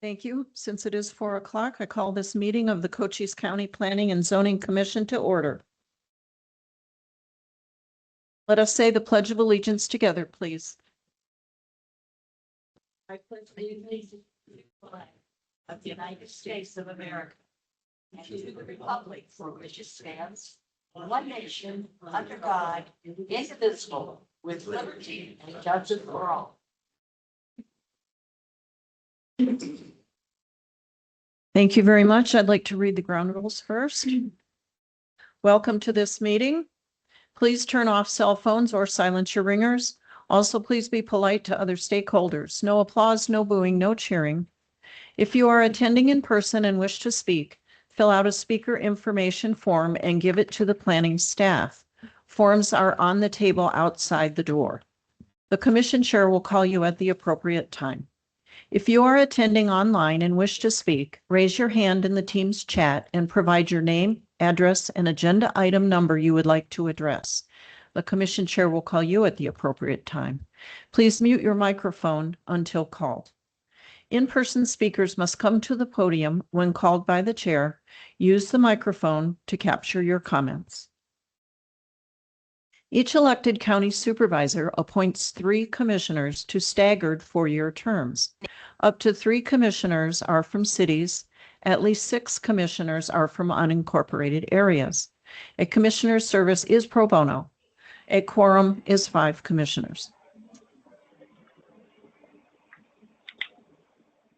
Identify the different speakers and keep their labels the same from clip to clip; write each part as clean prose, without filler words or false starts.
Speaker 1: Thank you. Since it is 4 o'clock, I call this meeting of the Cochise County Planning and Zoning Commission to order. Let us say the Pledge of Allegiance together, please.
Speaker 2: I pledge allegiance to the flag of the United States of America and to the republic for which it stands, one nation, under God, indivisible, with liberty and justice for all.
Speaker 1: Thank you very much. I'd like to read the ground rules first. Welcome to this meeting. Please turn off cell phones or silence your ringers. Also, please be polite to other stakeholders. No applause, no booing, no cheering. If you are attending in person and wish to speak, fill out a speaker information form and give it to the planning staff. Forms are on the table outside the door. The commission chair will call you at the appropriate time. If you are attending online and wish to speak, raise your hand in the Teams chat and provide your name, address, and agenda item number you would like to address. The commission chair will call you at the appropriate time. Please mute your microphone until called. In-person speakers must come to the podium when called by the chair. Use the microphone to capture your comments. Each elected county supervisor appoints 3 commissioners to staggered 4-year terms. Up to 3 commissioners are from cities. At least 6 commissioners are from unincorporated areas. A commissioner's service is pro bono. A quorum is 5 commissioners.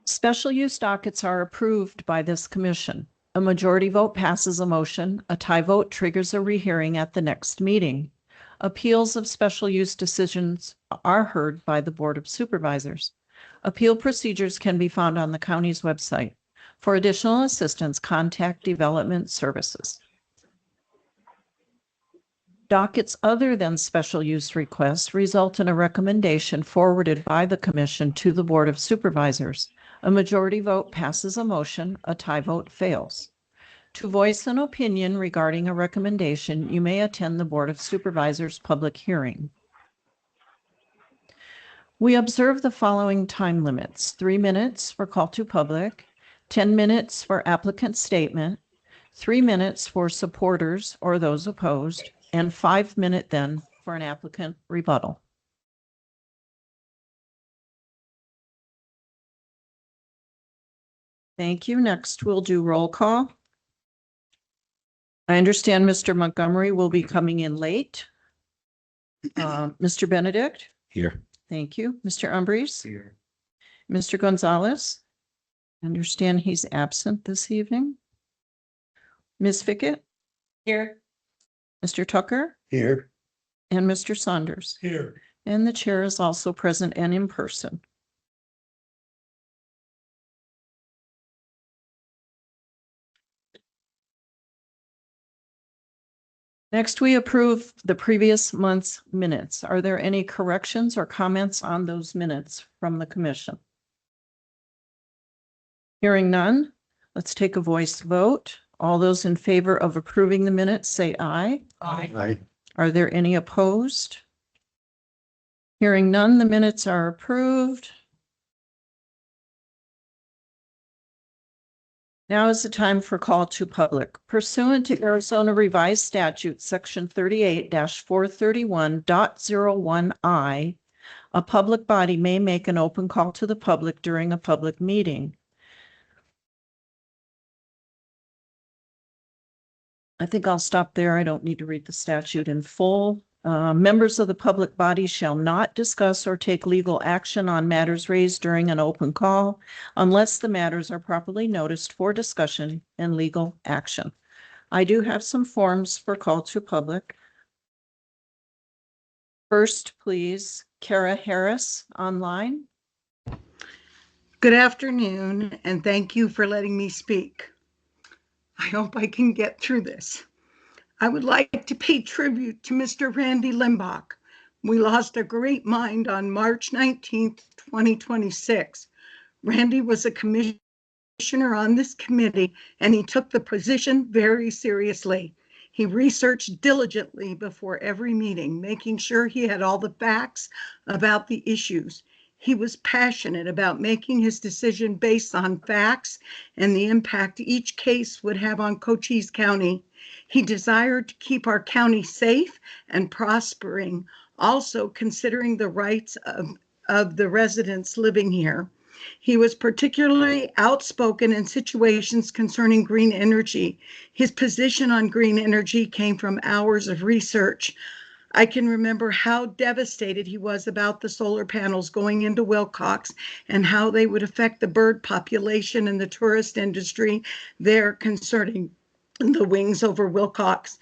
Speaker 1: Special use dockets are approved by this commission. A majority vote passes a motion. A tie vote triggers a rehearing at the next meeting. Appeals of special use decisions are heard by the Board of Supervisors. Appeal procedures can be found on the county's website. For additional assistance, contact Development Services. Dockets other than special use requests result in a recommendation forwarded by the commission to the Board of Supervisors. A majority vote passes a motion, a tie vote fails. To voice an opinion regarding a recommendation, you may attend the Board of Supervisors public hearing. We observe the following time limits: 3 minutes for call to public, 10 minutes for applicant statement, 3 minutes for supporters or those opposed, and 5 minutes then for an applicant rebuttal. Thank you. Next, we'll do roll call. I understand Mr. Montgomery will be coming in late. Mr. Benedict?
Speaker 3: Here.
Speaker 1: Thank you. Mr. Umbries?
Speaker 3: Here.
Speaker 1: Mr. Gonzalez? I understand he's absent this evening. Ms. Fickett?
Speaker 2: Here.
Speaker 1: Mr. Tucker?
Speaker 3: Here.
Speaker 1: And Mr. Saunders?
Speaker 3: Here.
Speaker 1: And the chair is also present and in person. Next, we approve the previous month's minutes. Are there any corrections or comments on those minutes from the commission? Hearing none, let's take a voice vote. All those in favor of approving the minutes say aye.
Speaker 2: Aye.
Speaker 3: Aye.
Speaker 1: Are there any opposed? Hearing none, the minutes are approved. Now is the time for call to public. Pursuant to Arizona Revised Statute, Section 38-431.01I, a public body may make an open call to the public during a public meeting. I think I'll stop there. I don't need to read the statute in full. Members of the public body shall not discuss or take legal action on matters raised during an open call unless the matters are properly noticed for discussion and legal action. I do have some forms for call to public. First, please, Kara Harris online.
Speaker 4: Good afternoon, and thank you for letting me speak. I hope I can get through this. I would like to pay tribute to Mr. Randy Limbach. We lost a great mind on March 19th, 2026. Randy was a commissioner on this committee, and he took the position very seriously. He researched diligently before every meeting, making sure he had all the facts about the issues. He was passionate about making his decision based on facts and the impact each case would have on Cochise County. He desired to keep our county safe and prospering, also considering the rights of the residents living here. He was particularly outspoken in situations concerning green energy. His position on green energy came from hours of research. I can remember how devastated he was about the solar panels going into Wilcox and how they would affect the bird population and the tourist industry there concerning the wings over Wilcox.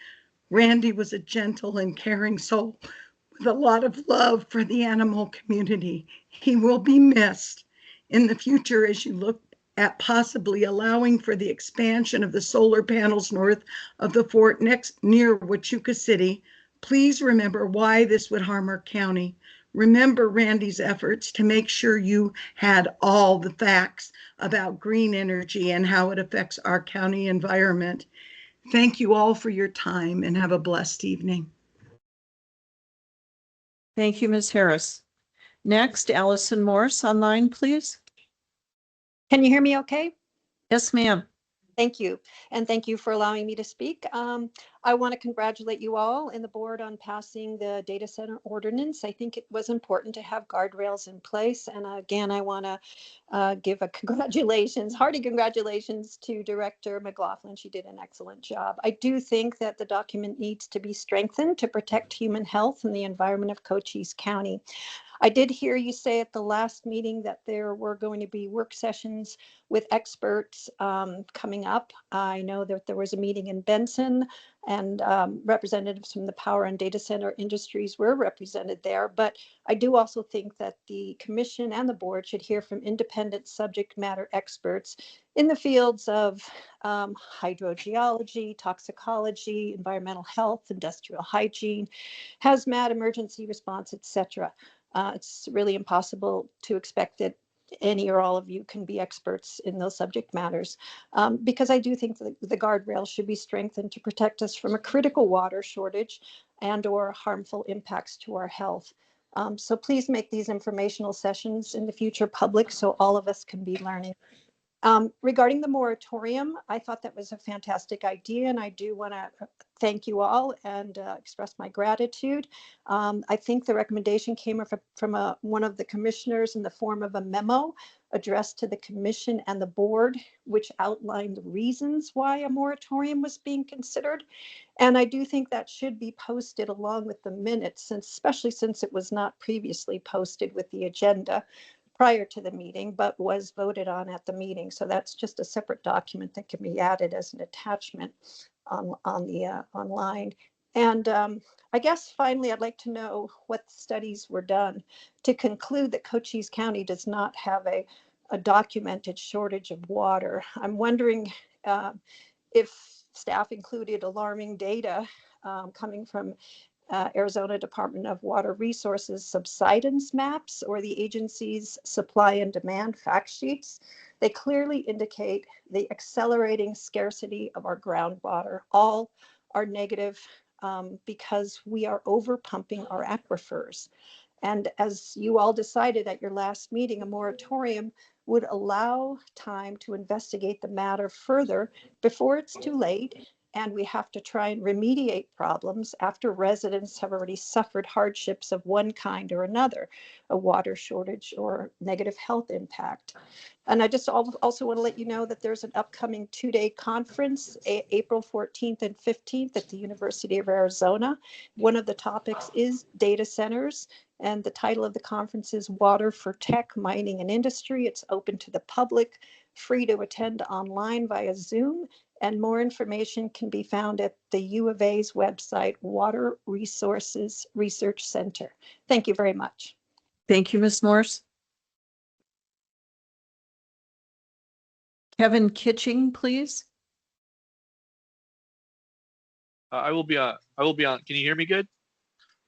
Speaker 4: Randy was a gentle and caring soul with a lot of love for the animal community. He will be missed in the future as you look at possibly allowing for the expansion of the solar panels north of the fort next near Huachuca City. Please remember why this would harm our county. Remember Randy's efforts to make sure you had all the facts about green energy and how it affects our county environment. Thank you all for your time and have a blessed evening.
Speaker 1: Thank you, Ms. Harris. Next, Allison Morse online, please.
Speaker 3: Can you hear me okay?
Speaker 1: Yes, ma'am.
Speaker 3: Thank you. And thank you for allowing me to speak. I want to congratulate you all and the board on passing the data center ordinance. I think it was important to have guardrails in place. And again, I want to give a hearty congratulations to Director McLaughlin. She did an excellent job. I do think that the document needs to be strengthened to protect human health and the environment of Cochise County. I did hear you say at the last meeting that there were going to be work sessions with experts coming up. I know that there was a meeting in Benson and representatives from the power and data center industries were represented there. But I do also think that the commission and the board should hear from independent subject matter experts in the fields of hydrogeology, toxicology, environmental health, industrial hygiene, hazmat, emergency response, etc. It's really impossible to expect that any or all of you can be experts in those subject matters, because I do think that the guardrails should be strengthened to protect us from a critical water shortage and or harmful impacts to our health. So please make these informational sessions in the future public so all of us can be learning. Regarding the moratorium, I thought that was a fantastic idea, and I do want to thank you all and express my gratitude. I think the recommendation came from one of the commissioners in the form of a memo addressed to the commission and the board, which outlined the reasons why a moratorium was being considered. And I do think that should be posted along with the minutes, especially since it was not previously posted with the agenda prior to the meeting, but was voted on at the meeting. So that's just a separate document that can be added as an attachment on the online. And I guess finally, I'd like to know what studies were done to conclude that Cochise County does not have a documented shortage of water. I'm wondering if staff included alarming data coming from Arizona Department of Water Resources subsidence maps or the agency's supply and demand fact sheets. They clearly indicate the accelerating scarcity of our groundwater. All are negative because we are over pumping our aquifers. And as you all decided at your last meeting, a moratorium would allow time to investigate the matter further before it's too late and we have to try and remediate problems after residents have already suffered hardships of one kind or another, a water shortage or negative health impact. And I just also want to let you know that there's an upcoming 2-day conference, April 14th and 15th at the University of Arizona. One of the topics is data centers, and the title of the conference is Water for Tech, Mining, and Industry. It's open to the public, free to attend online via Zoom, and more information can be found at the U of A's website, Water Resources Research Center. Thank you very much.
Speaker 1: Thank you, Ms. Morse. Kevin Kitching, please.
Speaker 5: I will be on. Can you hear me good?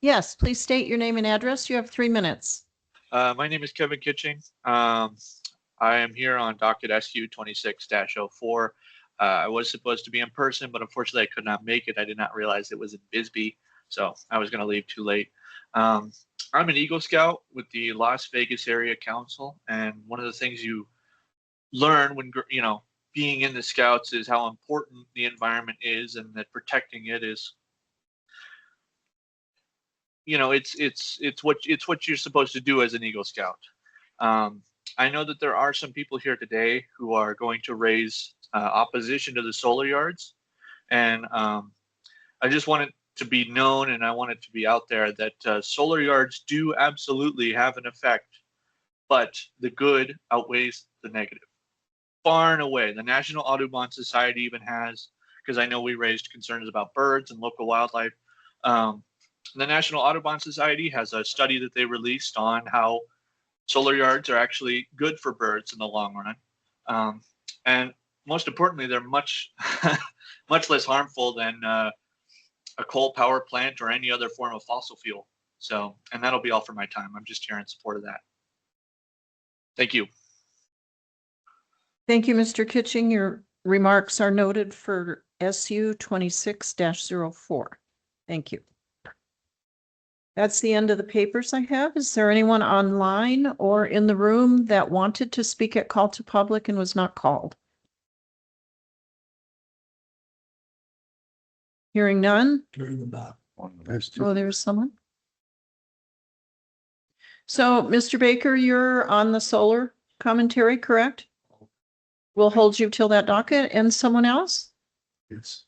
Speaker 1: Yes, please state your name and address. You have 3 minutes.
Speaker 5: My name is Kevin Kitching. I am here on docket SU 26-04. I was supposed to be in person, but unfortunately I could not make it. I did not realize it was in Bisbee. So I was going to leave too late. I'm an Eagle Scout with the Las Vegas Area Council, and one of the things you learn when being in the Scouts is how important the environment is, and that protecting it is, it's what you're supposed to do as an Eagle Scout. I know that there are some people here today who are going to raise opposition to the solar yards, and I just want it to be known, and I want it to be out there that solar yards do absolutely have an effect, but the good outweighs the negative far and away. The National Audubon Society even has, because I know we raised concerns about birds and local wildlife. The National Audubon Society has a study that they released on how solar yards are actually good for birds in the long run. And most importantly, they're much, much less harmful than a coal power plant or any other form of fossil fuel. So, and that'll be all for my time. I'm just here in support of that. Thank you.
Speaker 1: Thank you, Mr. Kitching. Your remarks are noted for SU 26-04. Thank you. That's the end of the papers I have. Is there anyone online or in the room that wanted to speak at call to public and was not called? Hearing none. Oh, there's someone. So, Mr. Baker, you're on the solar commentary, correct? We'll hold you till that docket. And someone else?
Speaker 6: Yes.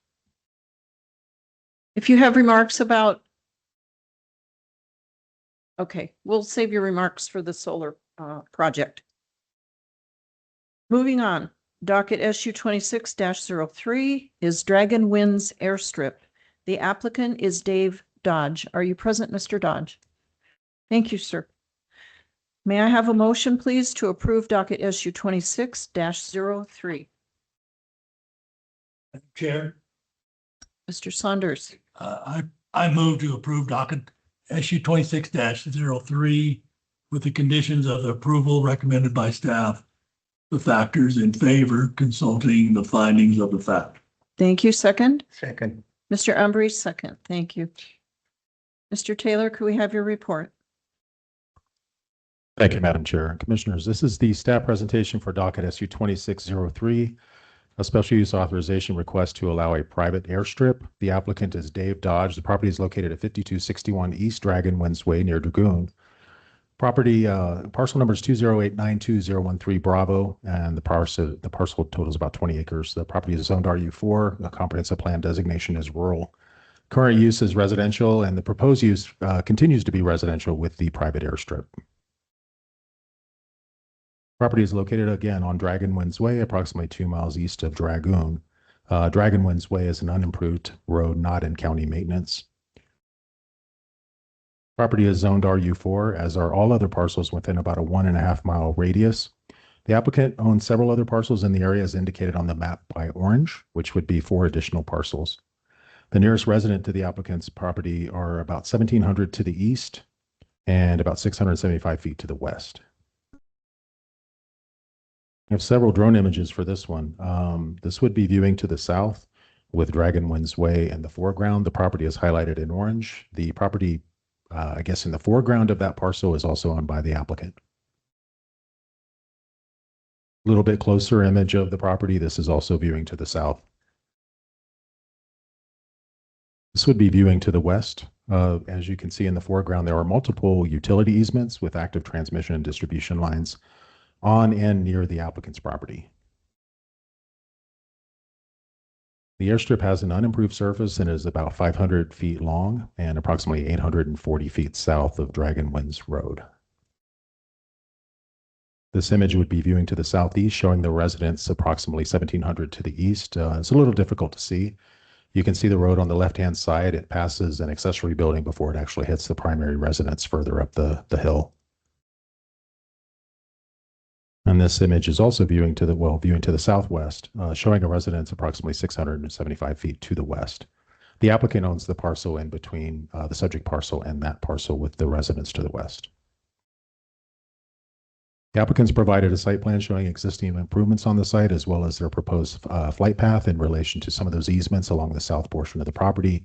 Speaker 1: If you have remarks about. Okay, we'll save your remarks for the solar project. Moving on, docket SU 26-03 is Dragon Winds Airstrip. The applicant is Dave Dodge. Are you present, Mr. Dodge? Thank you, sir. May I have a motion, please, to approve docket SU 26-03?
Speaker 6: Chair,
Speaker 1: Mr. Saunders.
Speaker 6: I move to approve docket SU 26-03 with the conditions of the approval recommended by staff. The factors in favor consulting the findings of the fact.
Speaker 1: Thank you. Second?
Speaker 4: Second.
Speaker 1: Mr. Umbry, second. Thank you. Mr. Taylor, could we have your report?
Speaker 7: Thank you, Madam Chair and Commissioners. This is the staff presentation for docket SU 2603, a special use authorization request to allow a private airstrip. The applicant is Dave Dodge. The property is located at 5261 East Dragon Winds Way near Dragoon. Property parcel number is 2089213 Bravo, and the parcel totals about 20 acres. The property is zoned RU4. The comprehensive plan designation is rural. Current use is residential, and the proposed use continues to be residential with the private airstrip. Property is located again on Dragon Winds Way, approximately 2 miles east of Dragoon. Dragon Winds Way is an unimproved road not in county maintenance. Property is zoned RU4, as are all other parcels within about a 1.5 mile radius. The applicant owns several other parcels in the area as indicated on the map by orange, which would be 4 additional parcels. The nearest resident to the applicant's property are about 1,700 to the east and about 675 feet to the west. I have several drone images for this one. This would be viewing to the south with Dragon Winds Way in the foreground. The property is highlighted in orange. The property, I guess in the foreground of that parcel, is also owned by the applicant. A little bit closer image of the property. This is also viewing to the south. This would be viewing to the west. As you can see in the foreground, there are multiple utility easements with active transmission and distribution lines on and near the applicant's property. The airstrip has an unimproved surface and is about 500 feet long and approximately 840 feet south of Dragon Winds Road. This image would be viewing to the southeast, showing the residents approximately 1,700 to the east. It's a little difficult to see. You can see the road on the left-hand side. It passes an accessory building before it actually hits the primary residence further up the hill. And this image is also viewing to the southwest, showing a residence approximately 675 feet to the west. The applicant owns the parcel in between the subject parcel and that parcel with the residence to the west. The applicants provided a site plan showing existing improvements on the site, as well as their proposed flight path in relation to some of those easements along the south portion of the property.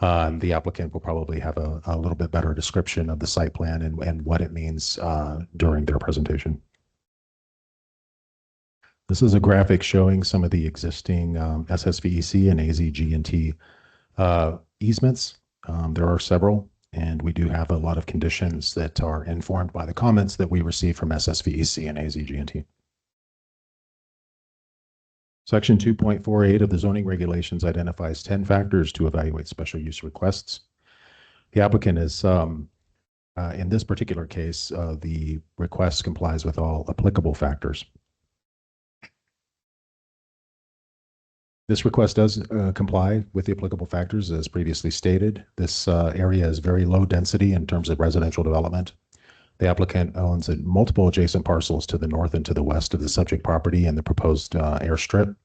Speaker 7: The applicant will probably have a little bit better description of the site plan and what it means during their presentation. This is a graphic showing some of the existing SSVEC and AZG&T easements. There are several, and we do have a lot of conditions that are informed by the comments that we receive from SSVEC and AZG&T. Section 2.48 of the zoning regulations identifies 10 factors to evaluate special use requests. The applicant is, in this particular case, the request complies with all applicable factors. This request does comply with the applicable factors as previously stated. This area is very low density in terms of residential development. The applicant owns multiple adjacent parcels to the north and to the west of the subject property and the proposed airstrip.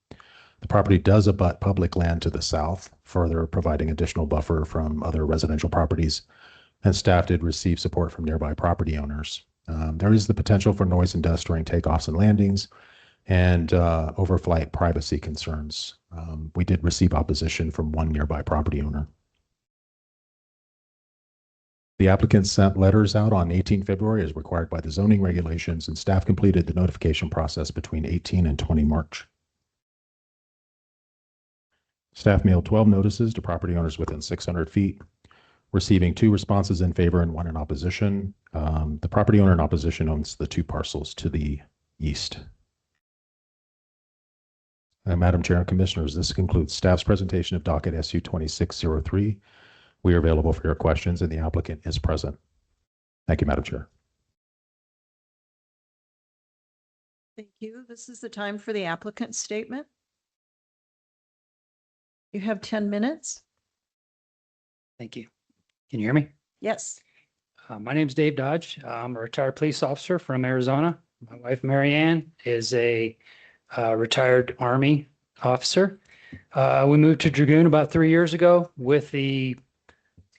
Speaker 7: The property does abut public land to the south, further providing additional buffer from other residential properties, and staff did receive support from nearby property owners. There is the potential for noise and dust during takeoffs and landings and overflight privacy concerns. We did receive opposition from one nearby property owner. The applicant sent letters out on 18 February as required by the zoning regulations, and staff completed the notification process between 18 and 20 March. Staff mailed 12 notices to property owners within 600 feet, receiving 2 responses in favor and 1 in opposition. The property owner in opposition owns the 2 parcels to the east. Madam Chair and Commissioners, this concludes staff's presentation of docket SU 2603. We are available for your questions and the applicant is present. Thank you, Madam Chair.
Speaker 1: Thank you. This is the time for the applicant's statement. You have 10 minutes.
Speaker 8: Thank you. Can you hear me?
Speaker 1: Yes.
Speaker 8: My name's Dave Dodge. I'm a retired police officer from Arizona. My wife, Mary Ann, is a retired Army officer. We moved to Dragoon about 3 years ago with the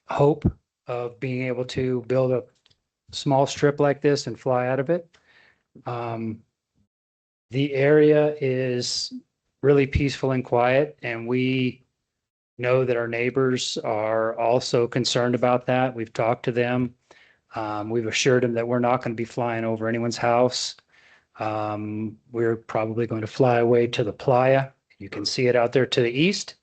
Speaker 8: hope of being able to build a small strip like this and fly out of it. The area is really peaceful and quiet, and we know that our neighbors are also concerned about that. We've talked to them. We've assured them that we're not going to be flying over anyone's house. We're probably going to fly away to the playa. You can see it out there to the east.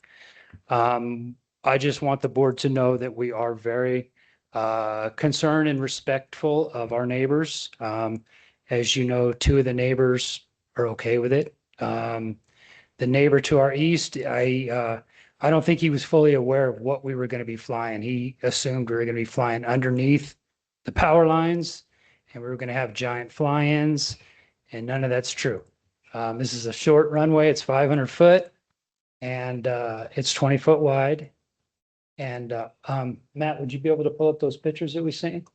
Speaker 8: I just want the board to know that we are very concerned and respectful of our neighbors. As you know, 2 of the neighbors are okay with it. The neighbor to our east, I don't think he was fully aware of what we were going to be flying. He assumed we were going to be flying underneath the power lines and we were going to have giant fly-ins, and none of that's true. This is a short runway. It's 500 foot and it's 20 foot wide. And Matt, would you be able to pull up those pictures that we seen?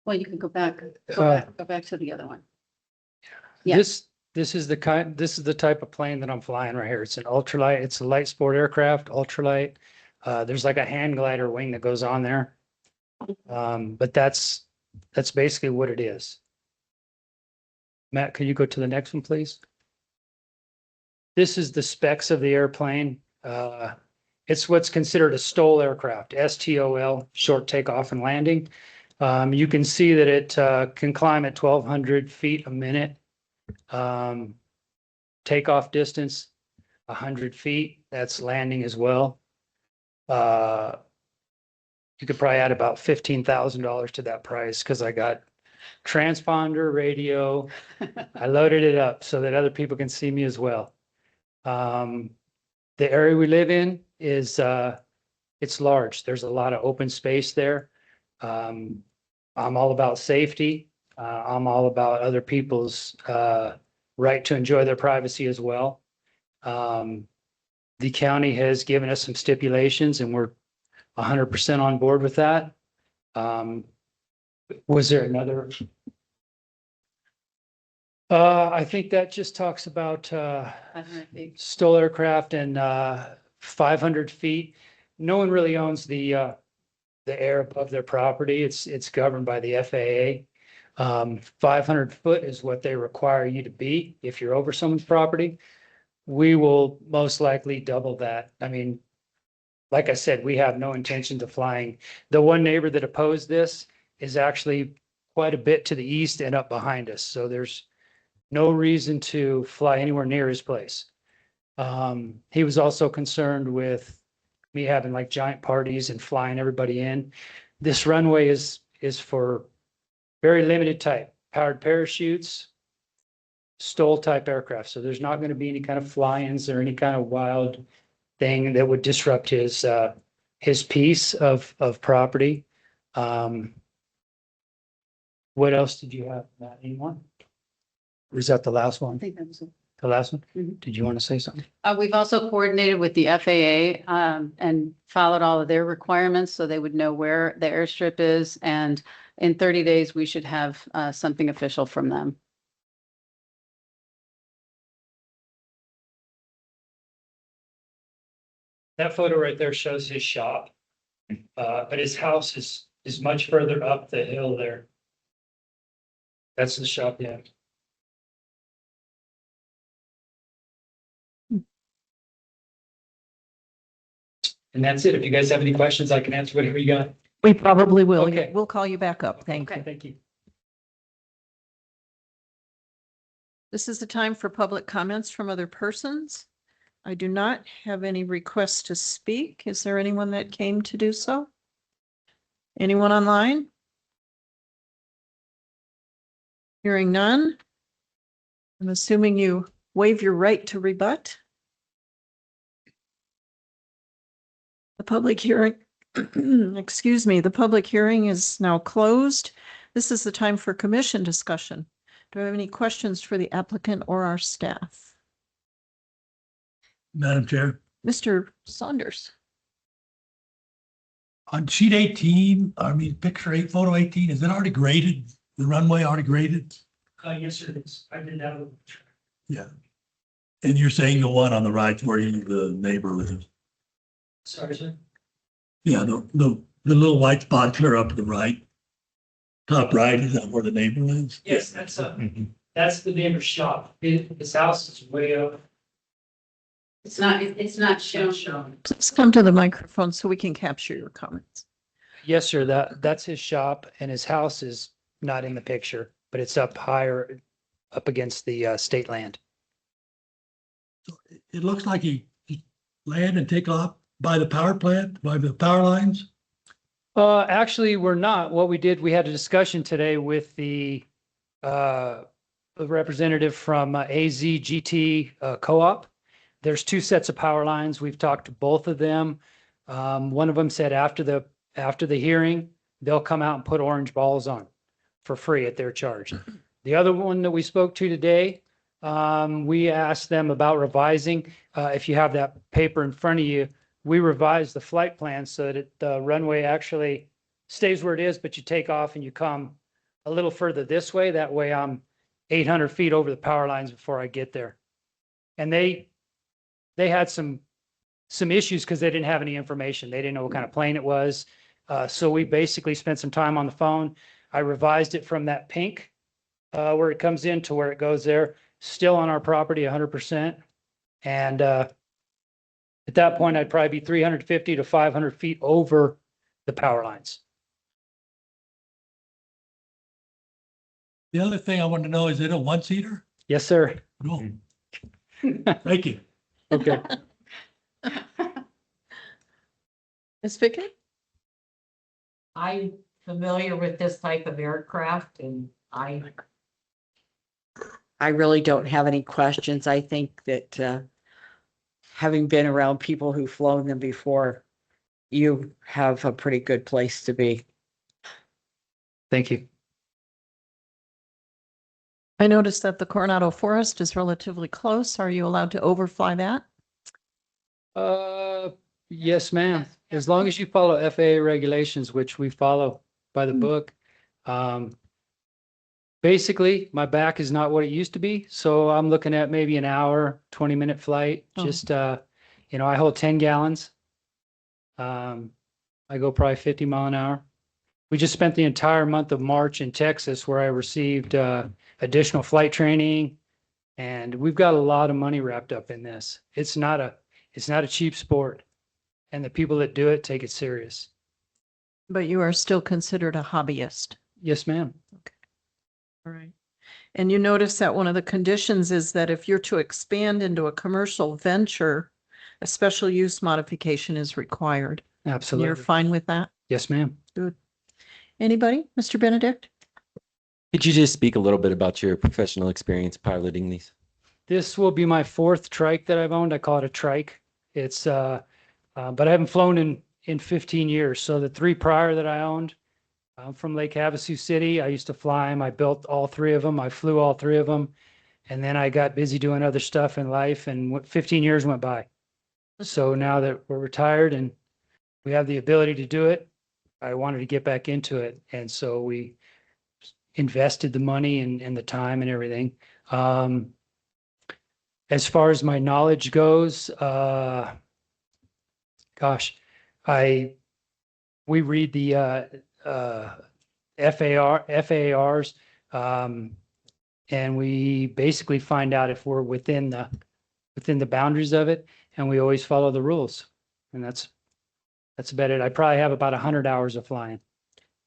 Speaker 2: Well, you can go back to the other one. Yeah.
Speaker 8: This is the type of plane that I'm flying right here. It's an ultralight. It's a light sport aircraft, ultralight. There's like a hand glider wing that goes on there. But that's basically what it is. Matt, can you go to the next one, please? This is the specs of the airplane. It's what's considered a STOL aircraft, STOL, short takeoff and landing. You can see that it can climb at 1,200 feet a minute. Takeoff distance, 100 feet. That's landing as well. You could probably add about $15,000 to that price because I got transponder, radio. I loaded it up so that other people can see me as well. The area we live in is it's large. There's a lot of open space there. I'm all about safety. I'm all about other people's right to enjoy their privacy as well. The county has given us some stipulations and we're 100% on board with that. Was there another? I think that just talks about STOL aircraft and 500 feet. No one really owns the the air above their property. It's governed by the FAA. 500 foot is what they require you to be if you're over someone's property. We will most likely double that. I mean, like I said, we have no intention of flying. The one neighbor that opposed this is actually quite a bit to the east and up behind us. So there's no reason to fly anywhere near his place. He was also concerned with me having like giant parties and flying everybody in. This runway is for very limited type, powered parachutes, STOL type aircraft. So there's not going to be any kind of fly-ins or any kind of wild thing that would disrupt his piece of property. What else did you have, Matt? Anyone? Was that the last one?
Speaker 9: I think that was it.
Speaker 8: The last one?
Speaker 9: Mhm.
Speaker 8: Did you want to say something?
Speaker 9: We've also coordinated with the FAA and followed all of their requirements so they would know where the airstrip is. And in 30 days, we should have something official from them.
Speaker 8: That photo right there shows his shop. But his house is much further up the hill there. That's the shop, yeah. And that's it. If you guys have any questions, I can answer whatever you got.
Speaker 1: We probably will.
Speaker 8: Okay.
Speaker 1: We'll call you back up. Thank you.
Speaker 8: Thank you.
Speaker 1: This is the time for public comments from other persons. I do not have any requests to speak. Is there anyone that came to do so? Anyone online? Hearing none. I'm assuming you waive your right to rebut. The public hearing, excuse me, the public hearing is now closed. This is the time for commission discussion. Do I have any questions for the applicant or our staff?
Speaker 6: Madam Chair,
Speaker 1: Mr. Saunders.
Speaker 6: on sheet 18, I mean, picture 8, photo 18, is it already graded? The runway already graded?
Speaker 8: Yes, sir. I did that.
Speaker 6: Yeah. And you're saying the one on the right where the neighbor lives?
Speaker 8: Sorry, sir.
Speaker 6: Yeah, the little white spot clear up to the right. Top right, is that where the neighbor lives?
Speaker 8: Yes, that's the neighbor's shop. His house is way up.
Speaker 9: It's not shown.
Speaker 1: Please come to the microphone so we can capture your comments.
Speaker 8: Yes, sir. That's his shop and his house is not in the picture, but it's up higher, up against the state land.
Speaker 6: It looks like he land and take off by the power plant, by the power lines.
Speaker 8: Actually, we're not. What we did, we had a discussion today with the representative from AZGT Co-op. There's 2 sets of power lines. We've talked to both of them. One of them said after the hearing, they'll come out and put orange balls on for free at their charge. The other one that we spoke to today, we asked them about revising. If you have that paper in front of you, we revised the flight plan so that the runway actually stays where it is, but you take off and you come a little further this way. That way I'm 800 feet over the power lines before I get there. And they had some issues because they didn't have any information. They didn't know what kind of plane it was. So we basically spent some time on the phone. I revised it from that pink where it comes in to where it goes there, still on our property 100%. And at that point, I'd probably be 350 to 500 feet over the power lines.
Speaker 6: The other thing I want to know, is it a one-seater?
Speaker 8: Yes, sir.
Speaker 6: No. Thank you.
Speaker 8: Okay.
Speaker 1: Ms. Pickett?
Speaker 2: I'm familiar with this type of aircraft and I really don't have any questions. I think that having been around people who've flown them before, you have a pretty good place to be.
Speaker 8: Thank you.
Speaker 1: I noticed that the Coronado Forest is relatively close. Are you allowed to overfly that?
Speaker 8: Yes, ma'am. As long as you follow FAA regulations, which we follow by the book. Basically, my back is not what it used to be. So I'm looking at maybe an hour, 20-minute flight.
Speaker 1: Oh.
Speaker 8: Just, I hold 10 gallons. I go probably 50 mile an hour. We just spent the entire month of March in Texas where I received additional flight training. And we've got a lot of money wrapped up in this. It's not a cheap sport. And the people that do it take it serious.
Speaker 1: But you are still considered a hobbyist.
Speaker 8: Yes, ma'am.
Speaker 1: All right. And you notice that one of the conditions is that if you're to expand into a commercial venture, a special use modification is required. And you're
Speaker 8: Absolutely.
Speaker 1: fine with that?
Speaker 8: Yes, ma'am.
Speaker 1: Good. Anybody? Mr. Benedict?
Speaker 10: Could you just speak a little bit about your professional experience piloting these?
Speaker 8: This will be my fourth trike that I've owned. I call it a trike. It's, but I haven't flown in 15 years. So the three prior that I owned, I'm from Lake Havasu City. I used to fly them. I built all three of them. I flew all three of them. And then I got busy doing other stuff in life and 15 years went by. So now that we're retired and we have the ability to do it, I wanted to get back into it. And so we invested the money and the time and everything. As far as my knowledge goes, we read the FARs, and we basically find out if we're within the boundaries of it, and we always follow the rules. And that's about it. I probably have about 100 hours of flying.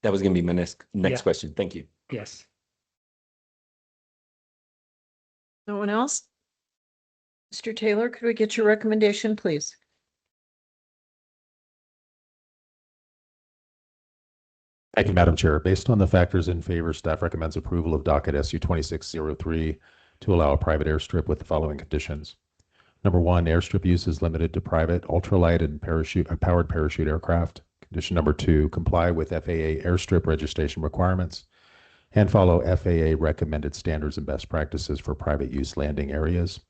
Speaker 10: That was going to be my next
Speaker 8: Yeah.
Speaker 10: question. Thank you.
Speaker 8: Yes.
Speaker 1: No one else? Mr. Taylor, could we get your recommendation, please?
Speaker 7: Thank you, Madam Chair. Based on the factors in favor, staff recommends approval of docket SU 2603 to allow a private airstrip with the following conditions. Number one, airstrip use is limited to private, ultralight, and powered parachute aircraft. Condition number two, comply with FAA airstrip registration requirements and follow FAA recommended standards and best practices for private use landing areas.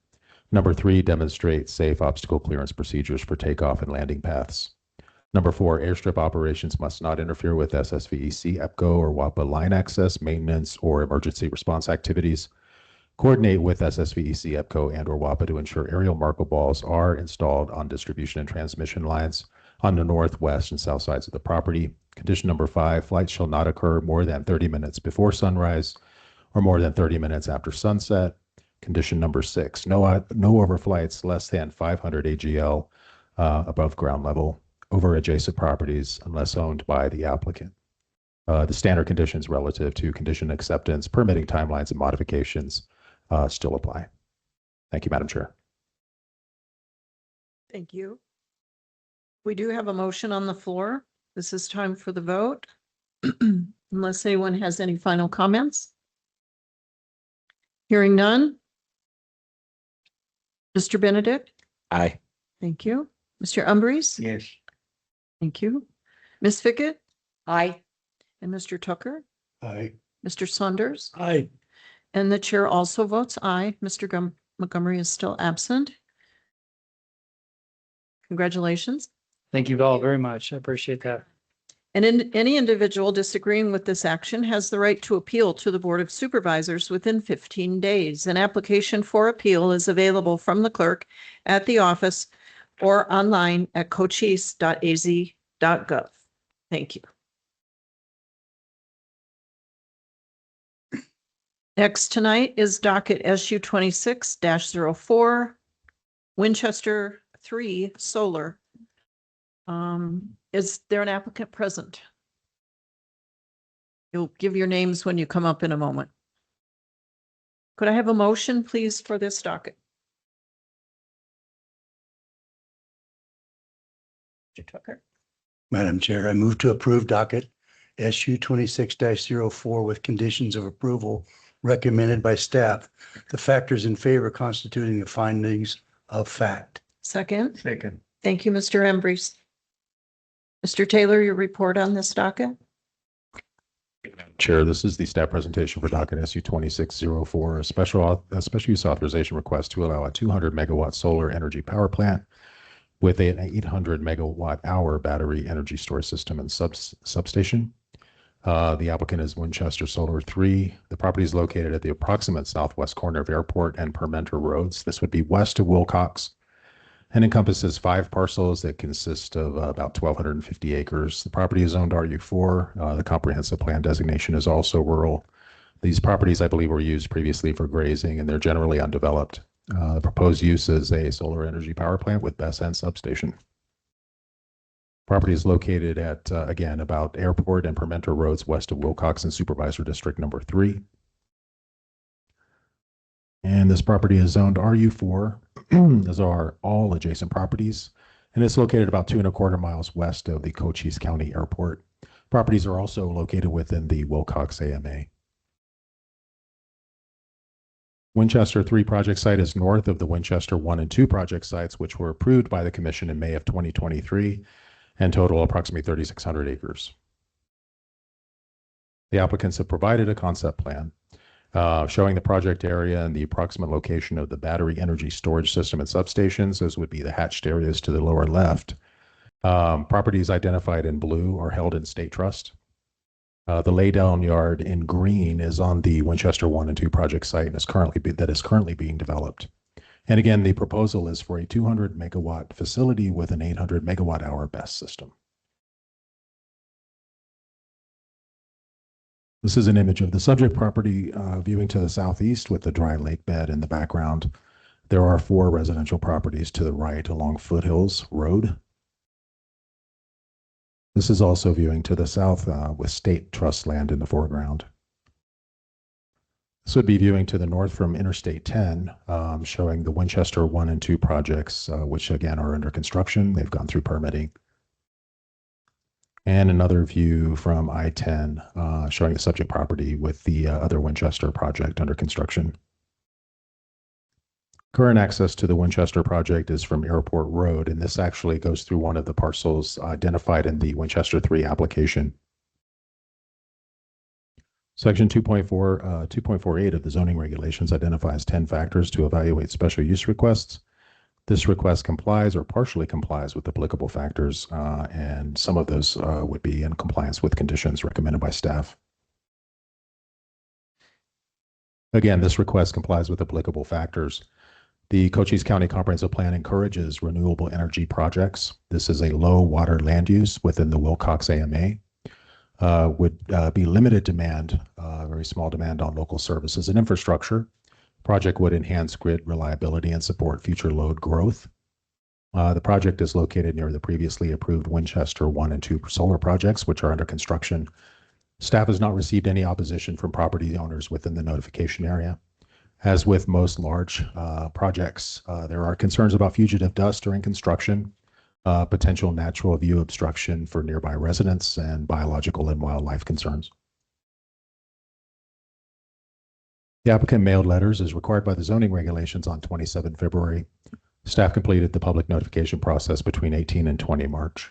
Speaker 7: Number three, demonstrate safe obstacle clearance procedures for takeoff and landing paths. Number four, airstrip operations must not interfere with SSVEC, EPCO, or WAPA line access, maintenance, or emergency response activities. Coordinate with SSVEC, EPCO, and or WAPA to ensure aerial marker balls are installed on distribution and transmission lines on the north, west, and south sides of the property. Condition number five, flights shall not occur more than 30 minutes before sunrise or more than 30 minutes after sunset. Condition number six, no overflights less than 500 AGL above ground level over adjacent properties unless owned by the applicant. The standard conditions relative to condition acceptance, permitting timelines, and modifications still apply. Thank you, Madam Chair.
Speaker 1: Thank you. We do have a motion on the floor. This is time for the vote. Unless anyone has any final comments. Hearing none. Mr. Benedict?
Speaker 10: Aye.
Speaker 1: Thank you. Mr. Umbries?
Speaker 6: Yes.
Speaker 1: Thank you. Ms. Fickett?
Speaker 2: Aye.
Speaker 1: And Mr. Tucker?
Speaker 6: Aye.
Speaker 1: Mr. Saunders?
Speaker 6: Aye.
Speaker 1: And the chair also votes aye. Mr. Montgomery is still absent. Congratulations.
Speaker 8: Thank you all very much. I appreciate that.
Speaker 1: And any individual disagreeing with this action has the right to appeal to the Board of Supervisors within 15 days. An application for appeal is available from the clerk at the office or online at cochise.az.gov. Thank you. Next tonight is docket SU 26-04, Winchester 3 Solar. Is there an applicant present? You'll give your names when you come up in a moment. Could I have a motion, please, for this docket? Mr. Tucker.
Speaker 11: Madam Chair, I move to approve docket SU 26-04 with conditions of approval recommended by staff. The factors in favor constituting the findings of fact.
Speaker 1: Second.
Speaker 6: Second.
Speaker 1: Thank you, Mr. Embreeze. Mr. Taylor, your report on this docket?
Speaker 7: Chair, this is the staff presentation for docket SU 2604, a special use authorization request to allow a 200 megawatt solar energy power plant with an 800 megawatt hour battery energy storage system and substation. The applicant is Winchester Solar 3. The property is located at the approximate southwest corner of Airport and Permenter Roads. This would be west of Wilcox. and encompasses 5 parcels that consist of about 1,250 acres. The property is zoned RU4. The comprehensive plan designation is also rural. These properties, I believe, were used previously for grazing, and they're generally undeveloped. The proposed use is a solar energy power plant with BESS and substation. Property is located at, again, about Airport and Permenter Roads west of Wilcox and Supervisor District number 3. And this property is zoned RU4, as are all adjacent properties, and it's located about 2.25 miles west of the Cochise County Airport. Properties are also located within the Wilcox AMA. Winchester 3 project site is north of the Winchester 1 and 2 project sites, which were approved by the Commission in May of 2023 and total approximately 3,600 acres. The applicants have provided a concept plan showing the project area and the approximate location of the battery energy storage system and substations. Those would be the hatched areas to the lower left. Properties identified in blue are held in state trust. The laydown yard in green is on the Winchester 1 and 2 project site and is currently being developed. And again, the proposal is for a 200 megawatt facility with an 800 megawatt hour BESS system. This is an image of the subject property viewing to the southeast with the dry lake bed in the background. There are 4 residential properties to the right along Foothills Road. This is also viewing to the south with state trust land in the foreground. This would be viewing to the north from Interstate 10, showing the Winchester 1 and 2 projects, which again are under construction. They've gone through permitting. And another view from I-10 showing the subject property with the other Winchester project under construction. Current access to the Winchester project is from Airport Road, and this actually goes through one of the parcels identified in the Winchester 3 application. Section 2.48 of the zoning regulations identifies 10 factors to evaluate special use requests. This request complies or partially complies with applicable factors, and some of those would be in compliance with conditions recommended by staff. Again, this request complies with applicable factors. The Cochise County Comprehensive Plan encourages renewable energy projects. This is a low water land use within the Wilcox AMA. Would be limited demand, very small demand on local services and infrastructure. Project would enhance grid reliability and support future load growth. The project is located near the previously approved Winchester 1 and 2 solar projects, which are under construction. Staff has not received any opposition from property owners within the notification area. As with most large projects, there are concerns about fugitive dust during construction, potential natural view obstruction for nearby residents, and biological and wildlife concerns. The applicant mailed letters as required by the zoning regulations on 27 February. Staff completed the public notification process between 18 and 20 March.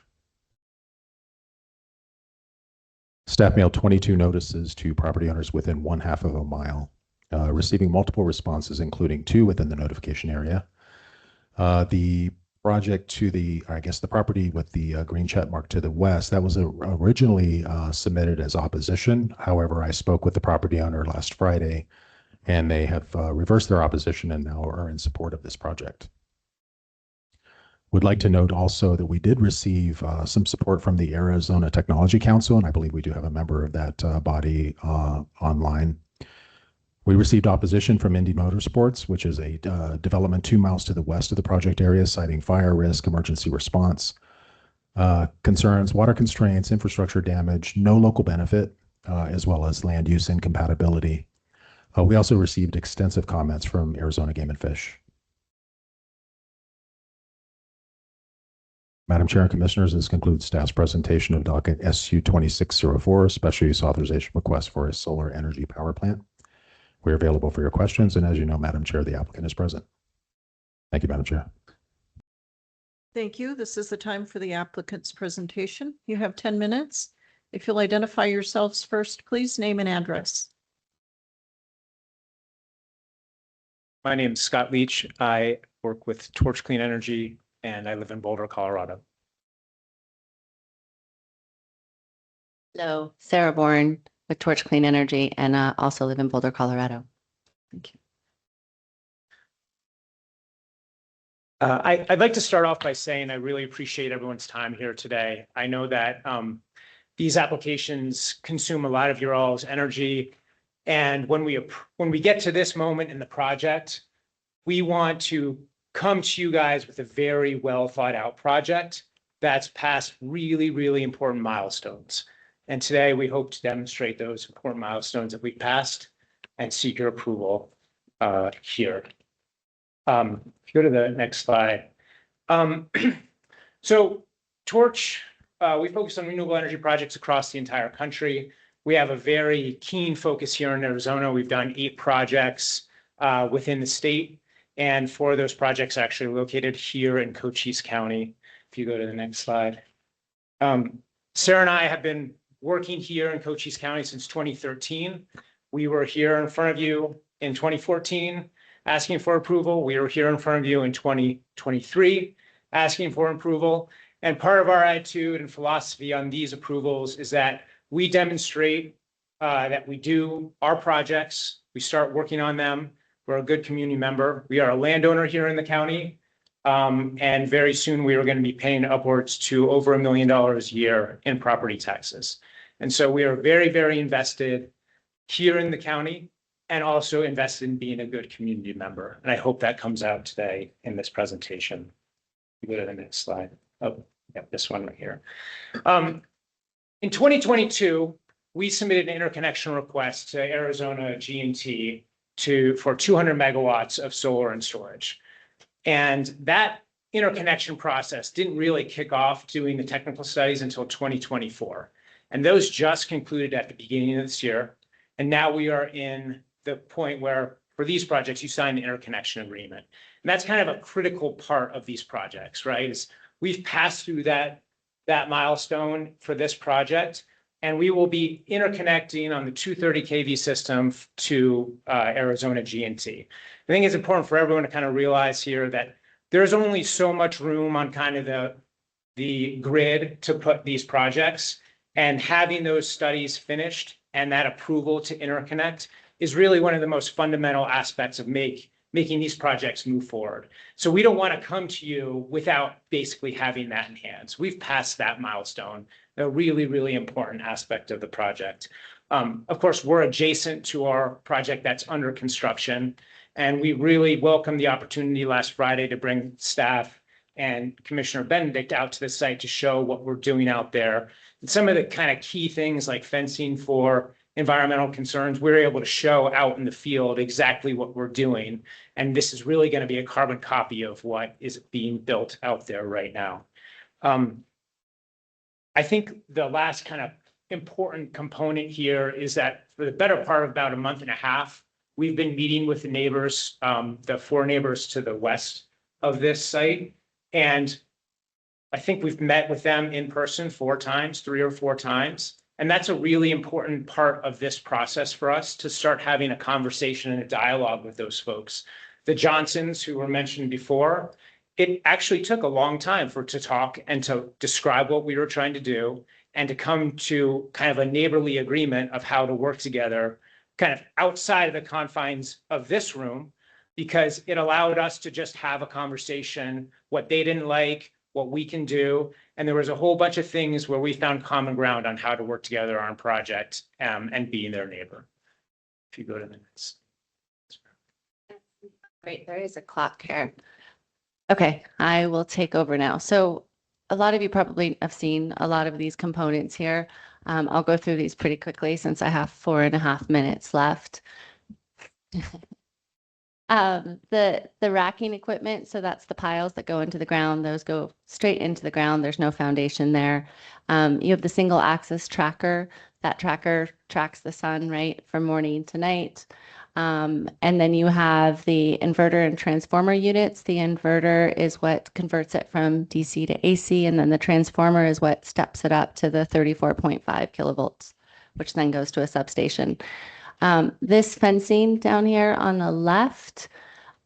Speaker 7: Staff mailed 22 notices to property owners within 1/2 of a mile, receiving multiple responses, including 2 within the notification area. The project to the property with the green check mark to the west, that was originally submitted as opposition. However, I spoke with the property owner last Friday, and they have reversed their opposition and now are in support of this project. Would like to note also that we did receive some support from the Arizona Technology Council, and I believe we do have a member of that body online. We received opposition from Indy Motorsports, which is a development 2 miles to the west of the project area, citing fire risk, emergency response concerns, water constraints, infrastructure damage, no local benefit, as well as land use incompatibility. We also received extensive comments from Arizona Game and Fish. Madam Chair and Commissioners, this concludes staff's presentation of docket SU 2604, special use authorization request for a solar energy power plant. We're available for your questions, and as you know, Madam Chair, the applicant is present. Thank you, Madam Chair.
Speaker 1: Thank you. This is the time for the applicant's presentation. You have 10 minutes. If you'll identify yourselves first, please, name and address.
Speaker 12: My name is Scott Leach. I work with Torch Clean Energy, and I live in Boulder, Colorado.
Speaker 13: Hello, Sarah Bourne with Torch Clean Energy, and also live in Boulder, Colorado.
Speaker 1: Thank you.
Speaker 12: I'd like to start off by saying I really appreciate everyone's time here today. I know that these applications consume a lot of your all's energy. And when we get to this moment in the project, we want to come to you guys with a very well thought out project that's passed really, really important milestones. And today we hope to demonstrate those important milestones that we passed and seek your approval here. If you go to the next slide. So Torch, we focus on renewable energy projects across the entire country. We have a very keen focus here in Arizona. We've done 8 projects within the state, and 4 of those projects are actually located here in Cochise County. If you go to the next slide. Sarah and I have been working here in Cochise County since 2013. We were here in front of you in 2014 asking for approval. We were here in front of you in 2023 asking for approval. And part of our attitude and philosophy on these approvals is that we demonstrate that we do our projects, we start working on them. We're a good community member. We are a landowner here in the county. And very soon we are going to be paying upwards to over $1 million a year in property taxes. And so we are very, very invested here in the county and also invested in being a good community member. And I hope that comes out today in this presentation. Go to the next slide. Oh, yeah, this one right here. In 2022, we submitted an interconnection request to Arizona G&T for 200 megawatts of solar and storage. And that interconnection process didn't really kick off doing the technical studies until 2024. And those just concluded at the beginning of this year. And now we are in the point where for these projects, you sign the interconnection agreement. And that's kind of a critical part of these projects, right? Is we've passed through that milestone for this project, and we will be interconnecting on the 230 kV system to Arizona G&T. I think it's important for everyone to kind of realize here that there's only so much room on kind of the grid to put these projects, and having those studies finished and that approval to interconnect is really one of the most fundamental aspects of making these projects move forward. So we don't want to come to you without basically having that in hand. So we've passed that milestone, a really, really important aspect of the project. Of course, we're adjacent to our project that's under construction, and we really welcome the opportunity last Friday to bring staff and Commissioner Benedict out to the site to show what we're doing out there. And some of the kind of key things like fencing for environmental concerns, we're able to show out in the field exactly what we're doing. And this is really going to be a carbon copy of what is being built out there right now. I think the last kind of important component here is that for the better part of about a month and a half, we've been meeting with the neighbors, the 4 neighbors to the west of this site. And I think we've met with them in person 3 or 4 times. And that's a really important part of this process for us, to start having a conversation and a dialogue with those folks. The Johnsons, who were mentioned before, it actually took a long time to talk and to describe what we were trying to do and to come to kind of a neighborly agreement of how to work together, kind of outside of the confines of this room, because it allowed us to just have a conversation, what they didn't like, what we can do. And there was a whole bunch of things where we found common ground on how to work together on a project and being their neighbor. If you go to the next.
Speaker 13: Great, there is a clock here. Okay, I will take over now. So a lot of you probably have seen a lot of these components here. I'll go through these pretty quickly since I have 4.5 minutes left. The racking equipment, so that's the piles that go into the ground. Those go straight into the ground. There's no foundation there. You have the single axis tracker. That tracker tracks the sun, right, from morning to night. And then you have the inverter and transformer units. The inverter is what converts it from DC to AC, and then the transformer is what steps it up to the 34.5 kilovolts, which then goes to a substation. This fencing down here on the left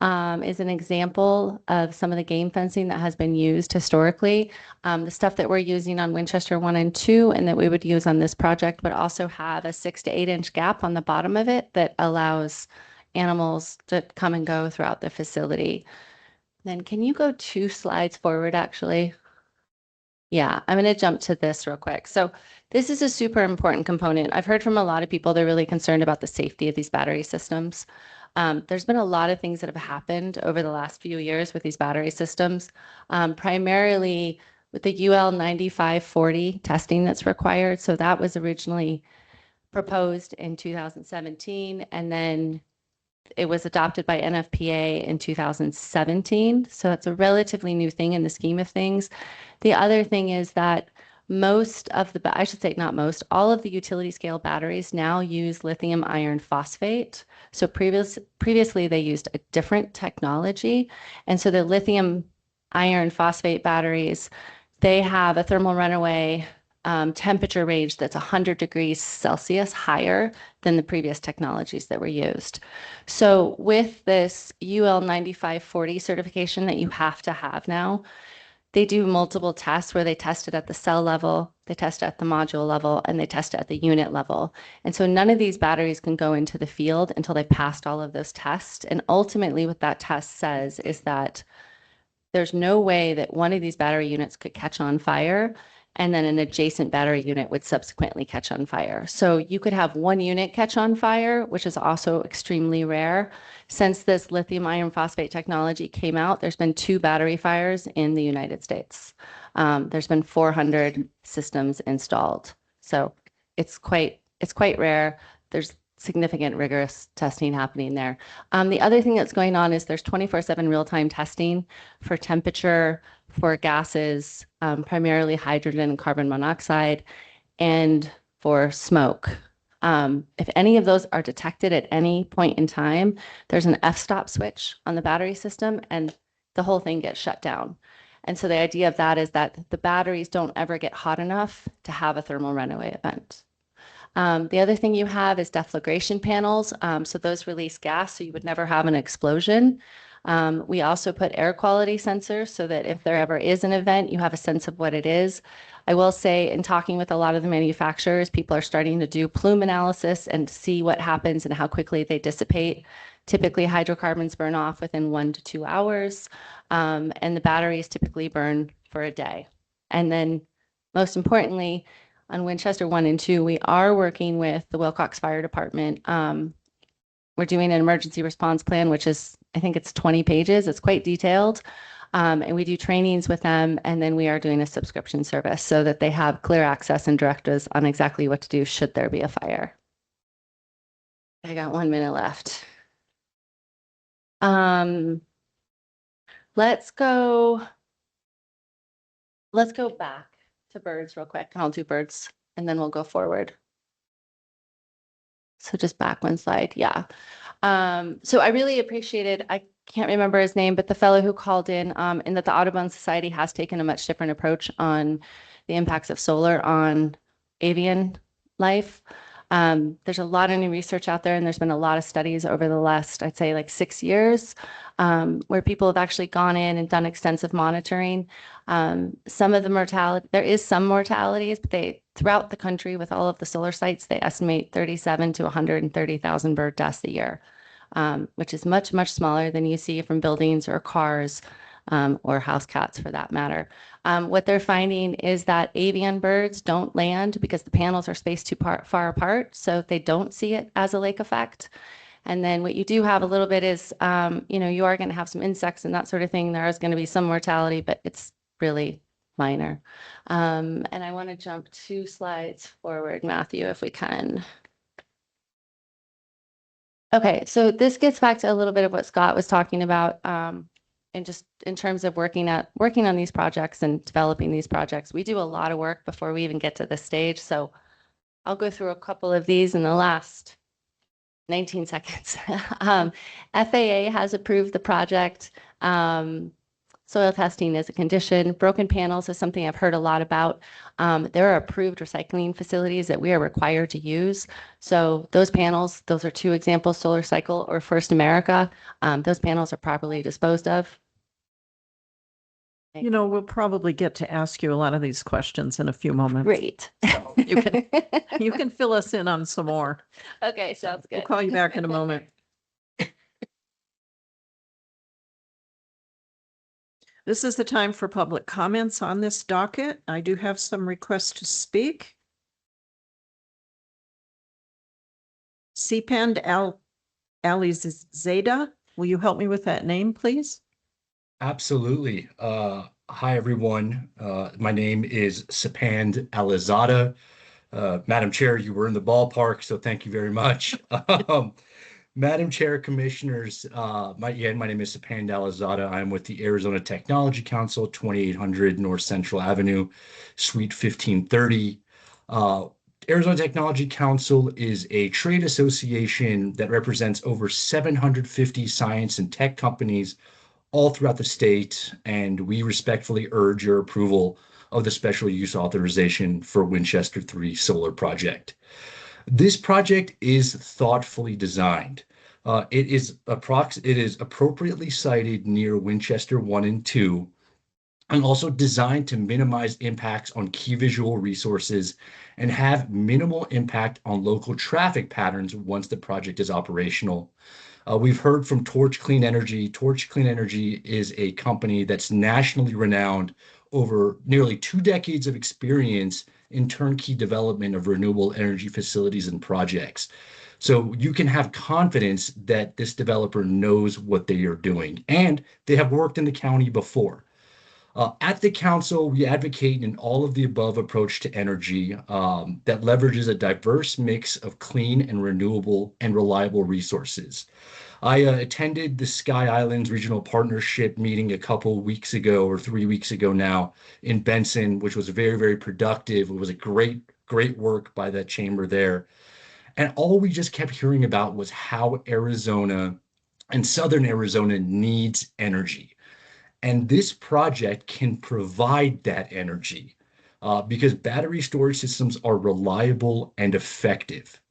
Speaker 13: is an example of some of the game fencing that has been used historically. The stuff that we're using on Winchester 1 and 2 and that we would use on this project would also have a 6 to 8 inch gap on the bottom of it that allows animals to come and go throughout the facility. Then can you go 2 slides forward, actually? Yeah, I'm going to jump to this real quick. So this is a super important component. I've heard from a lot of people, they're really concerned about the safety of these battery systems. There's been a lot of things that have happened over the last few years with these battery systems, primarily with the UL 9540 testing that's required. So that was originally proposed in 2017, and then it was adopted by NFPA in 2017. So it's a relatively new thing in the scheme of things. The other thing is that most of the, I should say not most, all of the utility scale batteries now use lithium iron phosphate. So previously they used a different technology. And so the lithium iron phosphate batteries, they have a thermal runaway temperature range that's 100 degrees Celsius higher than the previous technologies that were used. So with this UL 9540 certification that you have to have now, they do multiple tests where they test it at the cell level, they test it at the module level, and they test it at the unit level. And so none of these batteries can go into the field until they passed all of those tests. And ultimately what that test says is that there's no way that one of these battery units could catch on fire and then an adjacent battery unit would subsequently catch on fire. So you could have one unit catch on fire, which is also extremely rare. Since this lithium iron phosphate technology came out, there's been 2 battery fires in the United States. There's been 400 systems installed. So it's quite rare. There's significant rigorous testing happening there. The other thing that's going on is there's 24/7 real-time testing for temperature, for gases, primarily hydrogen and carbon monoxide, and for smoke. If any of those are detected at any point in time, there's an f-stop switch on the battery system and the whole thing gets shut down. And so the idea of that is that the batteries don't ever get hot enough to have a thermal runaway event. The other thing you have is deflagration panels. So those release gas, so you would never have an explosion. We also put air quality sensors so that if there ever is an event, you have a sense of what it is. I will say in talking with a lot of the manufacturers, people are starting to do plume analysis and see what happens and how quickly they dissipate. Typically hydrocarbons burn off within 1 to 2 hours, and the batteries typically burn for a day. And then most importantly, on Winchester 1 and 2, we are working with the Wilcox Fire Department. We're doing an emergency response plan, which is, I think it's 20 pages. It's quite detailed. And we do trainings with them. And then we are doing a subscription service so that they have clear access and directives on exactly what to do should there be a fire. I got 1 minute left. Let's go back to birds real quick. I'll do birds and then we'll go forward. So just back 1 slide. Yeah. So I really appreciated, I can't remember his name, but the fellow who called in that the Audubon Society has taken a much different approach on the impacts of solar on avian life. There's a lot of new research out there and there's been a lot of studies over the last, I'd say like 6 years, where people have actually gone in and done extensive monitoring. Some of the mortality, there is some mortalities, but throughout the country with all of the solar sites, they estimate 37 to 130,000 bird deaths a year, which is much, much smaller than you see from buildings or cars, or house cats for that matter. What they're finding is that avian birds don't land because the panels are spaced too far apart, so they don't see it as a lake effect. And then what you do have a little bit is, you are going to have some insects and that sort of thing. There is going to be some mortality, but it's really minor. And I want to jump 2 slides forward, Matthew, if we can. Okay, so this gets back to a little bit of what Scott was talking about. And just in terms of working on these projects and developing these projects, we do a lot of work before we even get to this stage. So I'll go through a couple of these in the last 19 seconds. FAA has approved the project. Soil testing is a condition. Broken panels is something I've heard a lot about. There are approved recycling facilities that we are required to use. So those panels, those are 2 examples, Solar Cycle or First America. Those panels are properly disposed of.
Speaker 1: We'll probably get to ask you a lot of these questions in a few moments.
Speaker 13: Great.
Speaker 1: You can fill us in on some more.
Speaker 13: Okay, sounds good.
Speaker 1: We'll call you back in a moment. This is the time for public comments on this docket. I do have some requests to speak. Sipand Alizada, will you help me with that name, please?
Speaker 14: Absolutely. Hi, everyone. My name is Sapand Alizada. Madam Chair, you were in the ballpark, so thank you very much. Madam Chair, Commissioners, my name is Sapand Alizada. I'm with the Arizona Technology Council, 2800 North Central Avenue, Suite 1530. Arizona Technology Council is a trade association that represents over 750 science and tech companies all throughout the state, and we respectfully urge your approval of the special use authorization for Winchester 3 solar project. This project is thoughtfully designed. It is appropriately sited near Winchester 1 and 2, and also designed to minimize impacts on key visual resources and have minimal impact on local traffic patterns once the project is operational. We've heard from Torch Clean Energy. Torch Clean Energy is a company that's nationally renowned over nearly 2 decades of experience in turnkey development of renewable energy facilities and projects. So you can have confidence that this developer knows what they are doing, and they have worked in the county before. At the council, we advocate an all of the above approach to energy that leverages a diverse mix of clean and renewable and reliable resources. I attended the Sky Islands Regional Partnership meeting a couple weeks ago, or 3 weeks ago now, in Benson, which was very, very productive. It was a great work by that chamber there. And all we just kept hearing about was how Arizona and Southern Arizona needs energy. And this project can provide that energy because battery storage systems are reliable and effective.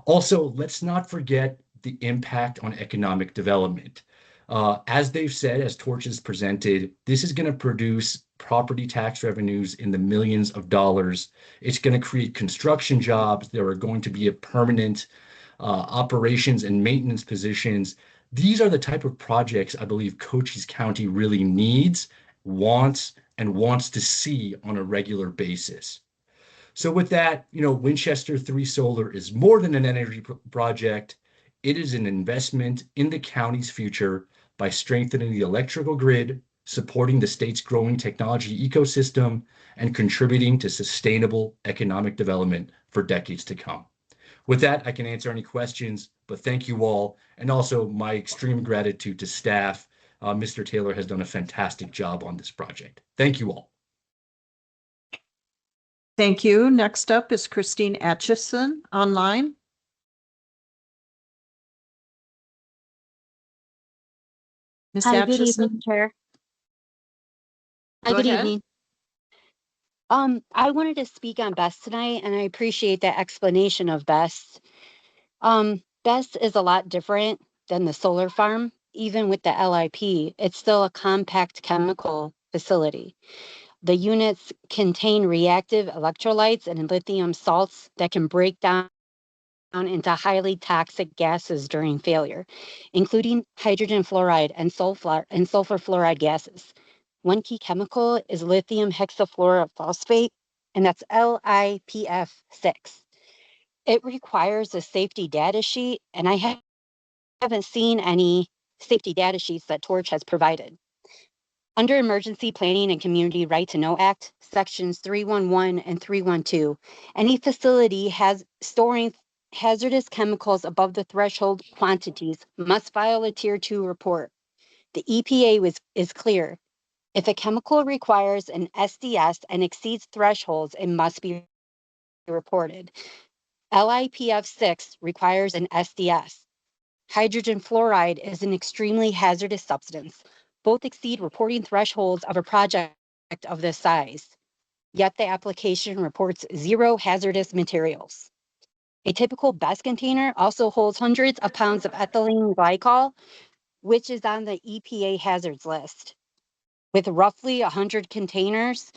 Speaker 14: Also, let's not forget the impact on economic development. As they've said, as Torch has presented, this is going to produce property tax revenues in the millions of dollars. It's going to create construction jobs. There are going to be a permanent operations and maintenance positions. These are the type of projects I believe Cochise County really needs, wants to see on a regular basis. So with that, Winchester 3 Solar is more than an energy project. It is an investment in the county's future by strengthening the electrical grid, supporting the state's growing technology ecosystem, and contributing to sustainable economic development for decades to come. With that, I can answer any questions, but thank you all. And also my extreme gratitude to staff. Mr. Taylor has done a fantastic job on this project. Thank you all.
Speaker 1: Thank you. Next up is Christine Atchison online. Ms.
Speaker 15: Hi, good
Speaker 1: Atchison?
Speaker 15: evening, Chair. Hi,
Speaker 1: Go
Speaker 15: good
Speaker 1: ahead.
Speaker 15: evening. I wanted to speak on BEST tonight, and I appreciate that explanation of BEST. BEST is a lot different than the solar farm. Even with the LIP, it's still a compact chemical facility. The units contain reactive electrolytes and lithium salts that can break down into highly toxic gases during failure, including hydrogen fluoride and sulfur fluoride gases. One key chemical is lithium hexafluorophosphate, and that's LiPF6. It requires a safety data sheet, and I haven't seen any safety data sheets that Torch has provided. Under Emergency Planning and Community Right to Know Act, sections 311 and 312, any facility has storing hazardous chemicals above the threshold quantities must file a Tier 2 report. The EPA is clear. If a chemical requires an SDS and exceeds thresholds, it must be reported. LiPF6 requires an SDS. Hydrogen fluoride is an extremely hazardous substance. Both exceed reporting thresholds of a project of this size. Yet the application reports 0 hazardous materials. A typical BEST container also holds hundreds of pounds of ethylene glycol, which is on the EPA hazards list. With roughly 100 containers,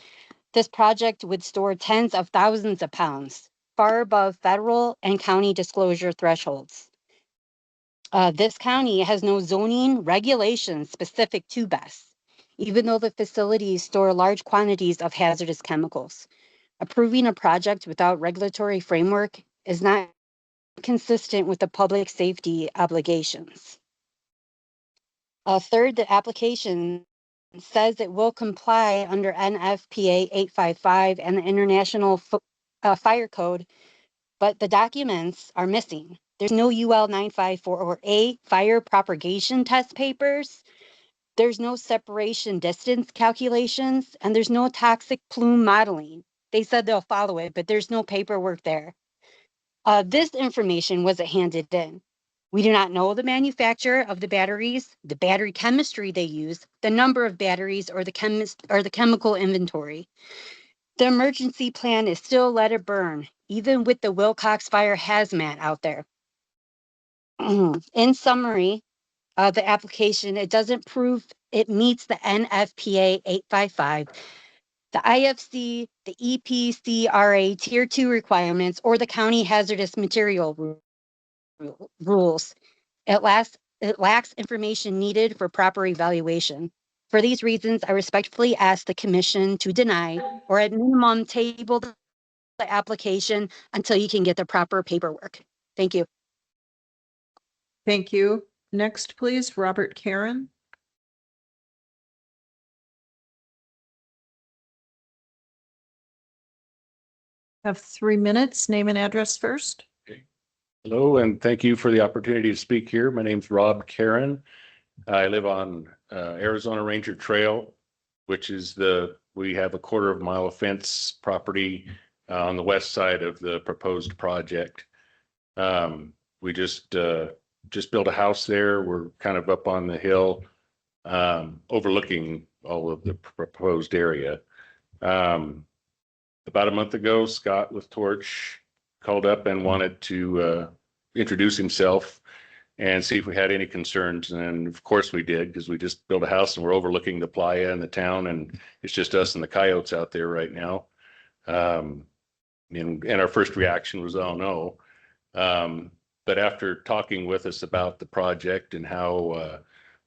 Speaker 15: this project would store tens of thousands of pounds, far above federal and county disclosure thresholds. This county has no zoning regulations specific to BEST. even though the facilities store large quantities of hazardous chemicals. Approving a project without regulatory framework is not consistent with the public safety obligations. Third, the application says it will comply under NFPA 855 and the International Fire Code, but the documents are missing. There's no UL 954A fire propagation test papers. There's no separation distance calculations, and there's no toxic plume modeling. They said they'll follow it, but there's no paperwork there. This information wasn't handed in. We do not know the manufacturer of the batteries, the battery chemistry they use, the number of batteries, or the chemical inventory. The emergency plan is still let it burn, even with the Wilcox Fire hazmat out there. In summary, the application, it doesn't prove it meets the NFPA 855, the IFC, the EPCRA Tier 2 requirements, or the county hazardous material rules. It lacks information needed for proper evaluation. For these reasons, I respectfully ask the commission to deny or at minimum table the application until you can get the proper paperwork. Thank you.
Speaker 1: Thank you. Next, please, Robert Karen. Have 3 minutes. Name and address first.
Speaker 16: Hello, and thank you for the opportunity to speak here. My name's Rob Karen. I live on Arizona Ranger Trail, which is we have a 1/4 mile of fence property on the west side of the proposed project. We just built a house there. We're kind of up on the hill, overlooking all of the proposed area. About a month ago, Scott with Torch called up and wanted to introduce himself and see if we had any concerns. And of course we did, because we just built a house and we're overlooking the playa and the town, and it's just us and the coyotes out there right now. And our first reaction was, oh no. But after talking with us about the project and how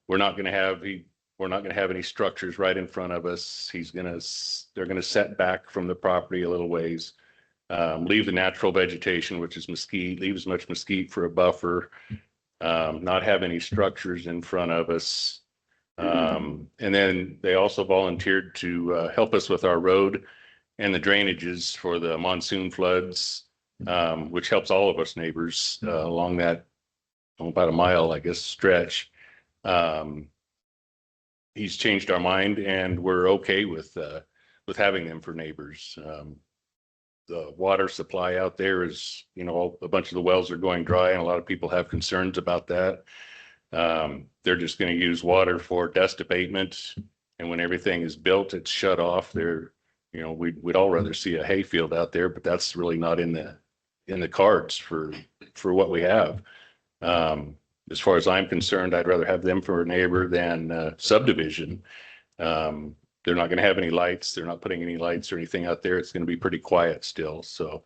Speaker 16: we're not going to have any structures right in front of us, they're going to set back from the property a little ways. Leave the natural vegetation, which is mesquite, leave as much mesquite for a buffer, not have any structures in front of us. And then they also volunteered to help us with our road and the drainages for the monsoon floods, which helps all of us neighbors along that about a mile, I guess, stretch. He's changed our mind, and we're okay with having them for neighbors. The water supply out there is, a bunch of the wells are going dry, and a lot of people have concerns about that. They're just going to use water for dust abatement, and when everything is built, it's shut off. We'd all rather see a hay field out there, but that's really not in the cards for what we have. As far as I'm concerned, I'd rather have them for a neighbor than subdivision. They're not going to have any lights. They're not putting any lights or anything out there. It's going to be pretty quiet still. So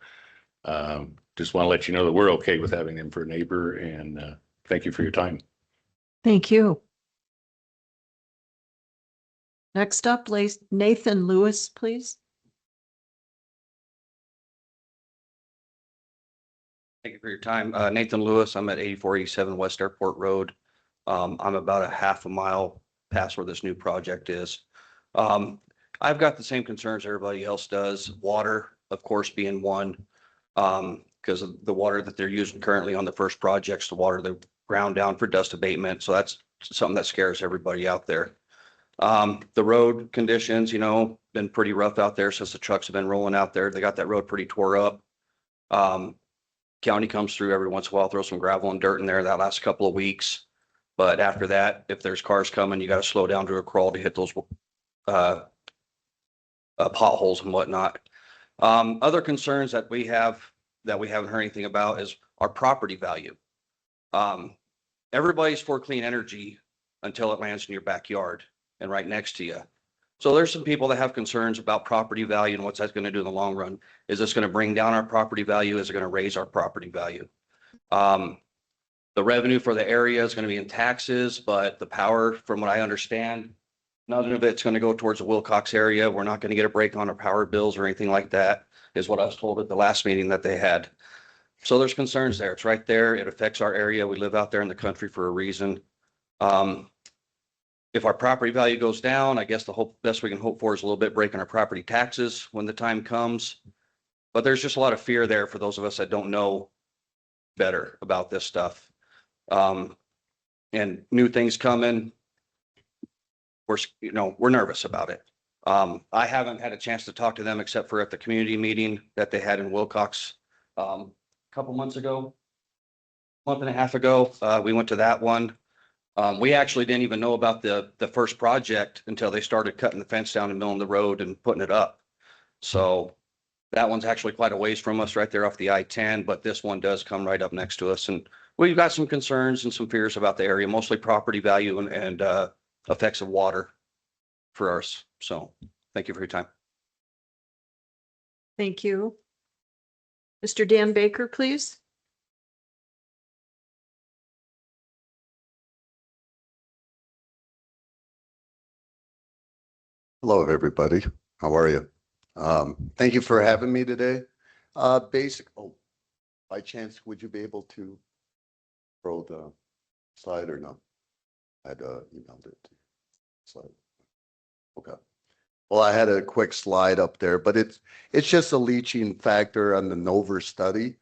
Speaker 16: just want to let you know that we're okay with having them for a neighbor, and thank you for your time.
Speaker 1: Thank you. Next up, Nathan Lewis, please.
Speaker 17: Thank you for your time. Nathan Lewis, I'm at 8487 West Airport Road. I'm about a half a mile past where this new project is. I've got the same concerns everybody else does. Water, of course, being one, because of the water that they're using currently on the first projects to water the ground down for dust abatement. So that's something that scares everybody out there. The road conditions, been pretty rough out there since the trucks have been rolling out there. They got that road pretty tore up. County comes through every once in a while, throw some gravel and dirt in there that last couple of weeks. But after that, if there's cars coming, you got to slow down to a crawl to hit those potholes and whatnot. Other concerns that we haven't heard anything about is our property value. Everybody's for clean energy until it lands in your backyard and right next to you. So there's some people that have concerns about property value and what's that going to do in the long run. Is this going to bring down our property value? Is it going to raise our property value? The revenue for the area is going to be in taxes, but the power, from what I understand, None of it's going to go towards the Wilcox area. We're not going to get a break on our power bills or anything like that, is what I was told at the last meeting that they had. So there's concerns there. It's right there. It affects our area. We live out there in the country for a reason. If our property value goes down, I guess the best we can hope for is a little bit break in our property taxes when the time comes. But there's just a lot of fear there for those of us that don't know better about this stuff. And new things coming. We're nervous about it. I haven't had a chance to talk to them except for at the community meeting that they had in Wilcox a couple months ago, month and a half ago. We went to that one. We actually didn't even know about the first project until they started cutting the fence down and milling the road and putting it up. So that one's actually quite a ways from us right there off the I-10, but this one does come right up next to us. And we've got some concerns and some fears about the area, mostly property value and effects of water for us. So thank you for your time.
Speaker 1: Thank you. Mr. Dan Baker, please.
Speaker 18: Hello, everybody. How are you? Thank you for having me today. By chance, would you be able to throw the slide or no? I'd emailed it to you. Slide. Okay. Well, I had a quick slide up there, but it's just a leaching factor on the NOVER study,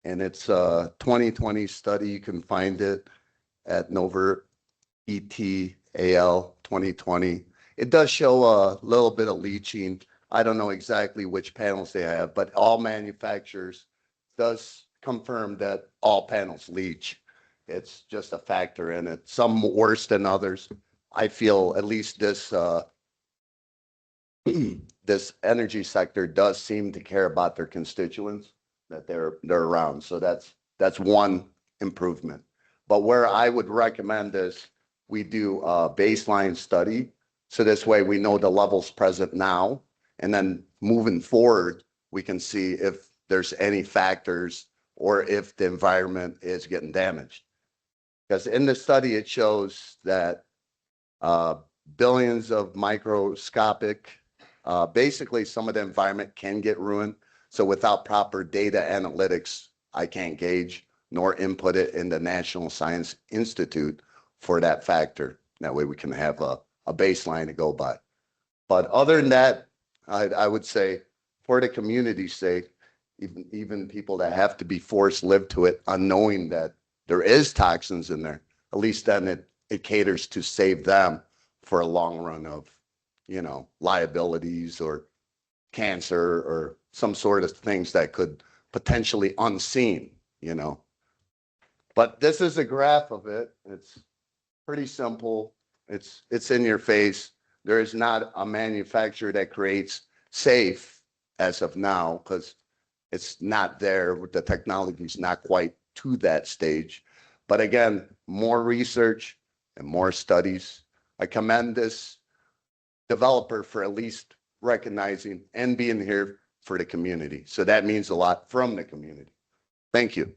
Speaker 18: and it's a 2020 study. You can find it at NOVER ETAL 2020. It does show a little bit of leaching. I don't know exactly which panels they have, but all manufacturers does confirm that all panels leach. It's just a factor in it. Some worse than others. I feel at least this this energy sector does seem to care about their constituents that they're around. So that's one improvement. But where I would recommend is we do a baseline study. So this way we know the levels present now, and then moving forward, we can see if there's any factors or if the environment is getting damaged. Because in the study, it shows that billions of microscopic, basically some of the environment can get ruined. So without proper data analytics, I can't gauge nor input it in the National Science Institute for that factor. That way we can have a baseline to go by. But other than that, I would say for the community's sake, even people that have to be forced live to it, unknowing that there is toxins in there, at least then it caters to save them for a long run of, liabilities or cancer or some sort of things that could potentially unseen, But this is a graph of it. It's pretty simple. It's in your face. There is not a manufacturer that creates safe as of now because it's not there. The technology is not quite to that stage. But again, more research and more studies. I commend this developer for at least recognizing and being here for the community. So that means a lot from the community. Thank you.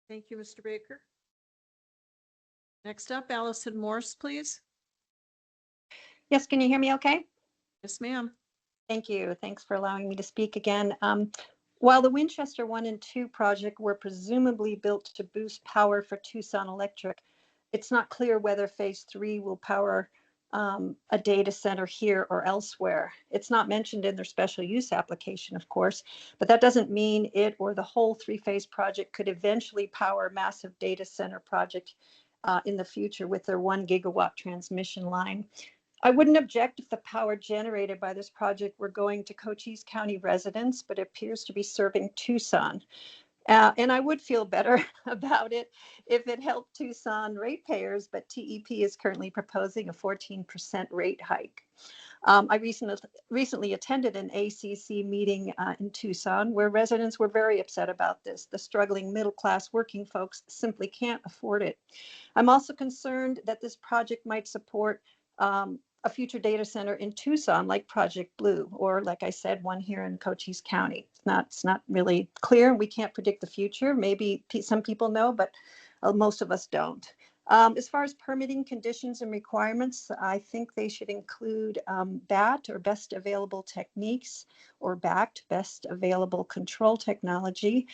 Speaker 1: Thank you, Mr. Baker. Next up, Allison Morse, please.
Speaker 3: Yes, can you hear me okay?
Speaker 1: Yes, ma'am.
Speaker 3: Thank you. Thanks for allowing me to speak again. While the Winchester 1 and 2 project were presumably built to boost power for Tucson Electric, it's not clear whether phase 3 will power a data center here or elsewhere. It's not mentioned in their special use application, of course, but that doesn't mean it or the whole 3-phase project could eventually power a massive data center project in the future with their 1 gigawatt transmission line. I wouldn't object if the power generated by this project were going to Cochise County residents, but it appears to be serving Tucson. And I would feel better about it if it helped Tucson ratepayers, but TEP is currently proposing a 14% rate hike. I recently attended an ACC meeting in Tucson where residents were very upset about this. The struggling middle-class working folks simply can't afford it. I'm also concerned that this project might support a future data center in Tucson like Project Blue, or like I said, one here in Cochise County. It's not really clear. We can't predict the future. Maybe some people know, but most of us don't. As far as permitting conditions and requirements, I think they should include BAT, or best available techniques, or BACT, best available control technology.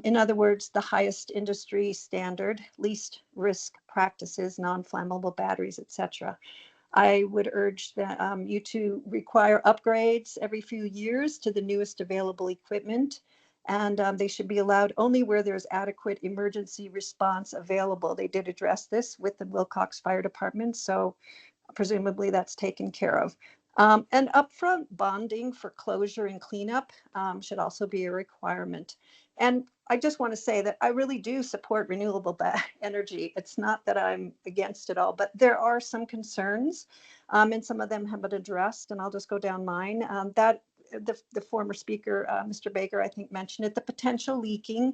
Speaker 3: In other words, the highest industry standard, least risk practices, non-flammable batteries, etc. I would urge that you to require upgrades every few years to the newest available equipment. And they should be allowed only where there's adequate emergency response available. They did address this with the Wilcox Fire Department, so presumably that's taken care of. And upfront bonding for closure and cleanup should also be a requirement. And I just want to say that I really do support renewable energy. It's not that I'm against it all, but there are some concerns, and some of them have been addressed, and I'll just go down mine. The former speaker, Mr. Baker, I think mentioned it, the potential leaching,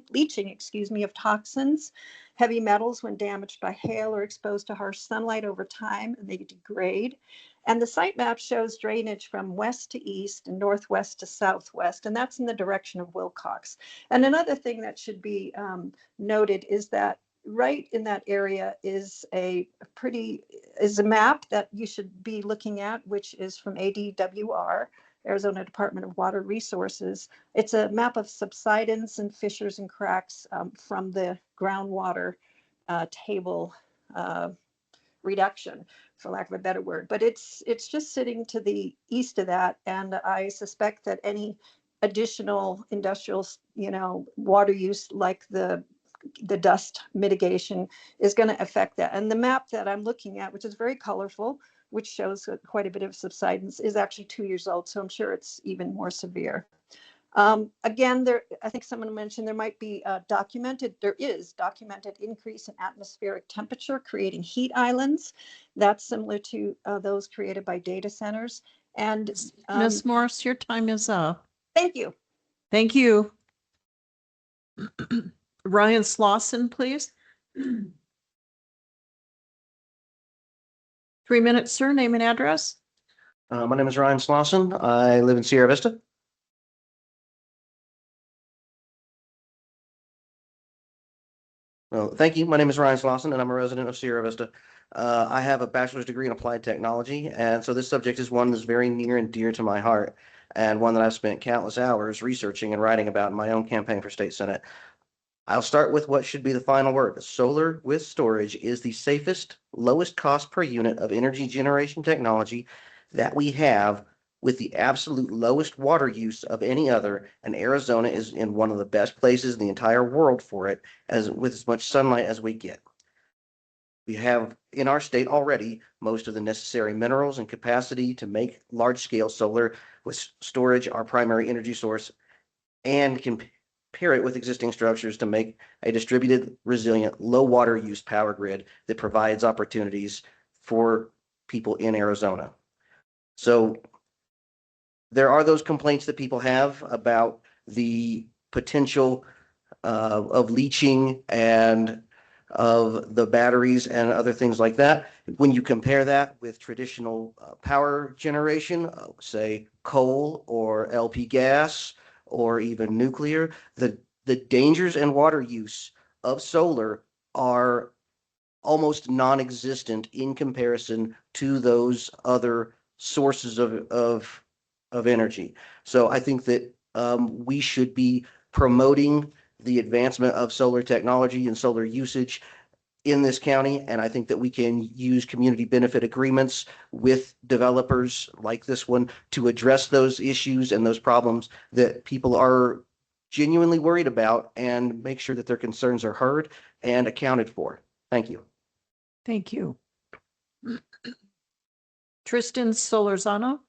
Speaker 3: of toxins, heavy metals when damaged by hail or exposed to harsh sunlight over time, and they degrade. And the site map shows drainage from west to east and northwest to southwest, and that's in the direction of Wilcox. And another thing that should be noted is that right in that area is a map that you should be looking at, which is from ADWR, Arizona Department of Water Resources. It's a map of subsidence and fissures and cracks from the groundwater table reduction, for lack of a better word. But it's just sitting to the east of that, and I suspect that any additional industrial, water use, like the dust mitigation, is going to affect that. And the map that I'm looking at, which is very colorful, which shows quite a bit of subsidence, is actually 2 years old. So I'm sure it's even more severe. Again, I think someone mentioned there might be there is documented increase in atmospheric temperature, creating heat islands. That's similar to those created by data centers. And
Speaker 1: Ms. Morris, your time is up.
Speaker 3: thank you.
Speaker 1: Thank you. Ryan Slauson, please. 3 minutes, sir. Name and address.
Speaker 19: My name is Ryan Slauson. I live in Sierra Vista. Well, thank you. My name is Ryan Slauson, and I'm a resident of Sierra Vista. I have a bachelor's degree in applied technology, and so this subject is one that's very near and dear to my heart, and one that I've spent countless hours researching and writing about in my own campaign for state senate. I'll start with what should be the final word. Solar with storage is the safest, lowest cost per unit of energy generation technology that we have, with the absolute lowest water use of any other, and Arizona is in one of the best places in the entire world for it, with as much sunlight as we get. We have in our state already most of the necessary minerals and capacity to make large-scale solar with storage our primary energy source, and can pair it with existing structures to make a distributed, resilient, low water use power grid that provides opportunities for people in Arizona. So there are those complaints that people have about the potential of leaching and of the batteries and other things like that. When you compare that with traditional power generation, say coal or LP gas or even nuclear, the dangers and water use of solar are almost non-existent in comparison to those other sources of energy. So I think that we should be promoting the advancement of solar technology and solar usage in this county. And I think that we can use community benefit agreements with developers like this one to address those issues and those problems that people are genuinely worried about, and make sure that their concerns are heard and accounted for. Thank you.
Speaker 1: Thank you. Tristan Solorzano.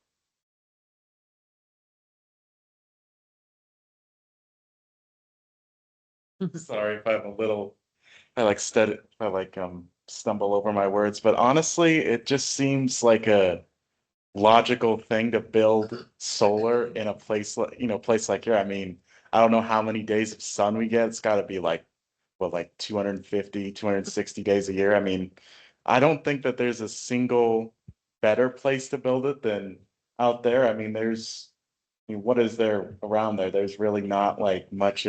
Speaker 20: Sorry if I'm a little, stumble over my words, but honestly, it just seems like a logical thing to build solar in a place like here. I mean, I don't know how many days of sun we get. It's got to be like 250, 260 days a year. I mean, I don't think that there's a single better place to build it than out there. I mean, what is there around there? There's really not much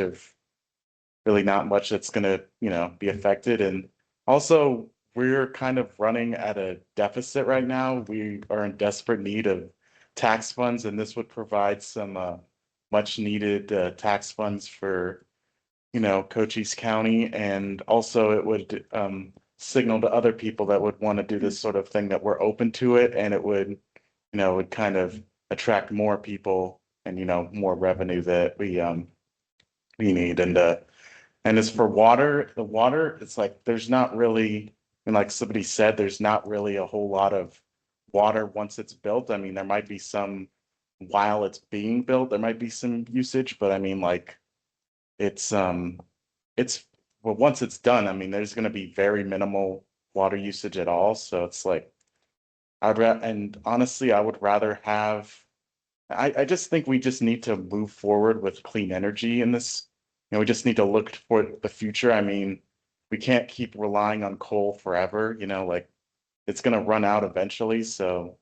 Speaker 20: that's going to, be affected. And also we're kind of running at a deficit right now. We are in desperate need of tax funds, and this would provide some much needed tax funds for, Cochise County. And also it would signal to other people that would want to do this sort of thing that we're open to it, and it would kind of attract more people and, more revenue that we need. And as for water, the water, it's like there's not really, and like somebody said, there's not really a whole lot of water once it's built. I mean, there might be some while it's being built, there might be some usage, but I mean, like it's well, once it's done, I mean, there's going to be very minimal water usage at all. So it's like and honestly, I would rather have. I just think we just need to move forward with clean energy in this. We just need to look for the future. I mean, we can't keep relying on coal forever, like it's going to run out eventually. So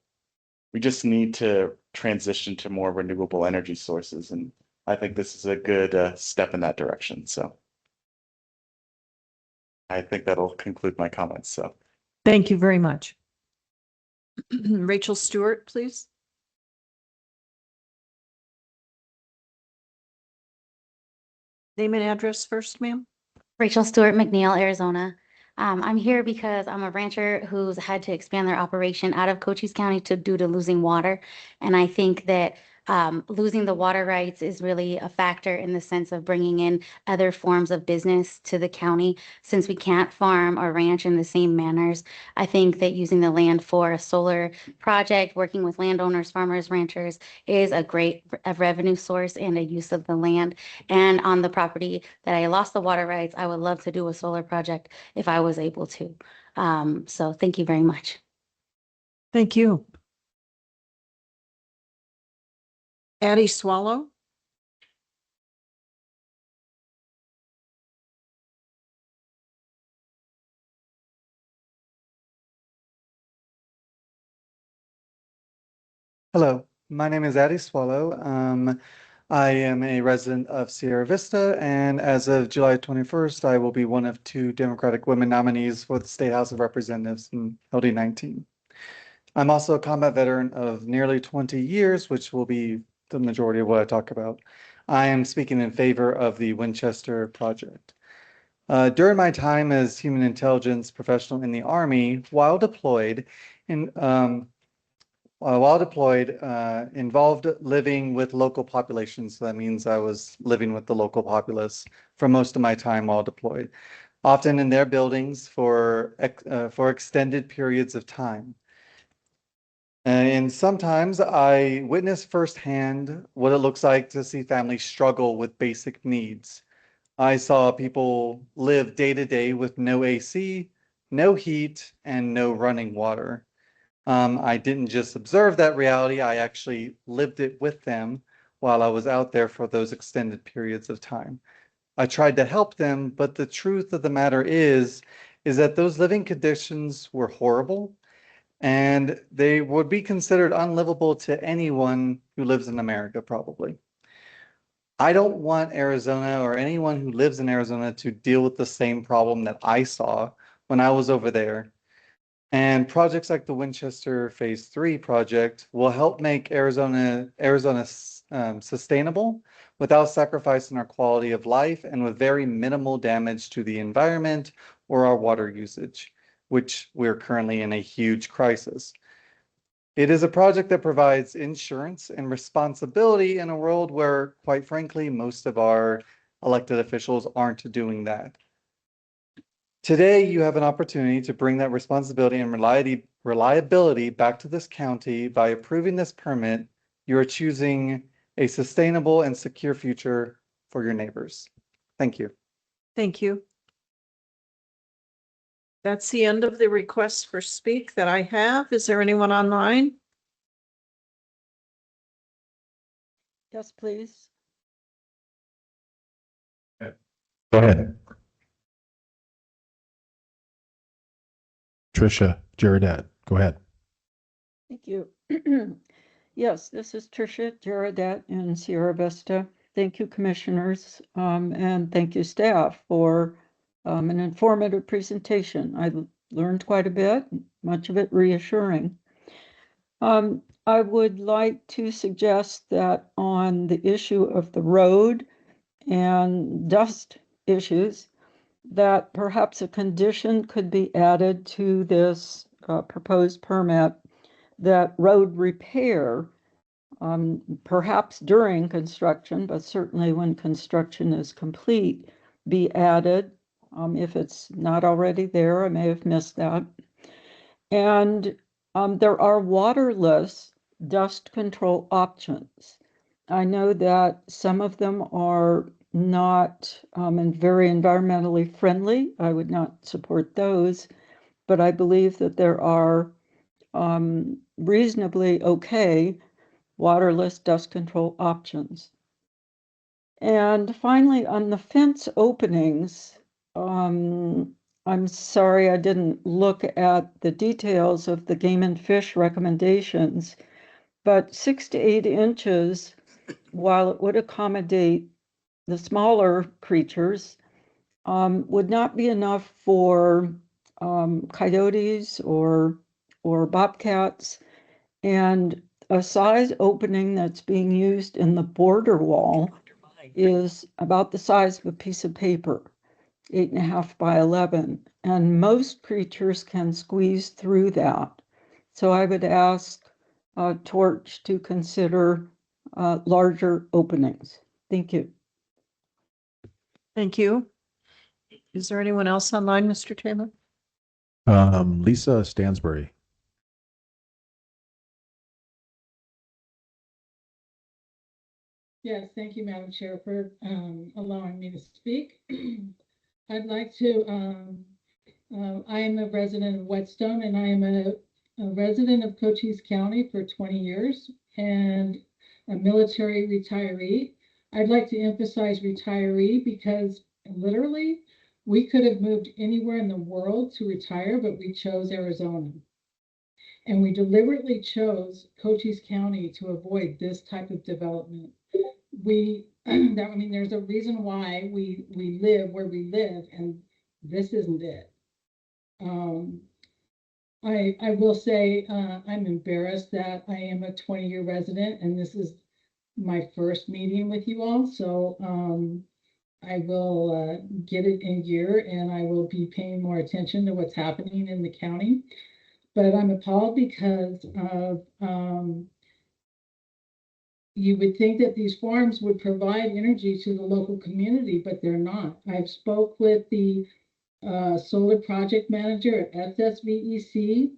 Speaker 20: we just need to transition to more renewable energy sources. And I think this is a good step in that direction. So I think that'll conclude my comments. So
Speaker 1: Thank you very much. Rachel Stewart, please. Name and address first, ma'am.
Speaker 21: Rachel Stewart, McNeil, Arizona. I'm here because I'm a rancher who's had to expand their operation out of Cochise County due to losing water. And I think that losing the water rights is really a factor in the sense of bringing in other forms of business to the county. Since we can't farm or ranch in the same manners, I think that using the land for a solar project, working with landowners, farmers, ranchers is a great revenue source and a use of the land. And on the property that I lost the water rights, I would love to do a solar project if I was able to. So thank you very much.
Speaker 1: Thank you. Addie Swallow.
Speaker 22: Hello, my name is Addie Swallow. I am a resident of Sierra Vista, and as of July 21st, I will be one of 2 Democratic women nominees for the State House of Representatives in LD 19. I'm also a combat veteran of nearly 20 years, which will be the majority of what I talk about. I am speaking in favor of the Winchester project. During my time as human intelligence professional in the Army, while deployed, involved living with local populations. So that means I was living with the local populace for most of my time while deployed, often in their buildings for extended periods of time. And sometimes I witnessed firsthand what it looks like to see families struggle with basic needs. I saw people live day to day with no AC, no heat, and no running water. I didn't just observe that reality, I actually lived it with them while I was out there for those extended periods of time. I tried to help them, but the truth of the matter is that those living conditions were horrible and they would be considered unlivable to anyone who lives in America, probably. I don't want Arizona or anyone who lives in Arizona to deal with the same problem that I saw when I was over there. And projects like the Winchester Phase 3 project will help make Arizona sustainable without sacrificing our quality of life and with very minimal damage to the environment or our water usage, which we're currently in a huge crisis. It is a project that provides insurance and responsibility in a world where, quite frankly, most of our elected officials aren't doing that. Today, you have an opportunity to bring that responsibility and reliability back to this county. By approving this permit, you are choosing a sustainable and secure future for your neighbors. Thank you.
Speaker 1: Thank you. That's the end of the requests for speak that I have. Is there anyone online?
Speaker 23: Yes, please.
Speaker 7: Go ahead. Tricia Jaradat, go ahead.
Speaker 23: Thank you. Yes, this is Tricia Jaradat in Sierra Vista. Thank you, commissioners, and thank you, staff, for an informative presentation. I learned quite a bit, much of it reassuring. I would like to suggest that on the issue of the road and dust issues, that perhaps a condition could be added to this proposed permit that road repair, perhaps during construction, but certainly when construction is complete, be added. If it's not already there, I may have missed that. And there are waterless dust control options. I know that some of them are not and very environmentally friendly. I would not support those, but I believe that there are reasonably okay waterless dust control options. And finally, on the fence openings, I'm sorry I didn't look at the details of the game and fish recommendations, but 6 to 8 inches, while it would accommodate the smaller creatures, would not be enough for coyotes or bobcats. And a size opening that's being used in the border wall is about the size of a piece of paper, 8.5 by 11, and most creatures can squeeze through that. So I would ask Torch to consider larger openings. Thank you.
Speaker 1: Thank you. Is there anyone else online, Mr. Taylor?
Speaker 7: Lisa Stansbury.
Speaker 4: Yes, thank you, Madam Chair, for allowing me to speak. I'd like to, I am a resident of Whetstone, and I am a resident of Cochise County for 20 years and a military retiree. I'd like to emphasize retiree because literally we could have moved anywhere in the world to retire, but we chose Arizona. And we deliberately chose Cochise County to avoid this type of development. There's a reason why we live where we live, and this isn't it. I will say I'm embarrassed that I am a 20-year resident, and this is my first meeting with you all. So I will get it in gear, and I will be paying more attention to what's happening in the county. But I'm appalled because of you would think that these farms would provide energy to the local community, but they're not. I've spoke with the solar project manager at SSVEC,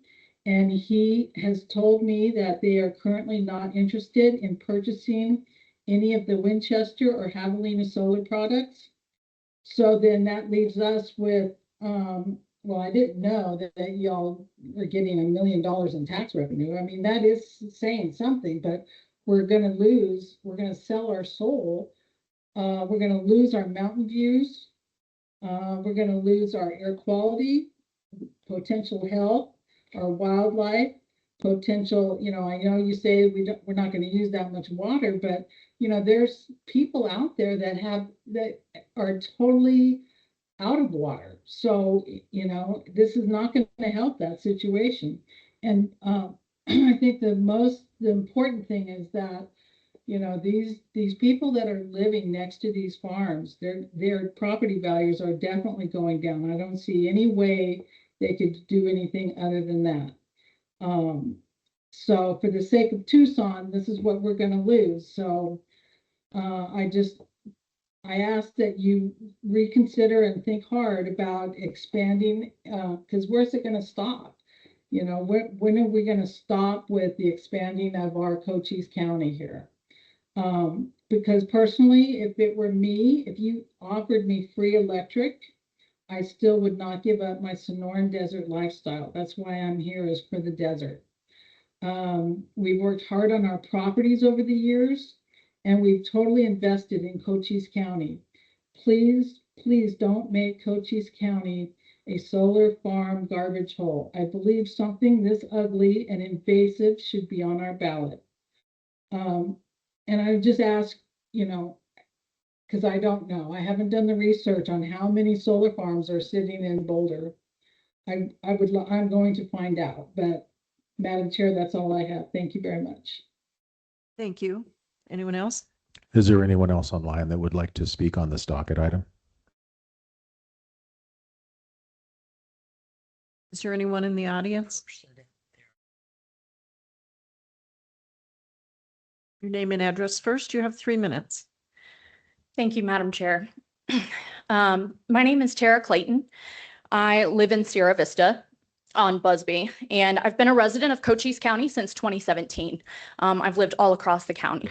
Speaker 4: and he has told me that they are currently not interested in purchasing any of the Winchester or Javelina solar products. So then that leaves us with, well, I didn't know that y'all were getting $1 million in tax revenue. I mean, that is saying something, but we're going to sell our soul. We're going to lose our mountain views. We're going to lose our air quality, potential health, our wildlife, potential, I know you say we're not going to use that much water, but there's people out there that are totally out of water. So, this is not going to help that situation. And I think the important thing is that, these people that are living next to these farms, their property values are definitely going down. I don't see any way they could do anything other than that. So for the sake of Tucson, this is what we're going to lose. So I ask that you reconsider and think hard about expanding, because where's it going to stop? When are we going to stop with the expanding of our Cochise County here? Because personally, if it were me, if you offered me free electric, I still would not give up my Sonoran desert lifestyle. That's why I'm here, is for the desert. We've worked hard on our properties over the years, and we've totally invested in Cochise County. Please, please don't make Cochise County a solar farm garbage hole. I believe something this ugly and invasive should be on our ballot. And I just ask, because I don't know. I haven't done the research on how many solar farms are sitting in Boulder. I'm going to find out, but Madam Chair, that's all I have. Thank you very much.
Speaker 1: Thank you. Anyone else?
Speaker 7: Is there anyone else online that would like to speak on this docket item?
Speaker 1: Is there anyone in the audience? Your name and address first. You have 3 minutes.
Speaker 5: Thank you, Madam Chair. My name is Tara Clayton. I live in Sierra Vista on Busby, and I've been a resident of Cochise County since 2017. I've lived all across the county.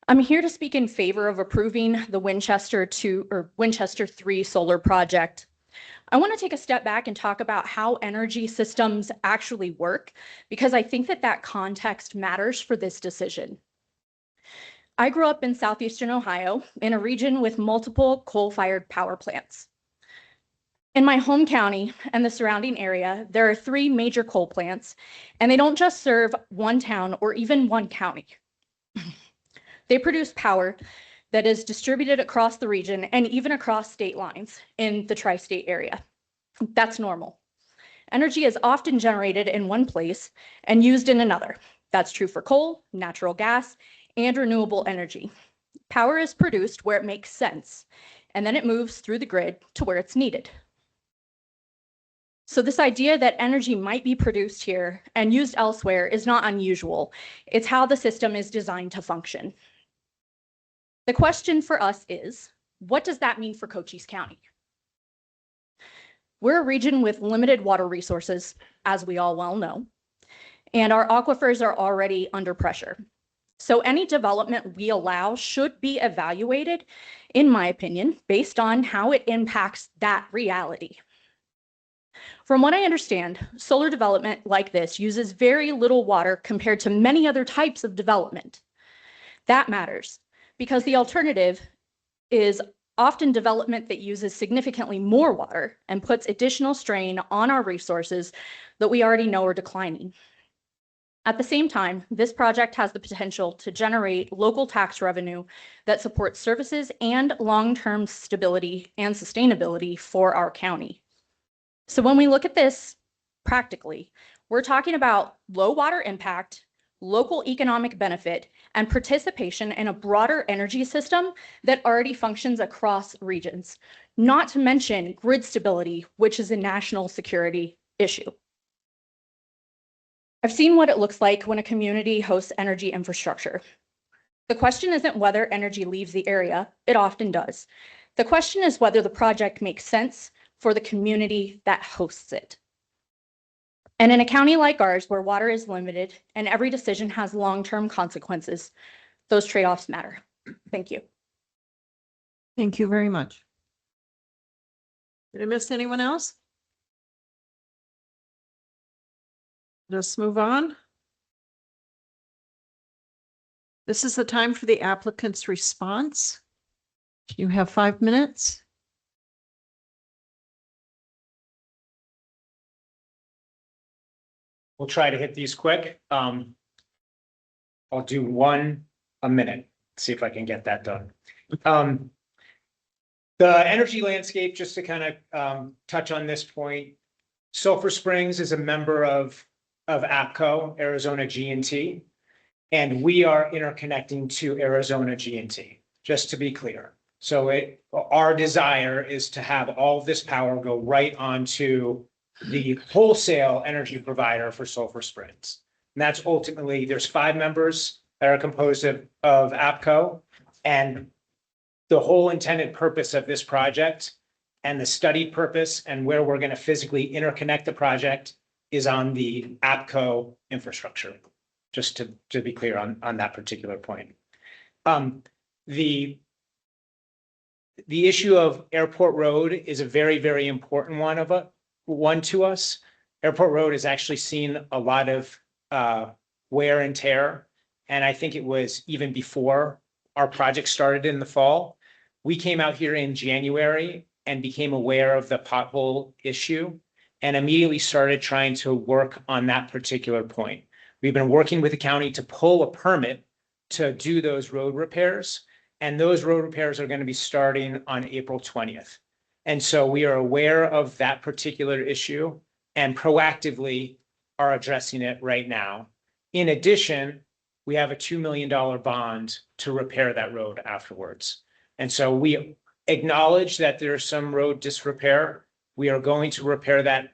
Speaker 5: I'm here to speak in favor of approving the Winchester 3 solar project. I want to take a step back and talk about how energy systems actually work, because I think that context matters for this decision. I grew up in southeastern Ohio in a region with multiple coal-fired power plants. In my home county and the surrounding area, there are 3 major coal plants, and they don't just serve one town or even one county. They produce power that is distributed across the region and even across state lines in the tri-state area. That's normal. Energy is often generated in one place and used in another. That's true for coal, natural gas, and renewable energy. Power is produced where it makes sense, and then it moves through the grid to where it's needed. So this idea that energy might be produced here and used elsewhere is not unusual. It's how the system is designed to function. The question for us is, what does that mean for Cochise County? We're a region with limited water resources, as we all well know, and our aquifers are already under pressure. So any development we allow should be evaluated, in my opinion, based on how it impacts that reality. From what I understand, solar development like this uses very little water compared to many other types of development. That matters because the alternative is often development that uses significantly more water and puts additional strain on our resources that we already know are declining. At the same time, this project has the potential to generate local tax revenue that supports services and long-term stability and sustainability for our county. So when we look at this practically, we're talking about low water impact, local economic benefit, and participation in a broader energy system that already functions across regions, not to mention grid stability, which is a national security issue. I've seen what it looks like when a community hosts energy infrastructure. The question isn't whether energy leaves the area, it often does. The question is whether the project makes sense for the community that hosts it. And in a county like ours, where water is limited and every decision has long-term consequences, those trade-offs matter. Thank you.
Speaker 1: Thank you very much. Did I miss anyone else? Let's move on. This is the time for the applicant's response. You have 5 minutes.
Speaker 12: We'll try to hit these quick. I'll do 1 a minute, see if I can get that done. The energy landscape, just to kind of touch on this point, Sulphur Springs is a member of APCO, Arizona G&T, and we are interconnecting to Arizona G&T, just to be clear. So our desire is to have all of this power go right onto the wholesale energy provider for Sulphur Springs. And that's ultimately, there's 5 members that are composed of APCO, and the whole intended purpose of this project and the studied purpose and where we're going to physically interconnect the project is on the APCO infrastructure, just to be clear on that particular point. The issue of Airport Road is a very, very important one to us. Airport Road has actually seen a lot of wear and tear, and I think it was even before our project started in the fall. We came out here in January and became aware of the pothole issue and immediately started trying to work on that particular point. We've been working with the county to pull a permit to do those road repairs, and those road repairs are going to be starting on April 20th. And so we are aware of that particular issue and proactively are addressing it right now. In addition, we have a $2 million bond to repair that road afterwards. And so we acknowledge that there's some road disrepair. We are going to repair that.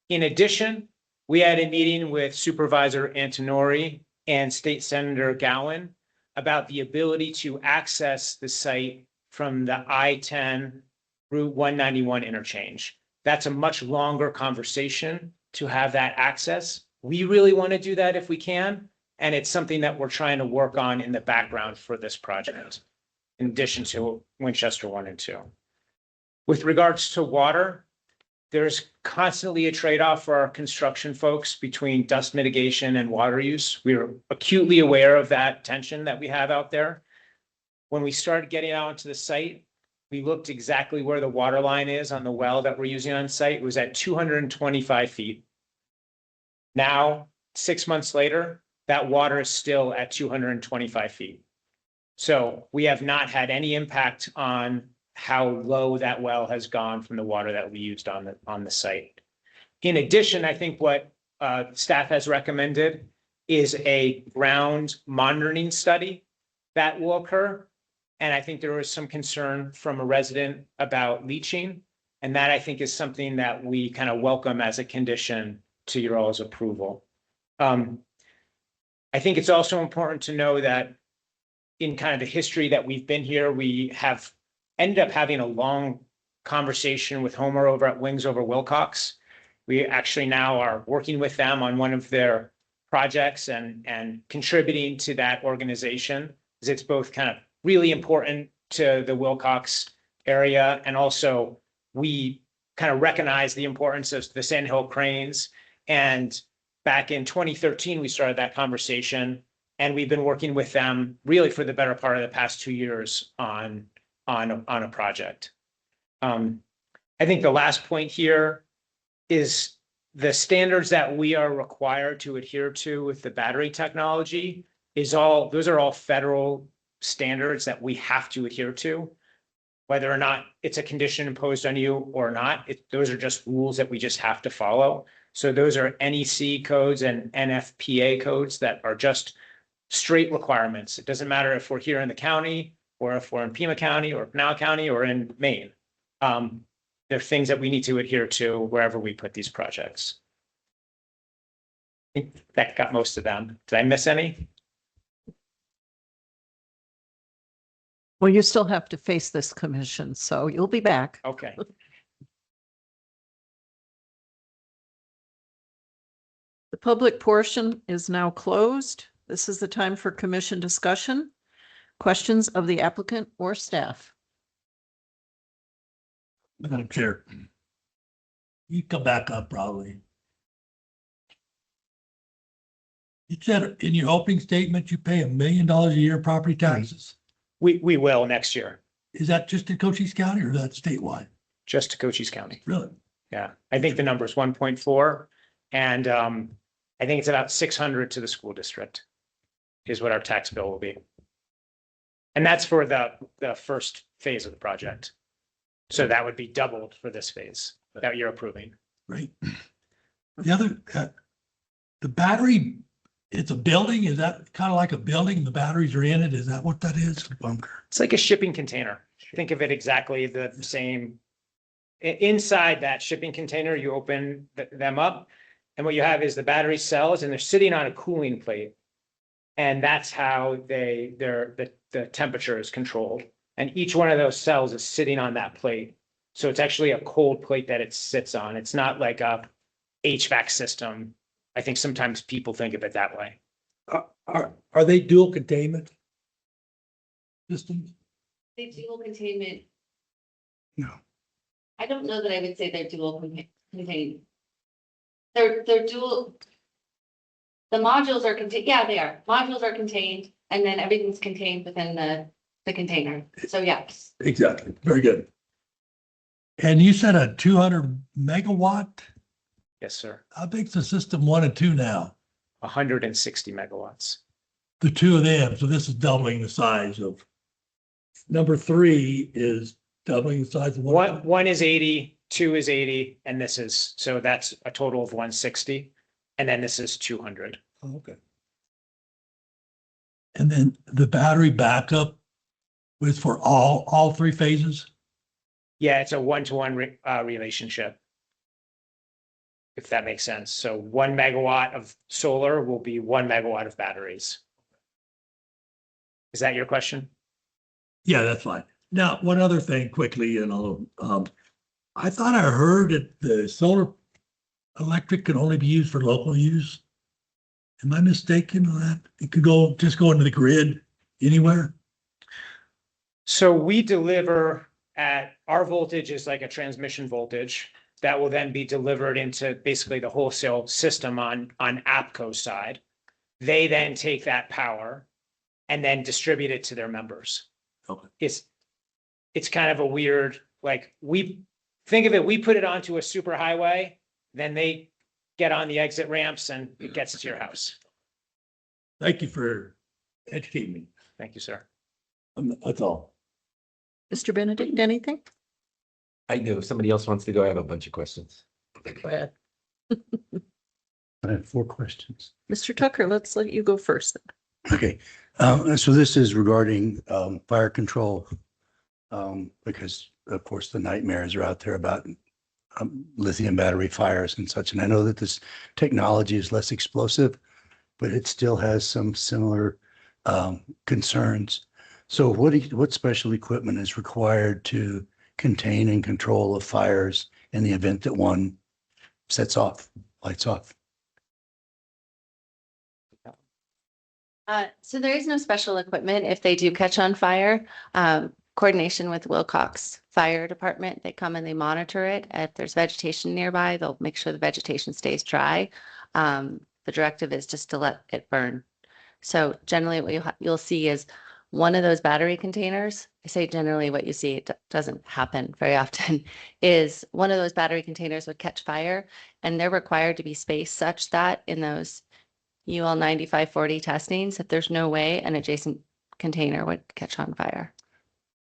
Speaker 12: In addition, we had a meeting with Supervisor Antonori and State Senator Gowan about the ability to access the site from the I-10 Route 191 interchange. That's a much longer conversation to have that access. We really want to do that if we can, and it's something that we're trying to work on in the background for this project, in addition to Winchester 1 and 2. With regards to water, there's constantly a trade-off for our construction folks between dust mitigation and water use. We are acutely aware of that tension that we have out there. When we started getting out onto the site, we looked exactly where the water line is on the well that we're using on site. It was at 225 feet. Now, 6 months later, that water is still at 225 feet. So we have not had any impact on how low that well has gone from the water that we used on the site. In addition, I think what staff has recommended is a ground monitoring study that will occur. And I think there was some concern from a resident about leaching. And that I think is something that we kind of welcome as a condition to your all's approval. I think it's also important to know that in kind of the history that we've been here, we have ended up having a long conversation with Homer over at Wings Over Wilcox. We actually now are working with them on one of their projects and contributing to that organization, because it's both kind of really important to the Wilcox area, and also we kind of recognize the importance of the Sandhill cranes. And back in 2013, we started that conversation, and we've been working with them really for the better part of the past 2 years on a project. I think the last point here is the standards that we are required to adhere to with the battery technology those are all federal standards that we have to adhere to, whether or not it's a condition imposed on you or not. Those are just rules that we just have to follow. So those are NEC codes and NFPA codes that are just straight requirements. It doesn't matter if we're here in the county or if we're in Pima County or Pinal County or in Maine. They're things that we need to adhere to wherever we put these projects. I think that got most of them. Did I miss any?
Speaker 1: Well, you still have to face this commission, so you'll be back.
Speaker 12: Okay.
Speaker 1: The public portion is now closed. This is the time for commission discussion. Questions of the applicant or staff?
Speaker 6: Madam Chair, you come back up probably. You said in your opening statement, you pay $1 million a year property taxes.
Speaker 12: We will next year.
Speaker 6: Is that just in Cochise County or is that statewide?
Speaker 12: Just to Cochise County.
Speaker 6: Really?
Speaker 12: Yeah, I think the number is 1.4, and I think it's about 600 to the school district is what our tax bill will be. And that's for the first phase of the project. So that would be doubled for this phase that you're approving.
Speaker 6: Right. The other, the battery, it's a building. Is that kind of like a building? The batteries are in it. Is that what that is? Bunker.
Speaker 12: It's like a shipping container. Think of it exactly the same. Inside that shipping container, you open them up, and what you have is the battery cells, and they're sitting on a cooling plate. And that's how the temperature is controlled. And each one of those cells is sitting on that plate. So it's actually a cold plate that it sits on. It's not like a HVAC system. I think sometimes people think of it that way.
Speaker 6: Are they dual containment systems?
Speaker 13: They dual containment.
Speaker 6: No.
Speaker 13: I don't know that I would say they're dual contained. They're dual. The modules are contained. Yeah, they are. Modules are contained, and then everything's contained within the container. So yes.
Speaker 6: Exactly. Very good. And you said a 200 megawatt?
Speaker 12: Yes, sir.
Speaker 6: How big's the system 1 and 2 now?
Speaker 12: 160 megawatts.
Speaker 6: The two of them. So this is doubling the size of. Number 3 is doubling the size of
Speaker 12: One is 80, two is 80, and this is, so that's a total of 160. And then this is 200.
Speaker 6: Oh, okay. And then the battery backup was for all three phases?
Speaker 12: Yeah, it's a one-to-one relationship. If that makes sense. So 1 megawatt of solar will be 1 megawatt of batteries. Is that your question?
Speaker 6: Yeah, that's fine. Now, one other thing quickly, I thought I heard that the solar electric can only be used for local use. Am I mistaken on that? It could just go into the grid anywhere?
Speaker 12: So we deliver at, our voltage is like a transmission voltage that will then be delivered into basically the wholesale system on APCO side. They then take that power and then distribute it to their members.
Speaker 6: Okay.
Speaker 12: It's kind of a weird, like, we think of it, we put it onto a super highway, then they get on the exit ramps and it gets to your house.
Speaker 6: Thank you for educating me.
Speaker 12: Thank you, sir.
Speaker 6: That's all.
Speaker 1: Mr. Benedict, anything?
Speaker 2: I do. If somebody else wants to go, I have a bunch of questions.
Speaker 1: Go ahead.
Speaker 11: I have 4 questions.
Speaker 1: Mr. Tucker, let's let you go first.
Speaker 11: Okay, so this is regarding fire control, because of course the nightmares are out there about lithium battery fires and such. And I know that this technology is less explosive, but it still has some similar concerns. So what special equipment is required to contain and control of fires in the event that one lights off?
Speaker 13: So there is no special equipment if they do catch on fire. Coordination with Wilcox Fire Department, they come and they monitor it. If there's vegetation nearby, they'll make sure the vegetation stays dry. The directive is just to let it burn. So generally what you'll see is one of those battery containers. I say generally what you see, it doesn't happen very often, is one of those battery containers would catch fire, and they're required to be spaced such that in those UL 9540 testings, that there's no way an adjacent container would catch on fire.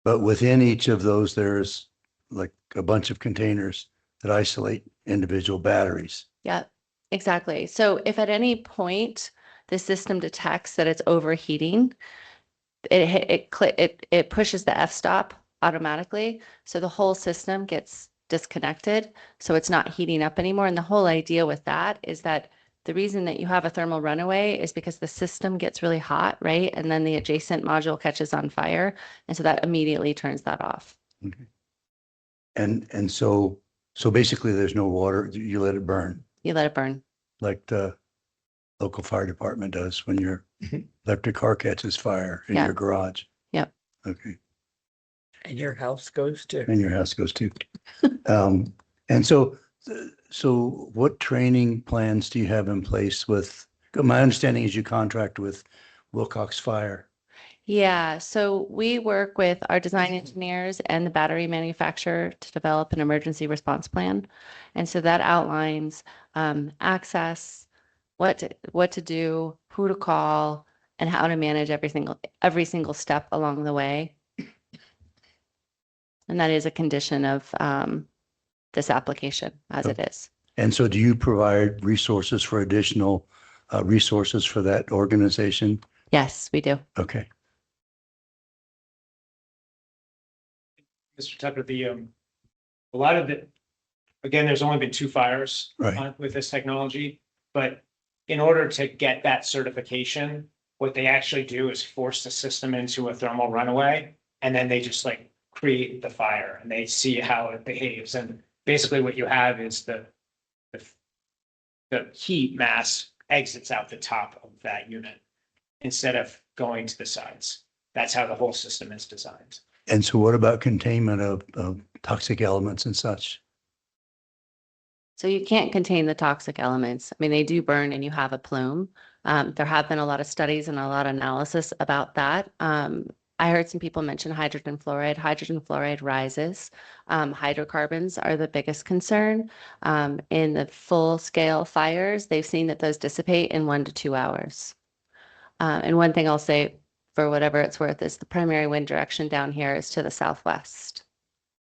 Speaker 11: But within each of those, there's like a bunch of containers that isolate individual batteries.
Speaker 13: Yeah, exactly. So if at any point the system detects that it's overheating, it pushes the f-stop automatically. So the whole system gets disconnected. So it's not heating up anymore. And the whole idea with that is that the reason that you have a thermal runaway is because the system gets really hot, right? And then the adjacent module catches on fire. And so that immediately turns that off.
Speaker 11: Okay. And so basically there's no water, you let it burn.
Speaker 13: You let it burn.
Speaker 11: Like the local fire department does when your electric car catches fire in
Speaker 13: Yeah.
Speaker 11: your garage.
Speaker 13: Yep.
Speaker 11: Okay.
Speaker 1: And your house goes too.
Speaker 11: And your house goes too. And so what training plans do you have in place with, my understanding is you contract with Wilcox Fire.
Speaker 13: Yeah, so we work with our design engineers and the battery manufacturer to develop an emergency response plan. And so that outlines access, what to do, who to call, and how to manage every single step along the way. And that is a condition of this application as it is.
Speaker 11: And so do you provide resources for additional resources for that organization?
Speaker 13: Yes, we do.
Speaker 11: Okay.
Speaker 12: Mr. Tucker, a lot of the, again, there's only been 2 fires
Speaker 11: Right.
Speaker 12: with this technology, but in order to get that certification, what they actually do is force the system into a thermal runaway, and then they just like create the fire and they see how it behaves. And basically what you have is the heat mass exits out the top of that unit instead of going to the sides. That's how the whole system is designed.
Speaker 11: And so what about containment of toxic elements and such?
Speaker 13: So you can't contain the toxic elements. I mean, they do burn and you have a plume. There have been a lot of studies and a lot of analysis about that. I heard some people mention hydrogen fluoride. Hydrogen fluoride rises. Hydrocarbons are the biggest concern. In the full scale fires, they've seen that those dissipate in 1 to 2 hours. And one thing I'll say, for whatever it's worth, is the primary wind direction down here is to the southwest.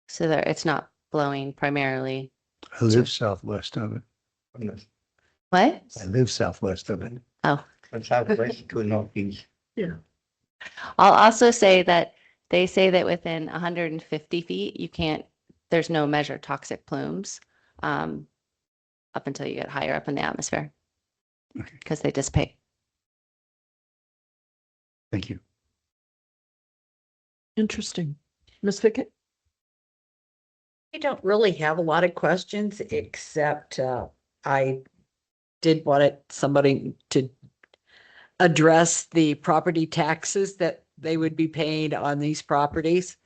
Speaker 13: So there, it's not blowing primarily.
Speaker 11: I live southwest of it.
Speaker 13: What?
Speaker 11: I live southwest of it.
Speaker 13: Oh.
Speaker 11: From southwest to northeast.
Speaker 13: Yeah. I'll also say that they say that within 150 feet, you can't, there's no measured toxic plumes up until you get higher up in the atmosphere because they dissipate.
Speaker 11: Thank you.
Speaker 1: Interesting. Ms. Fickett?
Speaker 8: I don't really have a lot of questions, except I did want somebody to address the property taxes that they would be paying on these properties.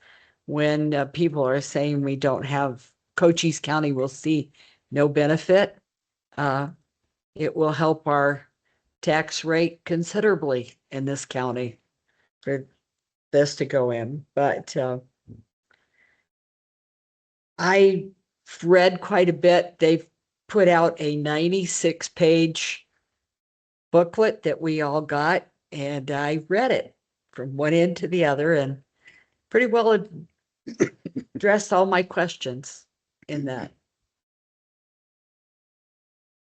Speaker 8: When people are saying we don't have, Cochise County will see no benefit. It will help our tax rate considerably in this county for this to go in, but I read quite a bit. They've put out a 96-page booklet that we all got, and I read it from one end to the other and pretty well addressed all my questions in that.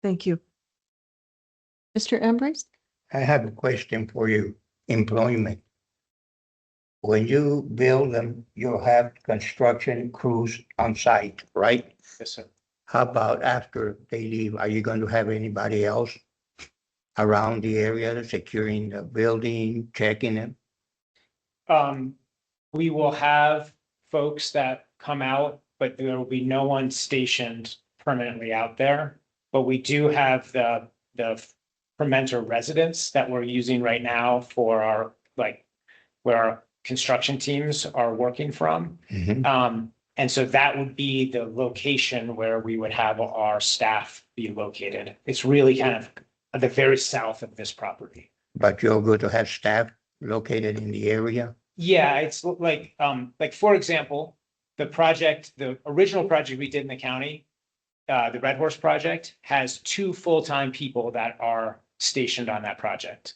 Speaker 1: Thank you. Mr. Ambrose?
Speaker 9: I have a question for you. Employment. When you build them, you'll have construction crews on site, right?
Speaker 12: Yes, sir.
Speaker 9: How about after they leave? Are you going to have anybody else around the area securing the building, checking them?
Speaker 12: We will have folks that come out, but there will be no one stationed permanently out there. But we do have the fermenter residents that we're using right now for our, like, where our construction teams are working from. And so that would be the location where we would have our staff be located. It's really kind of at the very south of this property.
Speaker 9: But you're going to have staff located in the area?
Speaker 12: Yeah, it's like for example, the original project we did in the county, the Red Horse project, has 2 full-time people that are stationed on that project.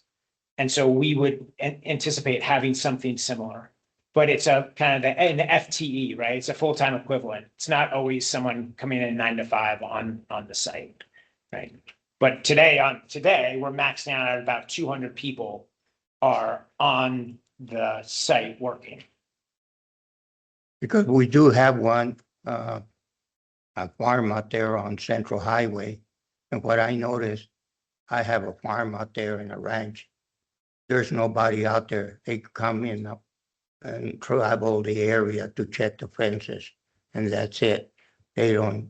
Speaker 12: And so we would anticipate having something similar, but it's a kind of an FTE, right? It's a full-time equivalent. It's not always someone coming in 9 to 5 on the site, right? But today we're maxing out at about 200 people are on the site working.
Speaker 9: Because we do have one, a farm out there on Central Highway. And what I noticed, I have a farm out there in a ranch. There's nobody out there. They come in and travel the area to check the fences, and that's it. They are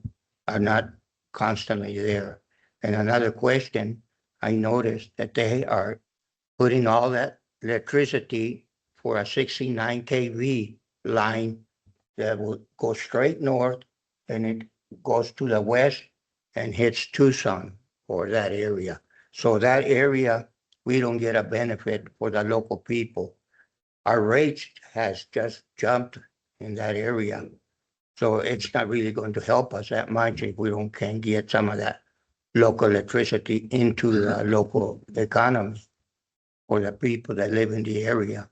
Speaker 9: not constantly there. And another question, I noticed that they are putting all that electricity for a 69 kV line that will go straight north, and it goes to the west and hits Tucson or that area. So that area, we don't get a benefit for the local people. Our rates has just jumped in that area. So it's not really going to help us that much if we can't get some of that local electricity into the local economy for the people that live in the area.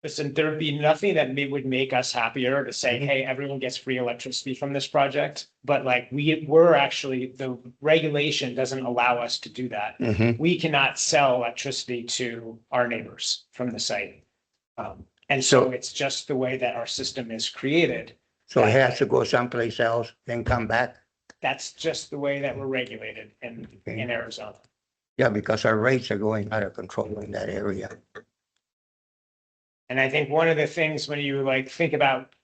Speaker 12: Listen, there'd be nothing that would make us happier to say, hey, everyone gets free electricity from this project. But like we're actually, the regulation doesn't allow us to do that. We cannot sell electricity to our neighbors from the site. And so it's just the way that our system is created.
Speaker 9: So it has to go someplace else, then come back?
Speaker 12: That's just the way that we're regulated in Arizona.
Speaker 9: Yeah, because our rates are going out of control in that area.
Speaker 12: And I think one of the things when you think about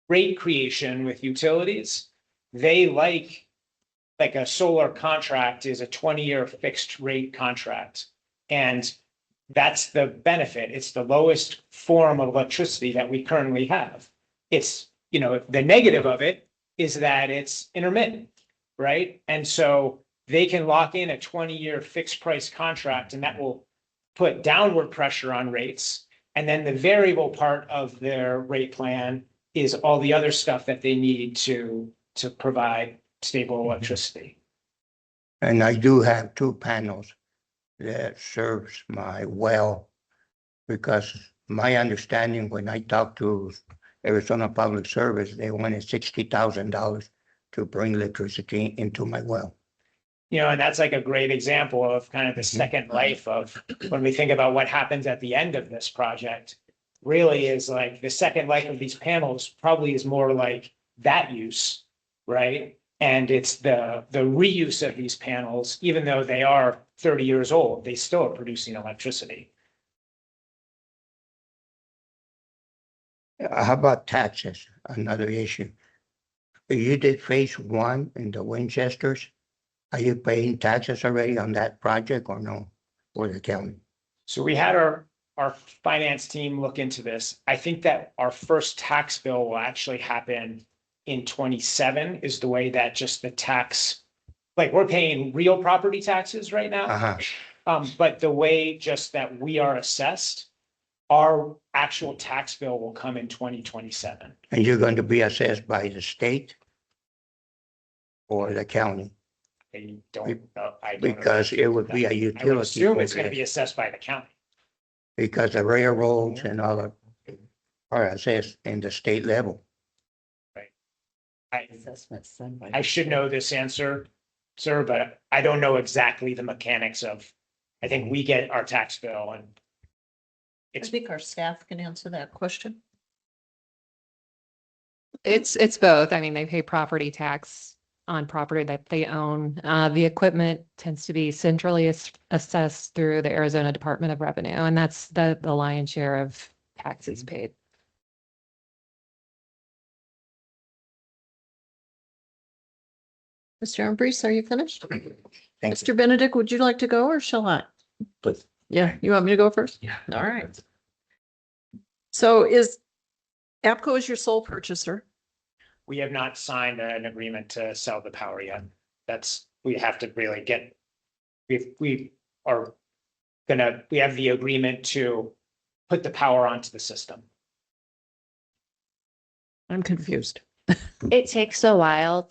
Speaker 12: rate creation with utilities, they like a solar contract is a 20-year fixed rate contract. And that's the benefit. It's the lowest form of electricity that we currently have. It's, the negative of it is that it's intermittent, right? And so they can lock in a 20-year fixed price contract, and that will put downward pressure on rates. And then the variable part of their rate plan is all the other stuff that they need to provide stable electricity.
Speaker 9: And I do have 2 panels that serves my well, because my understanding when I talk to Arizona Public Service, they wanted $60,000 to bring electricity into my well.
Speaker 12: You know, and that's like a great example of kind of the second life of when we think about what happens at the end of this project. Really is like the second life of these panels probably is more like that use, right? And it's the reuse of these panels, even though they are 30 years old, they still are producing electricity.
Speaker 9: How about taxes? Another issue. You did phase one in the Winchesters. Are you paying taxes already on that project or no? For the county?
Speaker 12: So we had our finance team look into this. I think that our first tax bill will actually happen in 27 is the way that just the tax, like we're paying real property taxes right now. But the way just that we are assessed, our actual tax bill will come in 2027.
Speaker 9: And you're going to be assessed by the state or the county?
Speaker 12: I don't know.
Speaker 9: Because it would be a
Speaker 12: I would
Speaker 9: utility.
Speaker 12: assume it's going to
Speaker 9: over
Speaker 12: be assessed by the county.
Speaker 9: there. Because the railroads and all of are assessed in the state level.
Speaker 12: I should know this answer, sir, but I don't know exactly the mechanics of, I think we get our tax bill and
Speaker 1: I think our staff can answer that question.
Speaker 10: It's both. I mean, they pay property tax on property that they own. The equipment tends to be centrally assessed through the Arizona Department of Revenue, and that's the lion's share of taxes paid.
Speaker 1: Mr. Ambrose, are you finished?
Speaker 9: Thanks.
Speaker 1: Mr. Benedict, would you like to go or shall I?
Speaker 2: Please.
Speaker 1: Yeah, you want me to go first?
Speaker 2: Yeah.
Speaker 1: All right. So APCO is your sole purchaser?
Speaker 12: we have not signed an agreement to sell the power yet. We have to really get, we have the agreement to put the power onto the system.
Speaker 1: I'm confused.
Speaker 13: It takes a while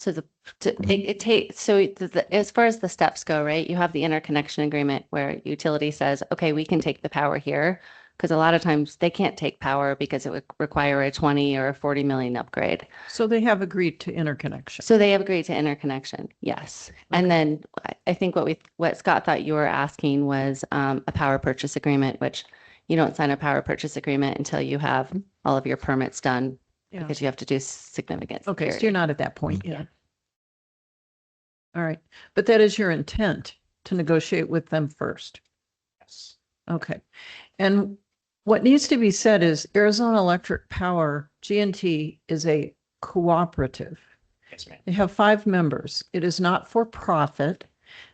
Speaker 13: it takes, so as far as the steps go, right? You have the interconnection agreement where utility says, okay, we can take the power here. Because a lot of times they can't take power because it would require a 20 or a 40 million upgrade.
Speaker 1: So they have agreed to interconnection.
Speaker 13: So they have agreed to interconnection, yes. Okay. And then I think what Scott thought you were asking was a power purchase agreement, which you don't sign a power purchase agreement until you have all of your permits done. Yeah. Because you have to do significant
Speaker 1: Okay,
Speaker 13: security.
Speaker 1: so you're not at that point yet. All right, but that is your intent to negotiate with them first.
Speaker 12: Yes.
Speaker 1: Okay, and what needs to be said is Arizona Electric Power, G&T, is a cooperative.
Speaker 12: Yes, ma'am.
Speaker 1: They have 5 members. It is not for profit.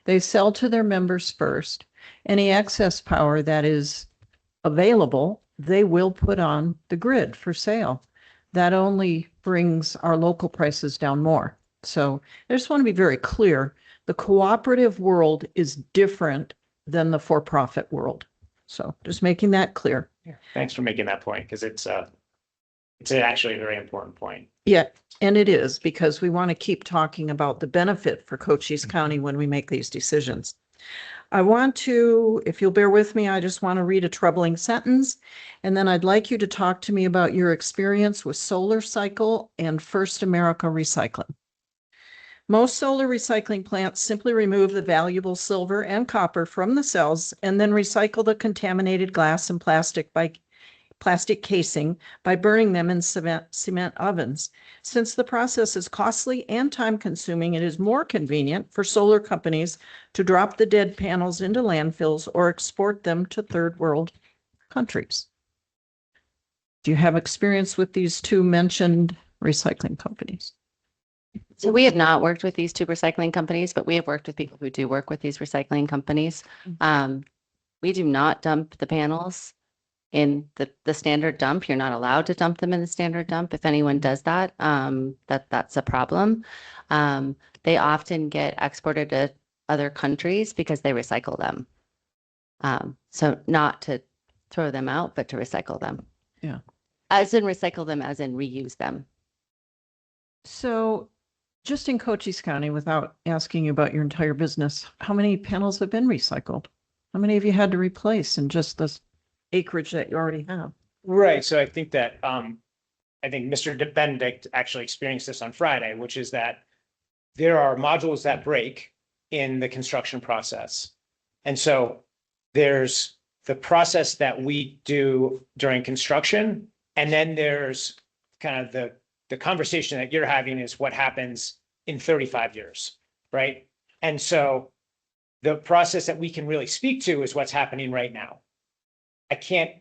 Speaker 1: They sell to their members first. Any excess power that is available, they will put on the grid for sale. That only brings our local prices down more. So I just want to be very clear. The cooperative world is different than the for-profit world. So just making that clear.
Speaker 12: Yeah. Thanks for making that point, because it's actually a very important point.
Speaker 1: Yeah, and it is, because we want to keep talking about the benefit for Cochise County when we make these decisions. I want to, if you'll bear with me, I just want to read a troubling sentence, and then I'd like you to talk to me about your experience with Solar Cycle and First America Recycling. Most solar recycling plants simply remove the valuable silver and copper from the cells and then recycle the contaminated glass and plastic casing by burning them in cement ovens. Since the process is costly and time-consuming, it is more convenient for solar companies to drop the dead panels into landfills or export them to third world countries. Do you have experience with these 2 mentioned recycling companies?
Speaker 13: So we have not worked with these 2 recycling companies, but we have worked with people who do work with these recycling companies. We do not dump the panels in the standard dump. You're not allowed to dump them in the standard dump. If anyone does that, that's a problem. They often get exported to other countries because they recycle them. So not to throw them out, but to recycle them.
Speaker 1: Yeah.
Speaker 13: As in recycle them, as in reuse them.
Speaker 1: So just in Cochise County, without asking you about your entire business, how many panels have been recycled? How many have you had to replace in just this acreage that you already have?
Speaker 12: Right. So I think that I I think Mr. Benedict actually experienced this on Friday, which is that there are modules that break in the construction process. And so there's the process that we do during construction, and then there's kind of the conversation that you're having is what happens in 35 years, right? And so the process that we can really speak to is what's happening right now. I can't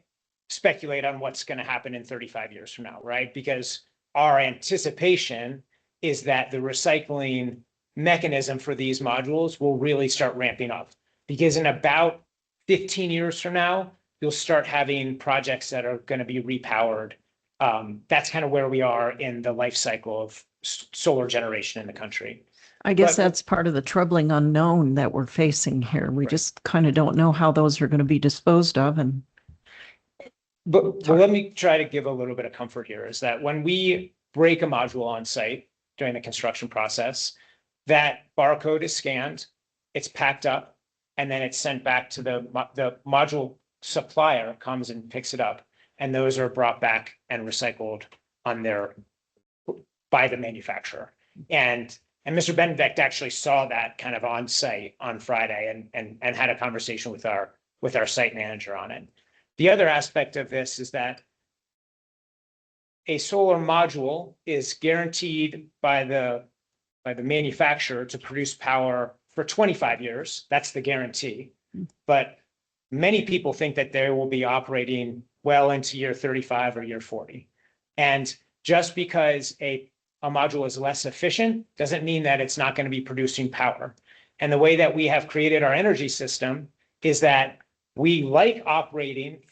Speaker 12: speculate on what's going to happen in 35 years from now, right? Because our anticipation is that the recycling mechanism for these modules will really start ramping up. Because in about 15 years from now, you'll start having projects that are going to be repowered. That's kind of where we are in the life cycle of solar generation in the country.
Speaker 1: I guess
Speaker 12: But-
Speaker 1: that's part of the troubling unknown that we're facing here. We
Speaker 12: Right.
Speaker 1: just kind of don't know how those are going to be disposed of, and
Speaker 12: But let me try to give a little bit of comfort here is that when we break a module on site during the construction process, that barcode is scanned, it's packed up, and then it's sent back to the module supplier comes and picks it up. And those are brought back and recycled by the manufacturer. And Mr. Benedict actually saw that kind of on site on Friday and had a conversation with our site manager on it. The other aspect of this is that a solar module is guaranteed by the manufacturer to produce power for 25 years. That's the guarantee. But many people think that they will be operating well into year 35 or year 40. And just because a module is less efficient doesn't mean that it's not going to be producing power. And the way that we have created our energy system is that we like operating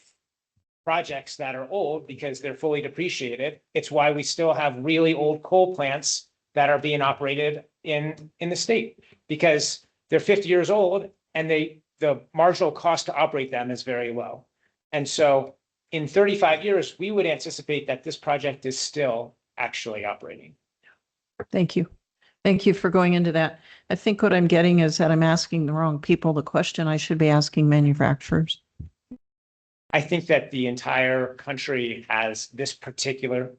Speaker 12: projects that are old because they're fully depreciated. It's why we still have really old coal plants that are being operated in the state because they're 50 years old and the marginal cost to operate them is very low. And so in 35 years, we would anticipate that this project is still actually operating.
Speaker 1: thank you. Thank you for going into that. I think what I'm getting is that I'm asking the wrong people the question I should be asking manufacturers.
Speaker 12: I think that the entire country has this particular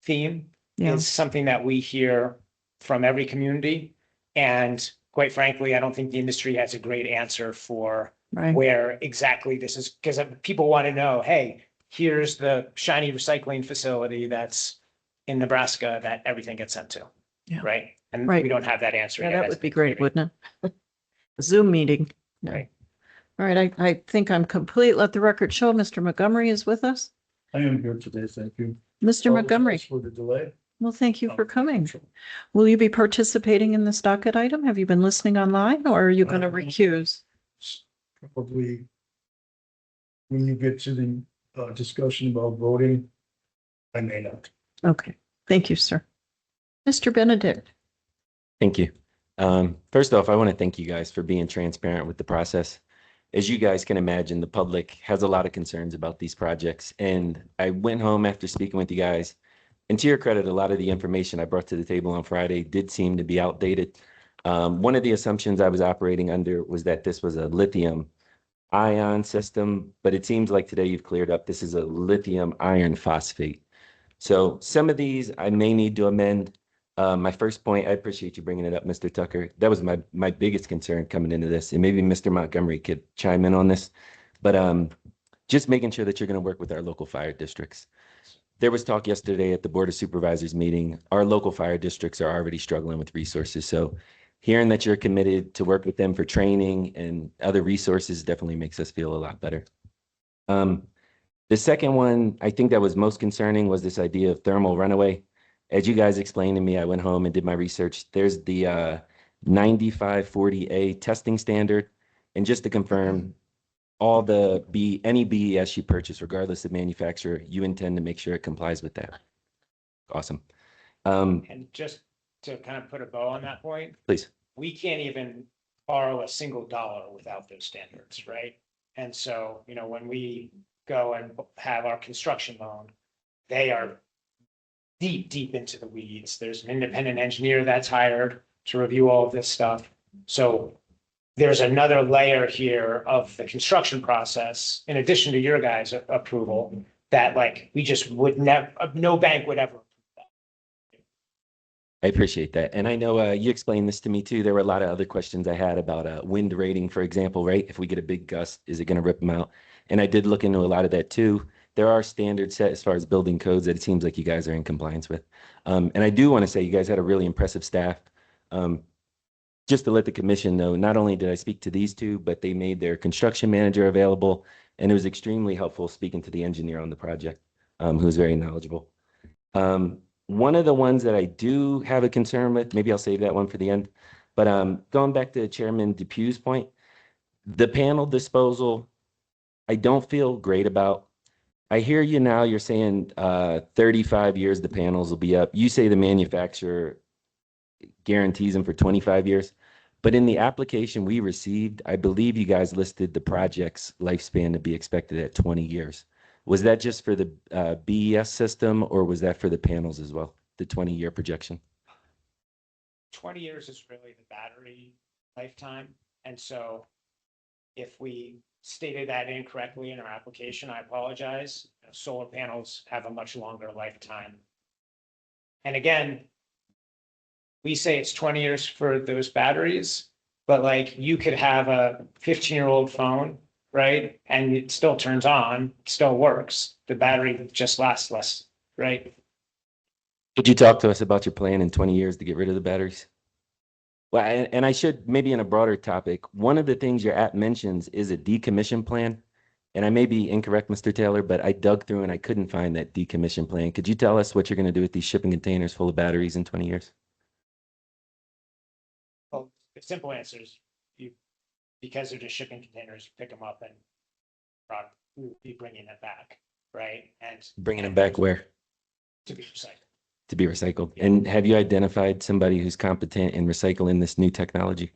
Speaker 12: theme.
Speaker 1: Yeah.
Speaker 12: Is something that we hear from every community. And quite frankly, I don't think the industry has a great answer for
Speaker 1: Right.
Speaker 12: where exactly this is, because people want to know, hey, here's the shiny recycling facility that's in Nebraska that everything gets sent to.
Speaker 1: Yeah.
Speaker 12: Right? And
Speaker 1: Right.
Speaker 12: we don't have that answer
Speaker 1: Yeah,
Speaker 12: yet.
Speaker 1: that would be great, wouldn't it? A Zoom meeting. Yeah.
Speaker 12: Right.
Speaker 1: All right, I think I'm complete. Let the record show Mr. Montgomery is with us.
Speaker 6: I am here today, thank you.
Speaker 1: Mr. Montgomery,
Speaker 6: For the delay.
Speaker 1: well, thank you for coming. Will you be participating in this docket item? Have you been listening online or are you going to recuse?
Speaker 6: Probably when you get to the discussion about voting, I may not.
Speaker 1: Okay, thank you, sir. Mr. Benedict.
Speaker 2: Thank you. First off, I want to thank you guys for being transparent with the process. As you guys can imagine, the public has a lot of concerns about these projects. And I went home after speaking with you guys. And to your credit, a lot of the information I brought to the table on Friday did seem to be outdated. One of the assumptions I was operating under was that this was a lithium ion system, but it seems like today you've cleared up this is a lithium iron phosphate. So some of these I may need to amend. My first point, I appreciate you bringing it up, Mr. Tucker. That was my biggest concern coming into this, and maybe Mr. Montgomery could chime in on this. But just making sure that you're going to work with our local fire districts. There was talk yesterday at the Board of Supervisors meeting. Our local fire districts are already struggling with resources. So hearing that you're committed to work with them for training and other resources definitely makes us feel a lot better. The second one, I think that was most concerning was this idea of thermal runaway. As you guys explained to me, I went home and did my research. There's the 9540A testing standard. And just to confirm, all any BES you purchase, regardless of manufacturer, you intend to make sure it complies with that. Awesome.
Speaker 12: And just to kind of put a bow on that point,
Speaker 2: Please.
Speaker 12: we can't even borrow a single dollar without those standards, right? And so, when we go and have our construction loan, they are deep into the weeds. There's an independent engineer that's hired to review all of this stuff. So there's another layer here of the construction process, in addition to your guys' approval, that like we just would never, no bank would ever.
Speaker 2: I appreciate that. And I know you explained this to me too. There were a lot of other questions I had about wind rating, for example, right? If we get a big gust, is it going to rip them out? And I did look into a lot of that too. There are standards set as far as building codes that it seems like you guys are in compliance with. And I do want to say you guys had a really impressive staff. Just to let the commission know, not only did I speak to these two, but they made their construction manager available. And it was extremely helpful speaking to the engineer on the project, who was very knowledgeable. One of the ones that I do have a concern with, maybe I'll save that one for the end, but going back to Chairman Depew's point, the panel disposal, I don't feel great about. I hear you now, you're saying 35 years the panels will be up. You say the manufacturer guarantees them for 25 years. But in the application we received, I believe you guys listed the project's lifespan to be expected at 20 years. Was that just for the BES system, or was that for the panels as well, the 20-year projection?
Speaker 12: 20 years is really the battery lifetime. And so if we stated that incorrectly in our application, I apologize. Solar panels have a much longer lifetime. And again, we say it's 20 years for those batteries, but like you could have a 15-year-old phone, right? And it still turns on, still works. The battery just lasts less, right?
Speaker 2: Could you talk to us about your plan in 20 years to get rid of the batteries? Well, and I should, maybe in a broader topic, one of the things your app mentions is a decommission plan. And I may be incorrect, Mr. Taylor, but I dug through and I couldn't find that decommission plan. Could you tell us what you're going to do with these shipping containers full of batteries in 20 years?
Speaker 12: Well, the simple answer is because they're just shipping containers, pick them up and we will be bringing it back, right? And
Speaker 2: Bringing them back where?
Speaker 12: to be recycled.
Speaker 2: To be recycled. And have you identified somebody who's competent in recycling this new technology?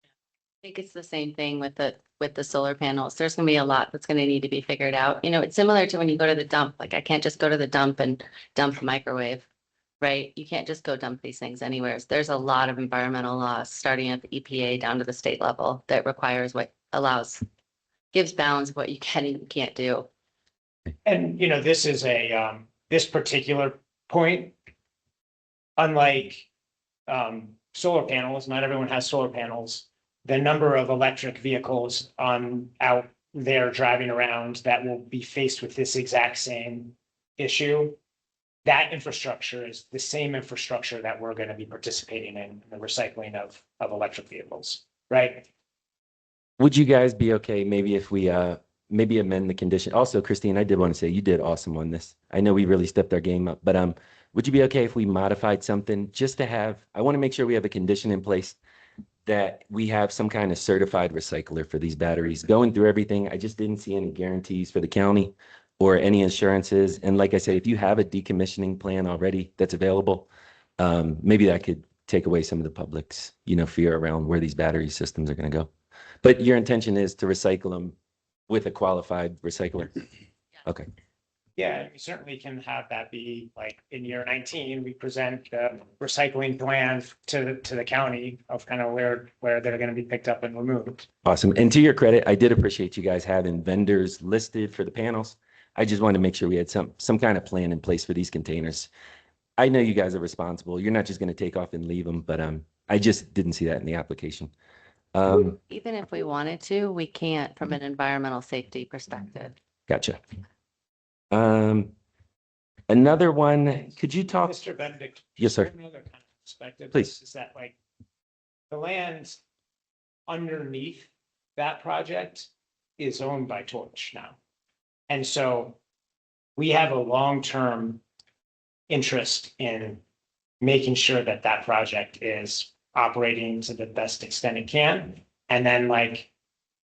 Speaker 13: I think it's the same thing with the solar panels. There's going to be a lot that's going to need to be figured out. You know, it's similar to when you go to the dump. Like I can't just go to the dump and dump a microwave, right? You can't just go dump these things anywhere. There's a lot of environmental laws, starting at the EPA down to the state level, that requires gives bounds of what you can and can't do.
Speaker 12: And, you know, this is this particular point, unlike solar panels, not everyone has solar panels. The number of electric vehicles out there driving around that will be faced with this exact same issue, that infrastructure is the same infrastructure that we're going to be participating in the recycling of electric vehicles, right?
Speaker 2: Would you guys be okay maybe if we maybe amend the condition? Also, Christine, I did want to say you did awesome on this. I know we really stepped our game up, but would you be okay if we modified something just to have, I want to make sure we have a condition in place that we have some kind of certified recycler for these batteries. Going through everything, I just didn't see any guarantees for the county or any insurances. And like I said, if you have a decommissioning plan already that's available, maybe that could take away some of the public's, fear around where these battery systems are going to go. But your intention is to recycle them with a qualified recycler? Okay.
Speaker 12: Yeah, we certainly can have that be like in year 19, we present the recycling plan to the county of kind of where they're going to be picked up and removed.
Speaker 2: Awesome. And to your credit, I did appreciate you guys having vendors listed for the panels. I just wanted to make sure we had some kind of plan in place for these containers. I know you guys are responsible. You're not just going to take off and leave them, but I just didn't see that in the application.
Speaker 13: Even if we wanted to, we can't from an environmental safety perspective.
Speaker 2: Gotcha. Another one, could you talk?
Speaker 12: Mr. Benedict.
Speaker 2: Yes, sir.
Speaker 12: Another kind of perspective.
Speaker 2: Please.
Speaker 12: Is that like the land underneath that project is owned by Torch now. And so we have a long-term interest in making sure that that project is operating to the best extent it can. And then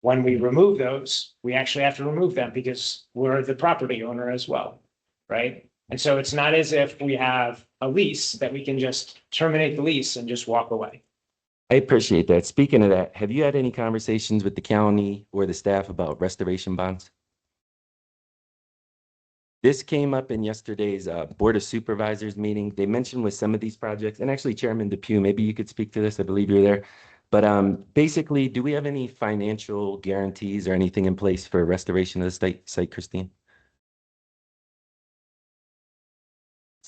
Speaker 12: when we remove those, we actually have to remove them because we're the property owner as well, right? And so it's not as if we have a lease that we can just terminate the lease and just walk away.
Speaker 2: I appreciate that. Speaking of that, have you had any conversations with the county or the staff about restoration bonds? This came up in yesterday's Board of Supervisors meeting. They mentioned with some of these projects, and actually Chairman Depew, maybe you could speak to this. I believe you're there. But basically, do we have any financial guarantees or anything in place for restoration of the site, Christine?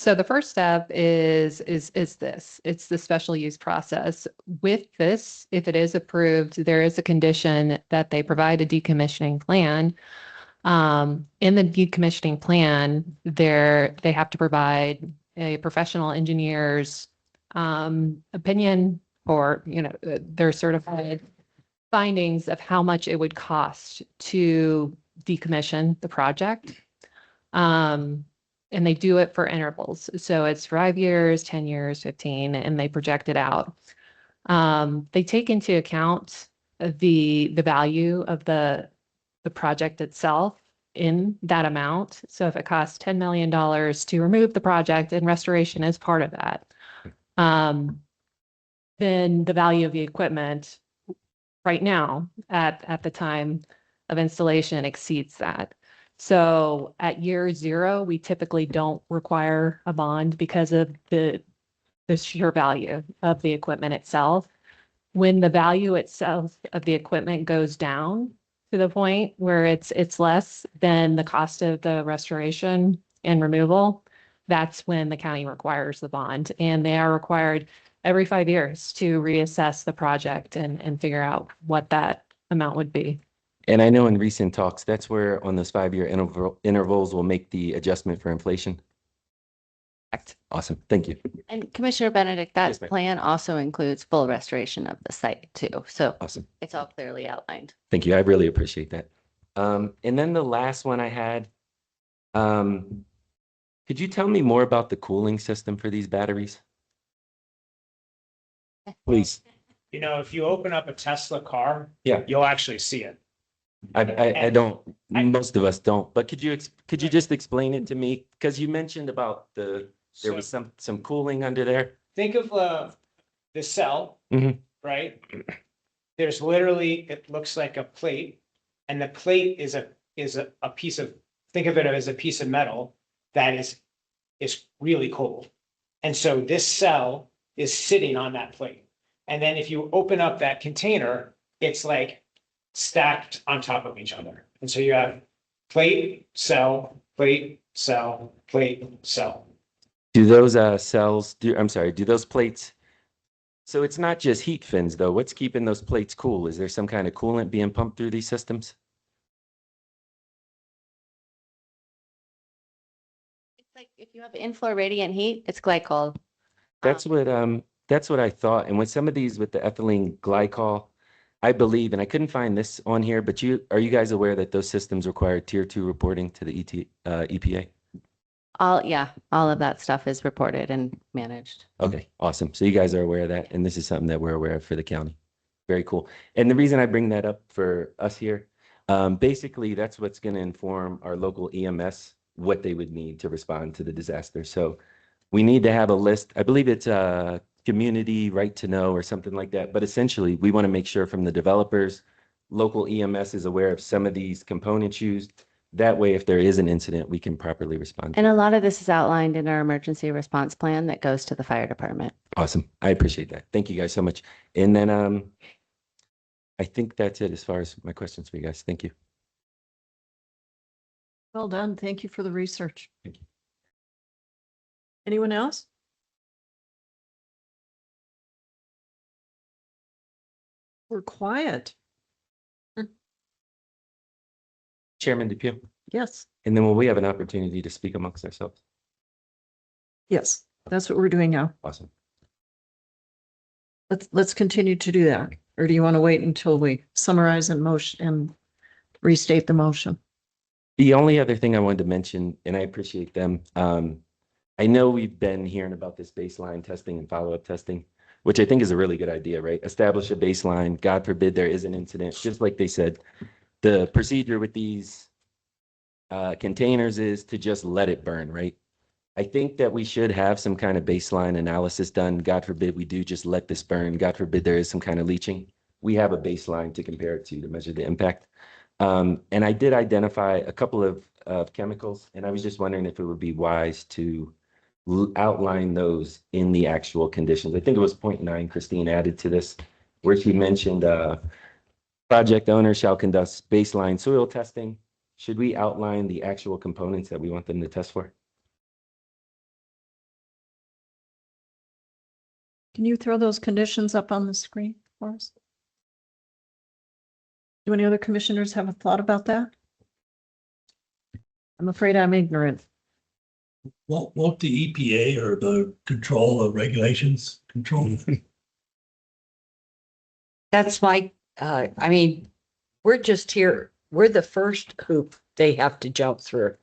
Speaker 10: So the first step is this. It's the special use process. With this, if it is approved, there is a condition that they provide a decommissioning plan. In the decommissioning plan, they have to provide a professional engineer's opinion or, their certified findings of how much it would cost to decommission the project. And they do it for intervals. So it's 5 years, 10 years, 15, and they project it out. They take into account the value of the project itself in that amount. So if it costs $10 million to remove the project and restoration is part of that, then the value of the equipment right now at the time of installation exceeds that. So at year 0, we typically don't require a bond because of the sheer value of the equipment itself. When the value itself of the equipment goes down to the point where it's less than the cost of the restoration and removal, that's when the county requires the bond. And they are required every 5 years to reassess the project and figure out what that amount would be.
Speaker 2: And I know in recent talks, that's where on those 5-year intervals, we'll make the adjustment for inflation. Awesome. Thank you.
Speaker 13: And Commissioner Benedict, that
Speaker 2: Yes, ma'am.
Speaker 13: plan also includes full restoration of the site too. So
Speaker 2: Awesome.
Speaker 13: it's all clearly outlined.
Speaker 2: Thank you. I really appreciate that. And then the last one I had, could you tell me more about the cooling system for these batteries? Please.
Speaker 12: If you open up a Tesla car,
Speaker 2: Yeah.
Speaker 12: you'll actually see it.
Speaker 2: I don't, most of us don't, but could you just explain it to me? Because you mentioned about there was some cooling under there.
Speaker 12: Think of the cell,
Speaker 2: Mhm.
Speaker 12: right? There's literally, it looks like a plate, and the plate is a piece of, think of it as a piece of metal that is really cold. And so this cell is sitting on that plate. And then if you open up that container, it's like stacked on top of each other. And so you have plate, cell, plate, cell, plate, cell.
Speaker 2: Do those do those plates, so it's not just heat fins though. What's keeping those plates cool? Is there some kind of coolant being pumped through these systems?
Speaker 13: It's like if you have in-floor radiant heat, it's glycol.
Speaker 2: That's what I thought. And with some of these with the ethylene glycol, I believe, and I couldn't find this on here, but are you guys aware that those systems require tier 2 reporting to the EPA?
Speaker 13: All of that stuff is reported and managed.
Speaker 2: Okay, awesome. So you guys are aware of that, and this is something that we're aware of for the county. Very cool. And the reason I bring that up for us here, basically that's what's going to inform our local EMS what they would need to respond to the disaster. So we need to have a list. I believe it's a community right to know or something like that. But essentially, we want to make sure from the developers, local EMS is aware of some of these components used. That way, if there is an incident, we can properly respond.
Speaker 13: And a lot of this is outlined in our emergency response plan that goes to the fire department.
Speaker 2: Awesome. I appreciate that. Thank you guys so much. And then I think that's it as far as my questions for you guys. Thank you.
Speaker 1: Well done. Thank you for the research.
Speaker 2: Thank you.
Speaker 1: Anyone else? We're quiet.
Speaker 2: Chairman Depew.
Speaker 1: Yes,
Speaker 2: And then will we have an opportunity to speak amongst ourselves?
Speaker 1: yes, that's what we're doing now.
Speaker 2: Awesome.
Speaker 1: Let's continue to do that. Or do you want to wait until we summarize and motion and restate the motion?
Speaker 2: The only other thing I wanted to mention, and I appreciate them, I know we've been hearing about this baseline testing and follow-up testing, which I think is a really good idea, right? Establish a baseline. God forbid there is an incident, just like they said. The procedure with these containers is to just let it burn, right? I think that we should have some kind of baseline analysis done. God forbid we do just let this burn. God forbid there is some kind of leaching. We have a baseline to compare it to measure the impact. And I did identify a couple of chemicals, and I was just wondering if it would be wise to outline those in the actual conditions. I think it was 0.9 Christine added to this, where she mentioned project owner shall conduct baseline soil testing. Should we outline the actual components that we want them to test for?
Speaker 1: Can you throw those conditions up on the screen for us? Do any other commissioners have a thought about that? I'm afraid I'm ignorant.
Speaker 6: Won't the EPA or the control of regulations control?
Speaker 8: That's my, I mean, we're just here, we're the first hoop they have to jump through.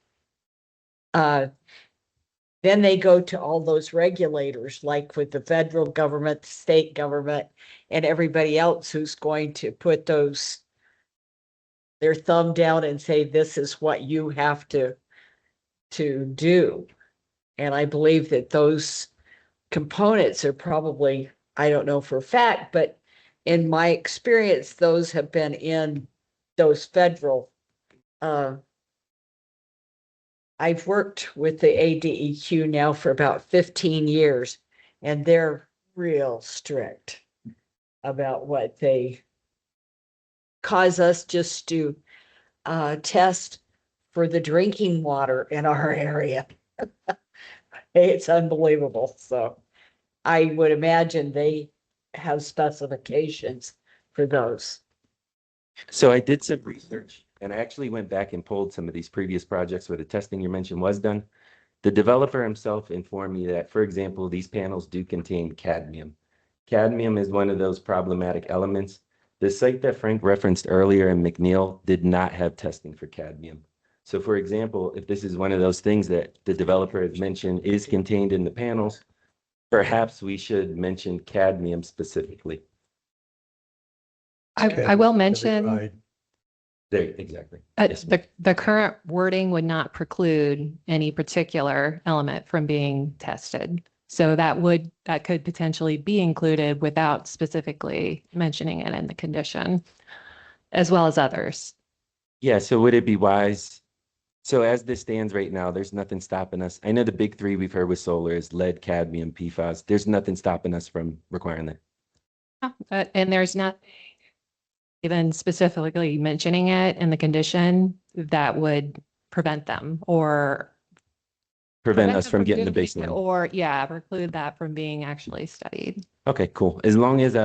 Speaker 8: Then they go to all those regulators, like with the federal government, the state government, and everybody else who's going to put their thumb down and say, this is what you have to do. And I believe that those components are probably, I don't know for a fact, but in my experience, those have been in those federal, I've worked with the ADEQ now for about 15 years, and they're real strict about what they cause us just to test for the drinking water in our area. It's unbelievable. So I would imagine they have specifications for those.
Speaker 2: So I did some research and I actually went back and pulled some of these previous projects where the testing you mentioned was done. The developer himself informed me that, for example, these panels do contain cadmium. Cadmium is one of those problematic elements. The site that Frank referenced earlier in McNeil did not have testing for cadmium. So for example, if this is one of those things that the developer has mentioned is contained in the panels, perhaps we should mention cadmium specifically.
Speaker 10: I will mention,
Speaker 2: There, exactly. Yes, ma'am.
Speaker 10: the current wording would not preclude any particular element from being tested. So that could potentially be included without specifically mentioning it in the condition, as well as others.
Speaker 2: Yeah, so would it be wise? So as this stands right now, there's nothing stopping us. I know the big three we've heard with solar is lead, cadmium, PFAS. There's nothing stopping us from requiring that.
Speaker 10: And there's not even specifically mentioning it in the condition that would prevent them or
Speaker 2: Prevent us
Speaker 10: them
Speaker 2: from getting the
Speaker 10: doing it,
Speaker 2: baseline.
Speaker 10: or preclude that from being actually studied.
Speaker 2: Okay, cool. As long as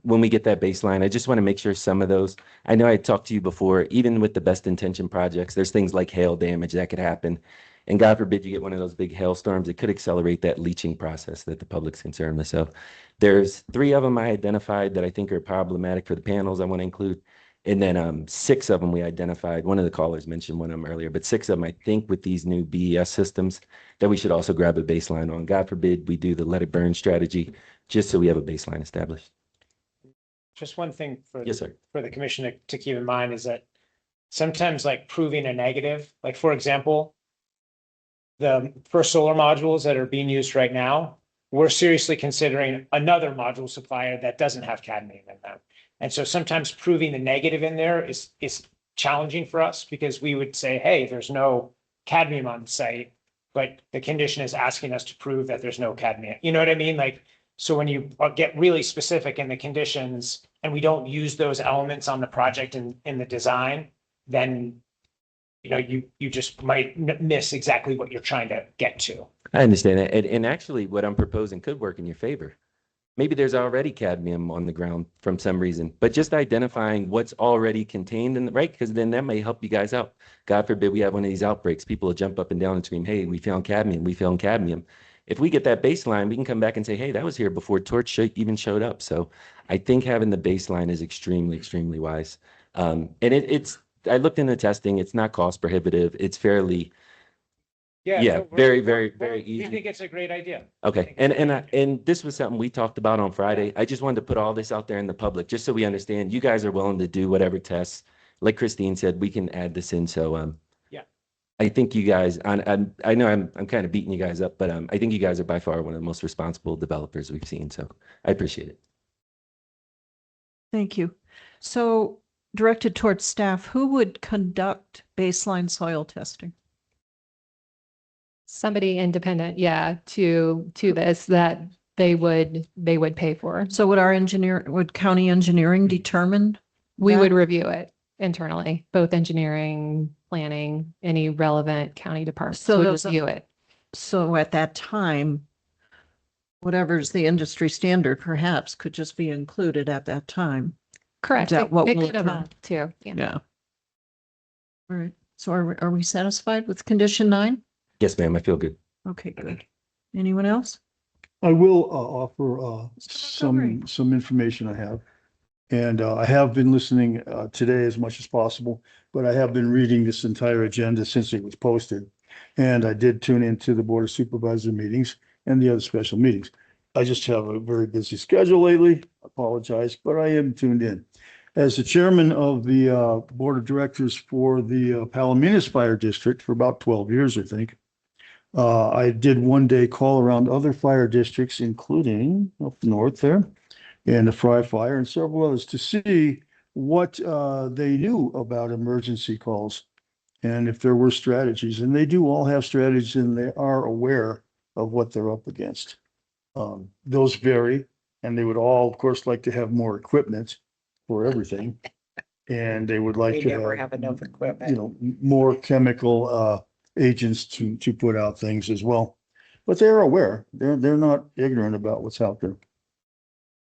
Speaker 2: when we get that baseline, I just want to make sure some of those, I know I talked to you before, even with the best intention projects, there's things like hail damage that could happen. And God forbid you get one of those big hailstorms, it could accelerate that leaching process that the public's concerned with. So there's 3 of them I identified that I think are problematic for the panels I want to include. And then 6 of them we identified. One of the callers mentioned one of them earlier, but 6 of them I think with these new BES systems that we should also grab a baseline on. God forbid we do the let it burn strategy, just so we have a baseline established.
Speaker 12: Just one thing for
Speaker 2: Yes, sir.
Speaker 12: for the commission to keep in mind is that sometimes like proving a negative, like for example, the first solar modules that are being used right now, we're seriously considering another module supplier that doesn't have cadmium in them. And so sometimes proving the negative in there is challenging for us because we would say, hey, there's no cadmium on the site, but the condition is asking us to prove that there's no cadmium. You know what I mean? Like, so when you get really specific in the conditions and we don't use those elements on the project in the design, then you just might miss exactly what you're trying to get to.
Speaker 2: I understand that. And actually what I'm proposing could work in your favor. Maybe there's already cadmium on the ground from some reason, but just identifying what's already contained in the right, because then that may help you guys out. God forbid we have one of these outbreaks. People will jump up and down and scream, hey, we found cadmium, we found cadmium. If we get that baseline, we can come back and say, hey, that was here before torch even showed up. So I think having the baseline is extremely, extremely wise. And I looked into testing. It's not cost prohibitive. It's fairly,
Speaker 12: No,
Speaker 2: very, very, very
Speaker 12: we
Speaker 2: easy.
Speaker 12: think it's a great idea.
Speaker 2: Okay, and this was something we talked about on Friday. I just wanted to put all this out there in the public, just so we understand you guys are willing to do whatever tests. Like Christine said, we can add this in. So
Speaker 12: Yeah.
Speaker 2: I think you guys, I know I'm kind of beating you guys up, but I think you guys are by far one of the most responsible developers we've seen. So I appreciate it.
Speaker 1: Thank you. So directed towards staff, who would conduct baseline soil testing?
Speaker 10: Somebody independent, to this that they would pay for.
Speaker 1: So would county engineering determine?
Speaker 10: We
Speaker 1: that?
Speaker 10: would review it internally, both engineering, planning, any relevant county departments
Speaker 1: So
Speaker 10: would
Speaker 1: those-
Speaker 10: review it.
Speaker 1: So at that time, whatever's the industry standard perhaps could just be included at that time.
Speaker 10: Correct.
Speaker 1: Is that what
Speaker 10: It
Speaker 1: will
Speaker 10: could have
Speaker 1: occur?
Speaker 10: not too. Yeah.
Speaker 1: Yeah. All right. So are we satisfied with condition 9?
Speaker 2: Yes, ma'am, I feel good.
Speaker 1: Okay, good. Anyone else?
Speaker 14: I will offer
Speaker 1: Montgomery.
Speaker 14: some information I have. And I have been listening today as much as possible, but I have been reading this entire agenda since it was posted. And I did tune into the Board of Supervisor meetings and the other special meetings. I just have a very busy schedule lately. Apologize, but I am tuned in. As the chairman of the Board of Directors for the Palominas Fire District for about 12 years, I think. I did one day call around other fire districts, including up north there, and the Fry Fire and several others, to see what they knew about emergency calls and if there were strategies. And they do all have strategies, and they are aware of what they're up against. Those vary, and they would all, of course, like to have more equipment for everything. And they would like
Speaker 8: We
Speaker 14: to
Speaker 8: never have enough equipment.
Speaker 14: you know, more chemical agents to put out things as well. But they're aware. They're not ignorant about what's out there.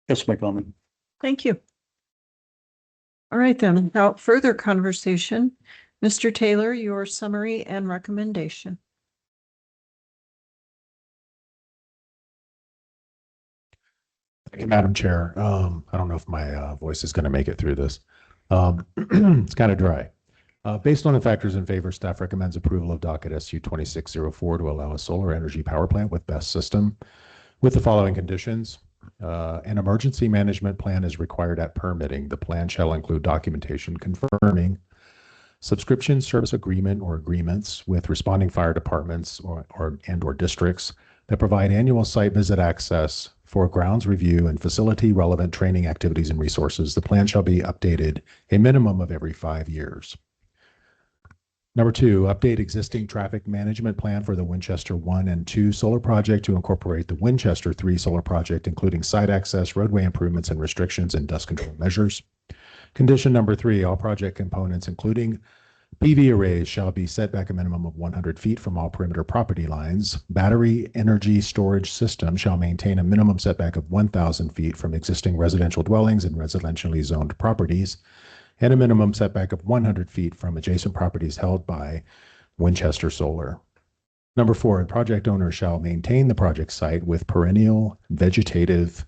Speaker 14: That's my comment.
Speaker 1: Thank you. All right, then, without further conversation, Mr. Taylor, your summary and recommendation.
Speaker 7: Thank you, Madam Chair. I don't know if my voice is going to make it through this. It's kind of dry. Based on the factors in favor, staff recommends approval of docket SU 2604 to allow a solar energy power plant with BESS system with the following conditions. An emergency management plan is required at permitting. The plan shall include documentation confirming subscription service agreement or agreements with responding fire departments or districts that provide annual site visit access for grounds review and facility relevant training activities and resources. The plan shall be updated a minimum of every 5 years. Number 2, update existing traffic management plan for the Winchester 1 and 2 solar project to incorporate the Winchester 3 solar project, including site access, roadway improvements and restrictions, and dust control measures. Condition number 3, all project components, including PV arrays, shall be set back a minimum of 100 feet from all perimeter property lines. Battery energy storage system shall maintain a minimum setback of 1,000 feet from existing residential dwellings and residentially zoned properties, and a minimum setback of 100 feet from adjacent properties held by Winchester Solar. Number 4, project owner shall maintain the project site with perennial vegetative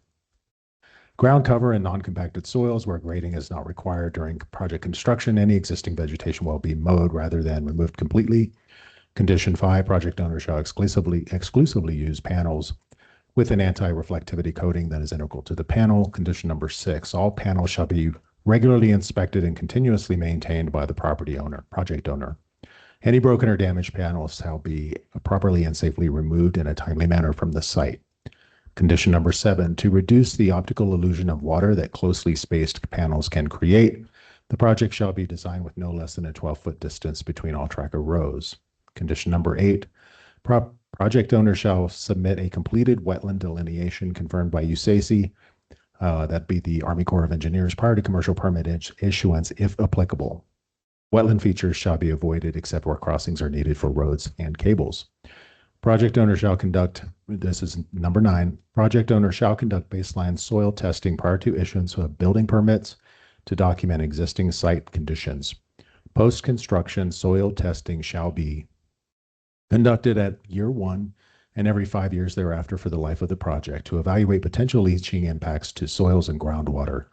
Speaker 7: ground cover and non-compacted soils where grading is not required during project construction. Any existing vegetation will be mowed rather than removed completely. Condition 5, project owner shall exclusively use panels with an anti-reflectivity coating that is integral to the panel. Condition number 6, all panels shall be regularly inspected and continuously maintained by the project owner. Any broken or damaged panels shall be properly and safely removed in a timely manner from the site. Condition number 7, to reduce the optical illusion of water that closely spaced panels can create, the project shall be designed with no less than a 12-foot distance between all tracker rows. Condition number 8, project owner shall submit a completed wetland delineation confirmed by USACE, that'd be the Army Corps of Engineers, prior to commercial permit issuance if applicable. Wetland features shall be avoided except where crossings are needed for roads and cables. Project owner shall conduct, this is number 9, project owner shall conduct baseline soil testing prior to issuance of building permits to document existing site conditions. Post-construction soil testing shall be conducted at year 1 and every 5 years thereafter for the life of the project to evaluate potential leaching impacts to soils and groundwater.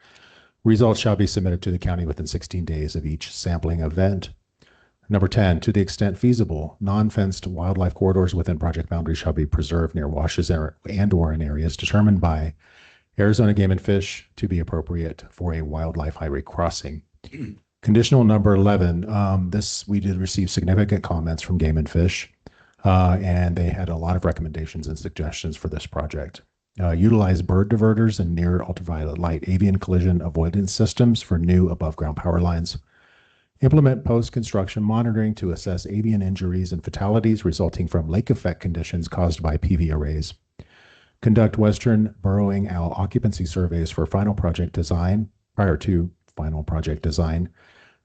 Speaker 7: Results shall be submitted to the county within 16 days of each sampling event. Number 10, to the extent feasible, non-fenced wildlife corridors within project boundaries shall be preserved near washes and or in areas determined by Arizona Game and Fish to be appropriate for a wildlife highway crossing. Conditional number 11, we did receive significant comments from Game and Fish, and they had a lot of recommendations and suggestions for this project. Utilize bird diverters and near ultraviolet light avian collision avoidance systems for new above ground power lines. Implement post-construction monitoring to assess avian injuries and fatalities resulting from lake effect conditions caused by PV arrays. Conduct western burrowing owl occupancy surveys for final project design, prior to final project design,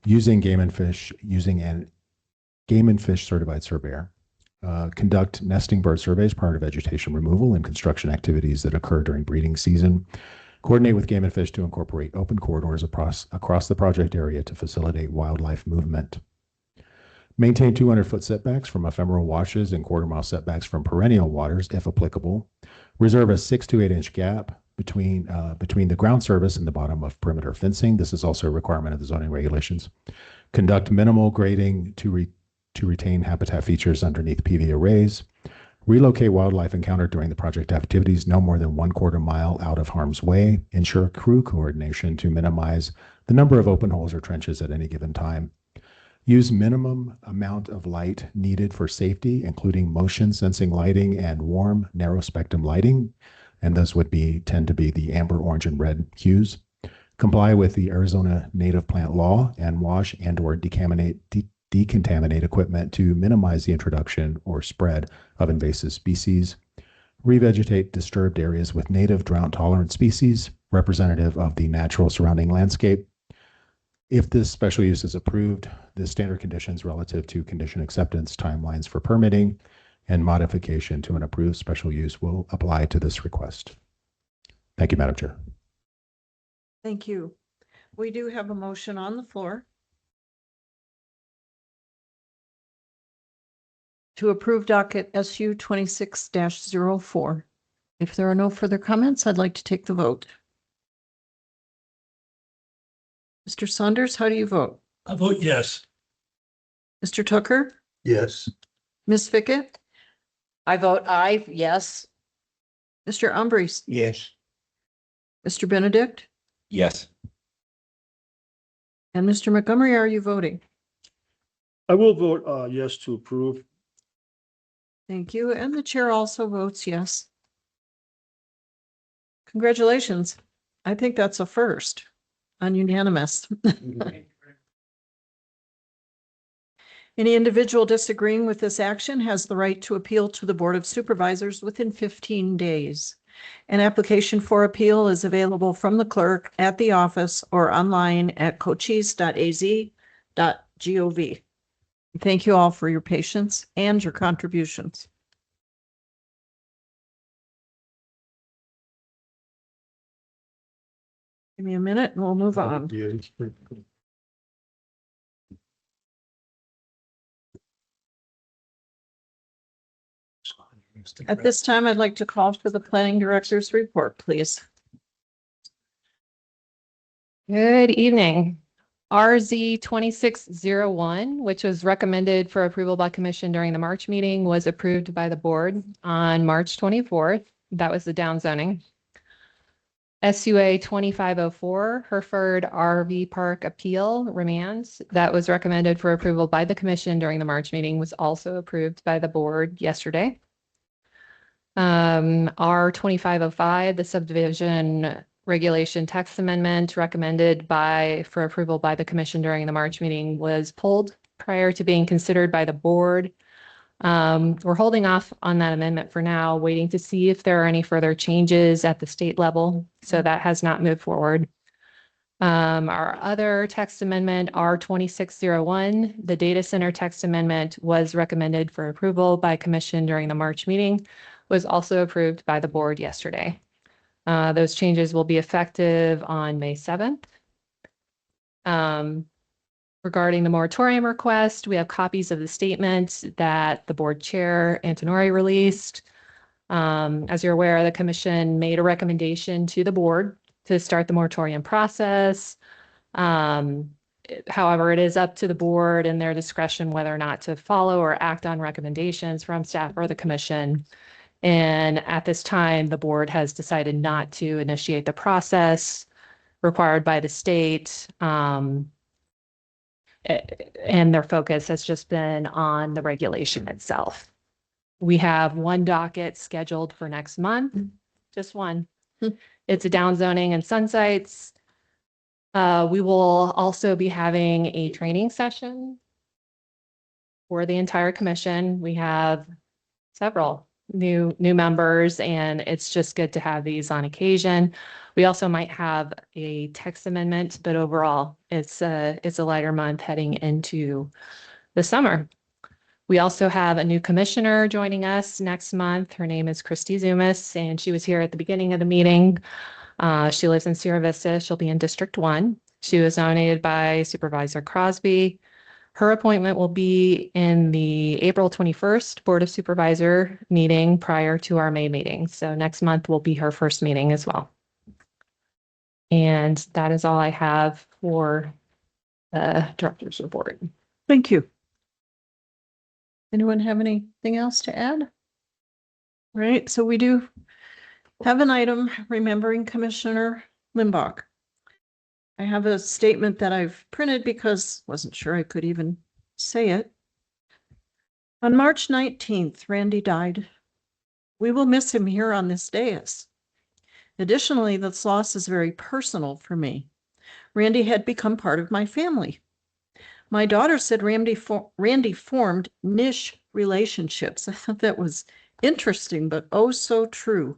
Speaker 7: using Game and Fish certified surveyor. conduct nesting bird surveys prior to vegetation removal and construction activities that occur during breeding season, coordinate with Game and Fish to incorporate open corridors across the project area to facilitate wildlife movement. Maintain 200-foot setbacks from ephemeral washes and quarter-mile setbacks from perennial waters, if applicable. Reserve a 6 to 8 inch gap between the ground surface and the bottom of perimeter fencing. This is also a requirement of the zoning regulations. Conduct minimal grading to retain habitat features underneath PV arrays. Relocate wildlife encountered during the project activities no more than 1/4 mile out of harm's way. Ensure crew coordination to minimize the number of open holes or trenches at any given time. Use minimum amount of light needed for safety, including motion sensing lighting and warm, narrow spectrum lighting. And those would tend to be the amber, orange, and red hues. Comply with the Arizona native plant law and wash and/or decontaminate equipment to minimize the introduction or spread of invasive species. Revegetate disturbed areas with native drought-tolerant species representative of the natural surrounding landscape. If this special use is approved, the standard conditions relative to condition acceptance, timelines for permitting, and modification to an approved special use will apply to this request. Thank you, Madam Chair.
Speaker 1: Thank you. We do have a motion on the floor to approve docket SU 26-04. If there are no further comments, I'd like to take the vote. Mr. Saunders, how do you vote?
Speaker 6: I vote yes.
Speaker 1: Mr. Tucker?
Speaker 11: Yes.
Speaker 1: Ms. Fickett?
Speaker 8: I vote aye, yes.
Speaker 1: Mr. Umbries?
Speaker 9: Yes.
Speaker 1: Mr. Benedict?
Speaker 2: Yes.
Speaker 1: And Mr. Montgomery, are you voting?
Speaker 14: I will vote yes to approve.
Speaker 1: Thank you. And the chair also votes yes. Congratulations. I think that's a first on unanimous. Any individual disagreeing with this action has the right to appeal to the Board of Supervisors within 15 days. An application for appeal is available from the clerk at the office or online at cochise.az.gov. Thank you all for your patience and your contributions. Give me a minute and we'll move on. At this time, I'd like to call for the planning director's report, please.
Speaker 10: Good evening. RZ 2601, which was recommended for approval by commission during the March meeting, was approved by the board on March 24th. That was the downzoning. SUA 2504, Hereford RV Park Appeal Remands, that was recommended for approval by the commission during the March meeting, was also approved by the board yesterday. R 2505, the subdivision regulation text amendment recommended for approval by the commission during the March meeting was pulled prior to being considered by the board. We're holding off on that amendment for now, waiting to see if there are any further changes at the state level. So that has not moved forward. Our other text amendment, R 2601, the data center text amendment was recommended for approval by commission during the March meeting, was also approved by the board yesterday. Those changes will be effective on May 7th. Regarding the moratorium request, we have copies of the statement that the board chair, Antonori, released. As you're aware, the commission made a recommendation to the board to start the moratorium process. However, it is up to the board and their discretion whether or not to follow or act on recommendations from staff or the commission. And at this time, the board has decided not to initiate the process required by the state. And their focus has just been on the regulation itself. We have one docket scheduled for next month, just one. It's a downzoning and sunsites. We will also be having a training session for the entire commission. We have several new members, and it's just good to have these on occasion. We also might have a text amendment, but overall, it's a lighter month heading into the summer. We also have a new commissioner joining us next month. Her name is Christy Zumas, and she was here at the beginning of the meeting. She lives in Sierra Vista. She'll be in District 1. She was nominated by Supervisor Crosby. Her appointment will be in the April 21st Board of Supervisor meeting prior to our May meeting. So next month will be her first meeting as well. And that is all I have for the director's report.
Speaker 1: Thank you. Anyone have anything else to add? Right, so we do have an item remembering Commissioner Limbach. I have a statement that I've printed because wasn't sure I could even say it. On March 19th, Randy died. We will miss him here on this dais. Additionally, this loss is very personal for me. Randy had become part of my family. My daughter said Randy formed niche relationships. I thought that was interesting, but oh so true.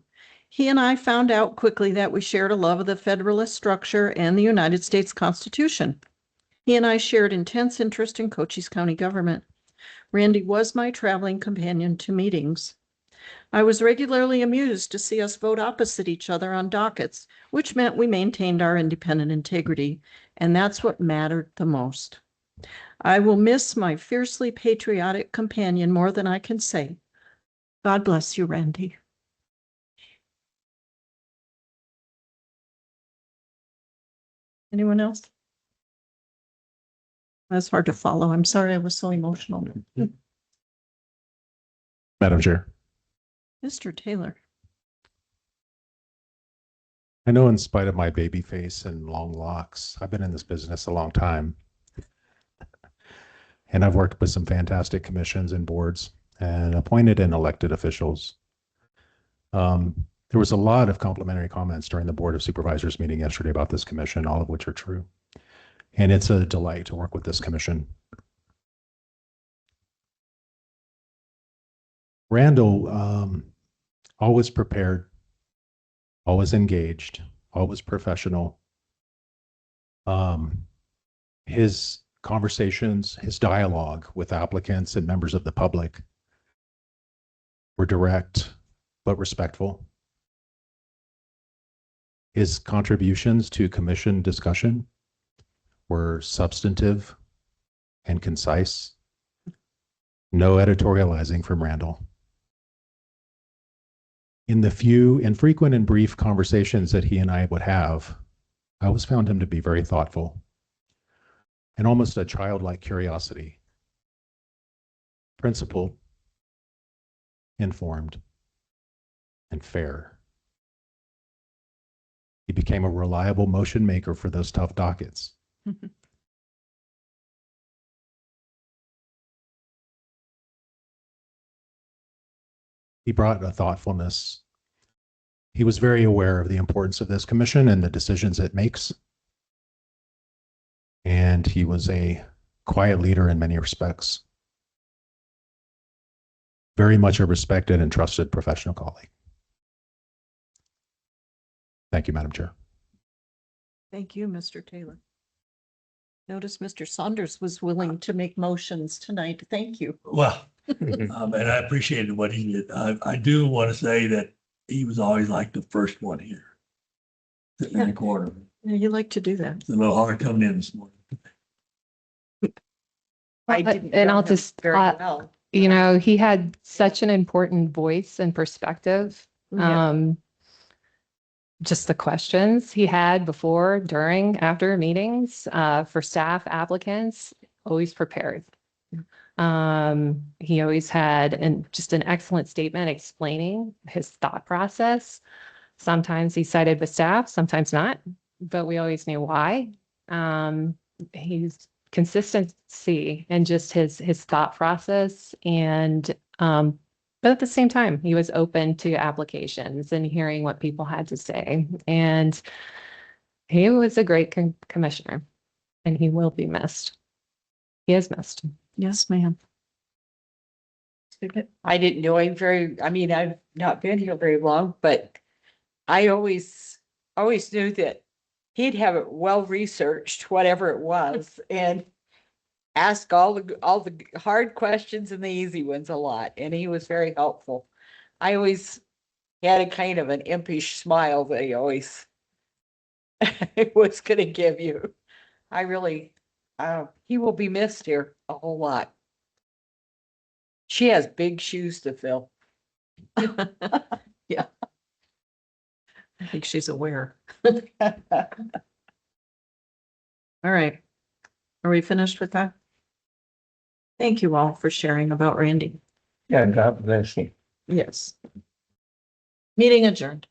Speaker 1: He and I found out quickly that we shared a love of the Federalist structure and the United States Constitution. He and I shared intense interest in Cochise County government. Randy was my traveling companion to meetings. I was regularly amused to see us vote opposite each other on dockets, which meant we maintained our independent integrity, and that's what mattered the most. I will miss my fiercely patriotic companion more than I can say. God bless you, Randy. Anyone else? That's hard to follow. I'm sorry I was so emotional.
Speaker 7: Madam Chair,
Speaker 1: Mr. Taylor.
Speaker 7: I know in spite of my baby face and long locks, I've been in this business a long time. And I've worked with some fantastic commissions and boards and appointed and elected officials. There was a lot of complimentary comments during the Board of Supervisors meeting yesterday about this commission, all of which are true. And it's a delight to work with this commission. Randall, always prepared, always engaged, always professional. His conversations, his dialogue with applicants and members of the public were direct but respectful. His contributions to commission discussion were substantive and concise. No editorializing from Randall. In the few infrequent and brief conversations that he and I would have, I always found him to be very thoughtful and almost a childlike curiosity, principled, informed, and fair. He became a reliable motion maker for those tough dockets. He brought a thoughtfulness. He was very aware of the importance of this commission and the decisions it makes. And he was a quiet leader in many respects. Very much a respected and trusted professional colleague. Thank you, Madam Chair.
Speaker 1: Thank you, Mr. Taylor. Notice Mr. Saunders was willing to make motions tonight. Thank you.
Speaker 6: Well, and I appreciated what he did. I do want to say that he was always like the first one here. Sitting in the corner.
Speaker 1: Yeah, you like to do that.
Speaker 6: It's a little hard coming in this morning.
Speaker 10: And I'll just, you know, he had such an important voice and perspective.
Speaker 1: Yeah.
Speaker 10: Just the questions he had before, during, after meetings, for staff applicants, always prepared. He always had just an excellent statement explaining his thought process. Sometimes he sided with staff, sometimes not, but we always knew why. He's consistency and just his thought process, and but at the same time, he was open to applications and hearing what people had to say. And he was a great commissioner, and he will be missed. He is missed.
Speaker 1: Yes, ma'am.
Speaker 8: I didn't know him I've not been here very long, but I always knew that he'd have it well researched, whatever it was. And asked all the hard questions and the easy ones a lot, and he was very helpful. I always had a kind of an impish smile that he always was gonna give you. I really, he will be missed here a whole lot. She has big shoes to fill.
Speaker 1: Yeah. I think she's aware.
Speaker 8: All
Speaker 1: All right. Are we finished with that? Thank you all for sharing about Randy.
Speaker 9: Yeah, God bless you.
Speaker 1: Yes. Meeting adjourned.